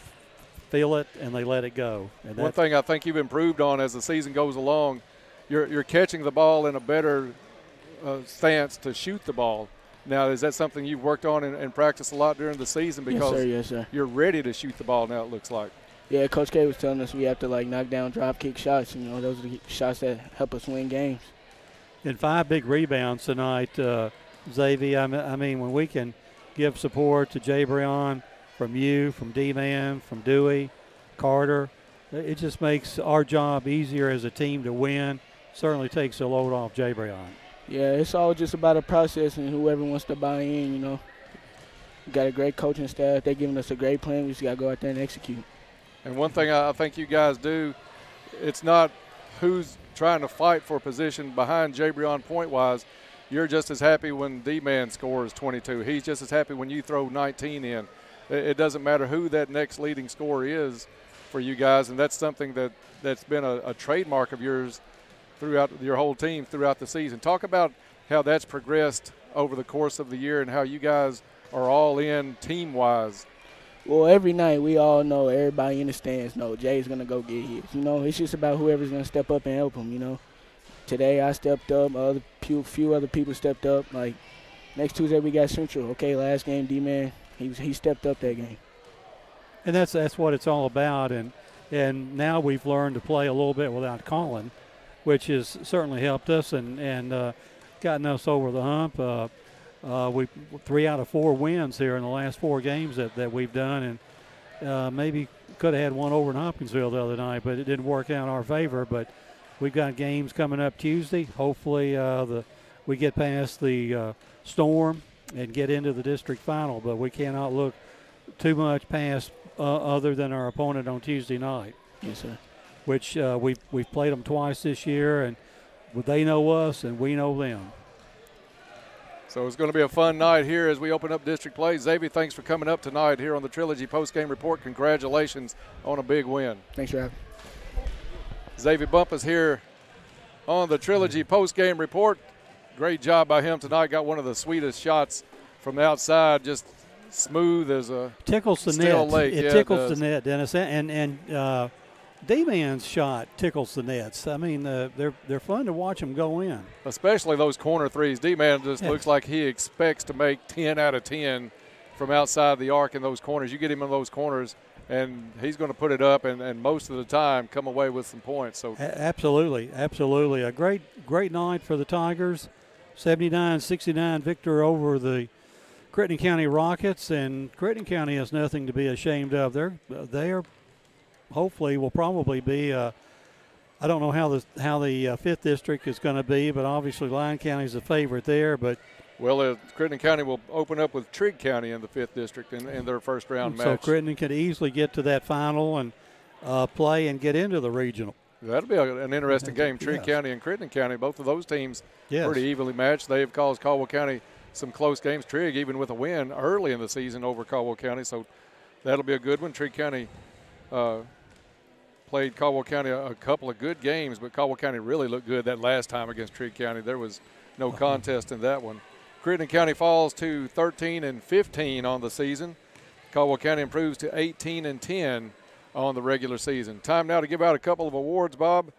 feel it, and they let it go. And one thing I think you've improved on as the season goes along, you're catching the ball in a better stance to shoot the ball. Now, is that something you've worked on and practiced a lot during the season? Because yes, sir. You're ready to shoot the ball now, it looks like. Yeah, Coach K was telling us we have to, knock down drop kick shots. You know, those are the shots that help us win games. And 5 big rebounds tonight, Xavier. I mean, when we can give support to Jabrion from you, from D-Man, from Dewey, Carter, it just makes our job easier as a team to win. Certainly takes the load off Jabrion. Yeah, it's all just about a process, and whoever wants to buy in, you know. We got a great coaching staff. They're giving us a great plan. We just got to go out there and execute. And one thing I think you guys do, it's not who's trying to fight for position behind Jabrion point-wise. You're just as happy when D-Man scores 22. He's just as happy when you throw 19 in. It doesn't matter who that next leading scorer is for you guys, and that's something that's been a trademark of yours throughout your whole team throughout the season. Talk about how that's progressed over the course of the year and how you guys are all in team-wise. Well, every night we all know, everybody in the stands know Jay's going to go get his. You know, it's just about whoever's going to step up and help him, you know. Today I stepped up. Few other people stepped up. Like, next Tuesday we got Central. Okay, last game, D-Man, he stepped up that game. And that's what it's all about. And now we've learned to play a little bit without Colin, which has certainly helped us and gotten us over the hump. We 3 out of 4 wins here in the last 4 games that we've done, and maybe could have had one over in Hopkinsville the other night, but it didn't work out in our favor. But we've got games coming up Tuesday. Hopefully we get past the storm and get into the district final, but we cannot look too much past other than our opponent on Tuesday night. Yes, sir. Which we've played them twice this year, and they know us and we know them. So it's going to be a fun night here as we open up district play. Xavier, thanks for coming up tonight here on the Trilogy postgame report. Congratulations on a big win. Thanks for having me. Xavier Bumpus here on the Trilogy postgame report. Great job by him tonight. Got one of the sweetest shots from the outside, just smooth as a tickles the steel net. lake. It tickles the net, Dennis. And D-Man's shot tickles the nets. I mean, they're fun to watch them go in. Especially those corner threes. D-Man just looks like he expects to make 10 out of 10 from outside the arc in those corners. You get him in those corners, and he's going to put it up and most of the time come away with some points. So absolutely. A great night for the Tigers. 79-69 victor over the Crittenden County Rockets, and Crittenden County has nothing to be ashamed of. They are hopefully will probably be I don't know how the 5th district is going to be, but obviously Lyon County is a favorite there. But Crittenden County will open up with Trigg County in the 5th district in their first round match. So Crittenden could easily get to that final and play and get into the regional. That'll be an interesting game. Trigg County and Crittenden County, both of those teams pretty evenly matched. They've caused Caldwell County some close games. Trigg even with a win early in the season over Caldwell County, so that'll be a good one. Trigg County played Caldwell County a couple of good games, but Caldwell County really looked good that last time against Trigg County. There was no contest in that one. Crittenden County falls to 13-15 on the season. Caldwell County improves to 18-10 on the regular season. Time now to give out a couple of awards, Bob.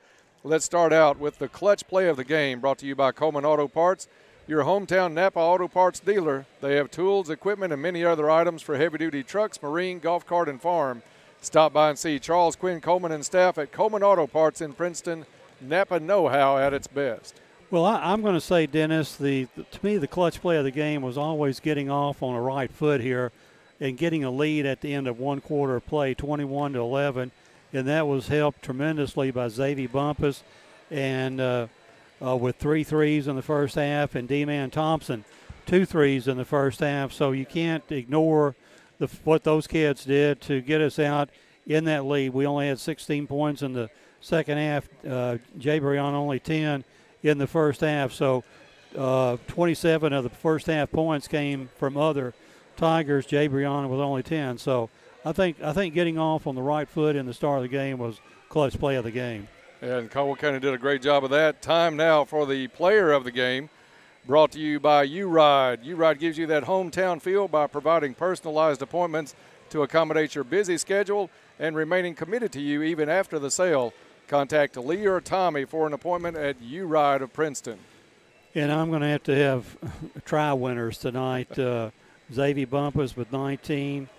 Let's start out with the clutch play of the game, brought to you by Coleman Auto Parts, your hometown Napa Auto Parts dealer. They have tools, equipment, and many other items for heavy-duty trucks, marine, golf cart, and farm. Stop by and see Charles Quinn Coleman and staff at Coleman Auto Parts in Princeton. Napa know-how at its best. Well, I'm going to say, Dennis, to me the clutch play of the game was always getting off on the right foot here and getting a lead at the end of one quarter of play, 21-11, and that was helped tremendously by Xavier Bumpus and with 3 threes in the first half, and D-Man Thompson 2 threes in the first half. So you can't ignore what those kids did to get us out in that lead. We only had 16 points in the second half. Jay Brion only 10 in the first half. So 27 of the first half points came from other Tigers. Jay Brion with only 10. So I think getting off on the right foot in the start of the game was clutch play of the game. And Caldwell County did a great job of that. Time now for the player of the game, brought to you by U-Ride. U-Ride gives you that hometown feel by providing personalized appointments to accommodate your busy schedule and remaining committed to you even after the sale. Contact Lee or Tommy for an appointment at U-Ride of Princeton. And I'm going to have tri-winners tonight. Xavier Bumpus with 19,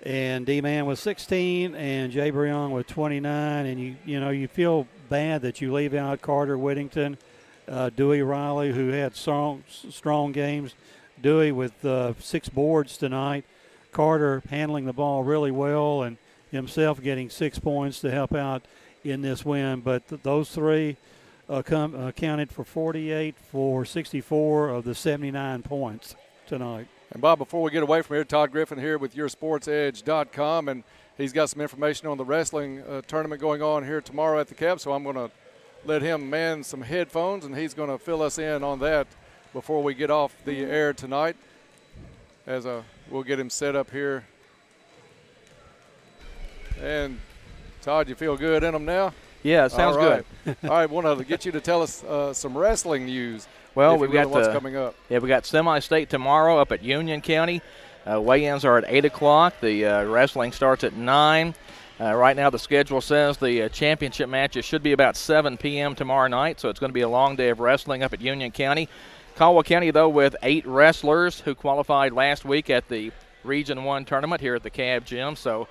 and D-Man with 16, and Jay Brion with 29. And you feel bad that you leave out Carter Whittington, Dewey Riley, who had strong games. Dewey with 6 boards tonight. Carter handling the ball really well and himself getting 6 points to help out in this win. But those 3 accounted for 48 for 64 of the 79 points tonight. And, Bob, before we get away from here, Todd Griffin here with YourSportsEdge.com, and he's got some information on the wrestling tournament going on here tomorrow at the Cab, so I'm going to let him man some headphones, and he's going to fill us in on that before we get off the air tonight. We'll get him set up here. And, Todd, you feel good in them now? Yeah, it sounds good. All right, want to get you to tell us some wrestling news. Well, we've got what's coming up. Yeah, we got semi-state tomorrow up at Union County. Weigh-ins are at 8 o'clock. The wrestling starts at 9. Right now the schedule says the championship matches should be about 7 p.m. tomorrow night, so it's going to be a long day of wrestling up at Union County. Caldwell County, though, with 8 wrestlers who qualified last week at the Region 1 tournament here at the Cab Gym. So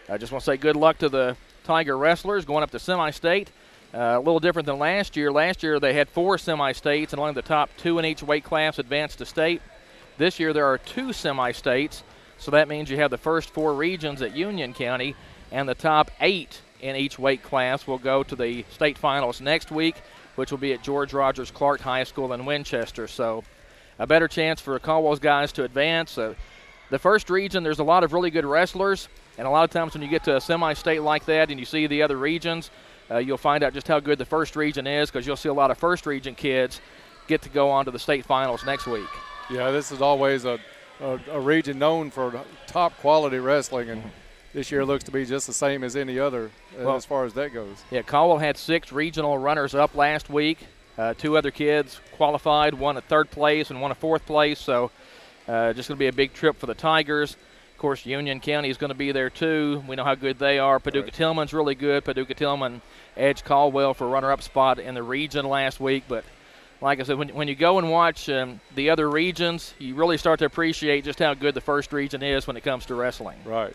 I just want to say good luck to the Tiger wrestlers going up to semi-state. A little different than last year. Last year they had 4 semi-states, and only the top 2 in each weight class advanced to state. This year there are 2 semi-states, so that means you have the first 4 regions at Union County, and the top 8 in each weight class will go to the state finals next week, which will be at George Rogers Clark High School in Winchester. So a better chance for Caldwell's guys to advance. The first region, there's a lot of really good wrestlers, and a lot of times when you get to a semi-state like that and you see the other regions, you'll find out just how good the first region is, because you'll see a lot of first region kids get to go on to the state finals next week. Yeah, this is always a region known for top quality wrestling, and this year looks to be just the same as any other as far as that goes. Yeah, Caldwell had 6 regional runners up last week. 2 other kids qualified, one at 3rd place and one at 4th place, so just going to be a big trip for the Tigers. Of course, Union County is going to be there too. We know how good they are. Paducah-Tillman's really good. Paducah-Tillman edged Caldwell for runner-up spot in the region last week. But like I said, when you go and watch the other regions, you really start to appreciate just how good the first region is when it comes to wrestling. Right.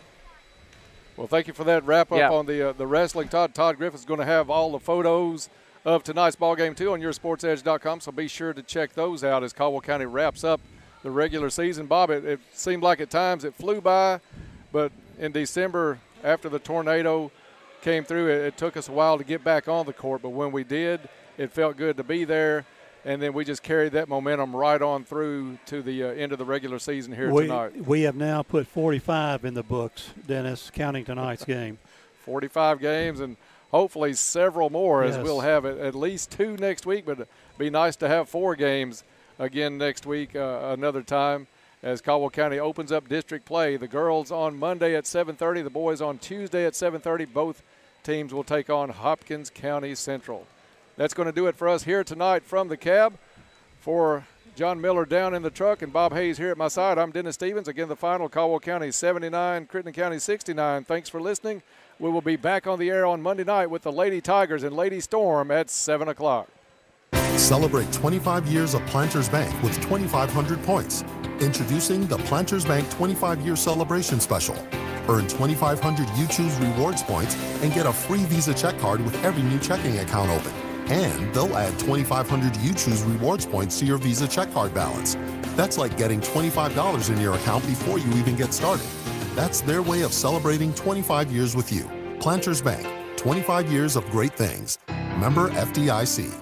Well, thank you for that wrap-up on the wrestling. Todd Griffin's going to have all the photos of tonight's ballgame too on YourSportsEdge.com, so be sure to check those out as Caldwell County wraps up the regular season. Bob, it seemed like at times it flew by, but in December after the tornado came through, it took us a while to get back on the court, but when we did, it felt good to be there, and then we just carried that momentum right on through to the end of the regular season here tonight. We have now put 45 in the books, Dennis, counting tonight's game. 45 games and hopefully several more, as we'll have at least 2 next week, but it'd be nice to have 4 games again next week another time as Caldwell County opens up district play. The girls on Monday at 7:30, the boys on Tuesday at 7:30. Both teams will take on Hopkins County Central. That's going to do it for us here tonight from the Cab. For John Miller down in the truck and Bob Hayes here at my side, I'm Dennis Stevens. Again, the final, Caldwell County 79, Crittenden County 69. Thanks for listening. We will be back on the air on Monday night with the Lady Tigers and Lady Storm at 7 o'clock. Celebrate 25 years of Planters Bank with 2,500 points. Introducing the Planters Bank 25-year celebration special. Earn 2,500 You Choose Rewards points and get a free Visa check card with every new checking account open. And they'll add 2,500 You Choose rewards points to your Visa check card balance. That's like getting $25 in your account before you even get started. That's their way of celebrating 25 years with you. Planters Bank, 25 years of great things. Member FDIC.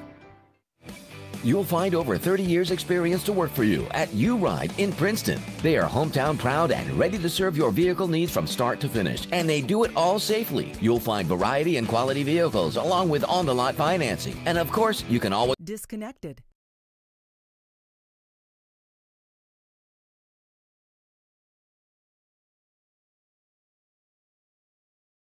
You'll find over 30 years experience to work for you at U-Ride in Princeton. They are hometown proud and ready to serve your vehicle needs from start to finish, and they do it all safely. You'll find variety and quality vehicles along with on-the-lot financing. And of course, you can always disconnected.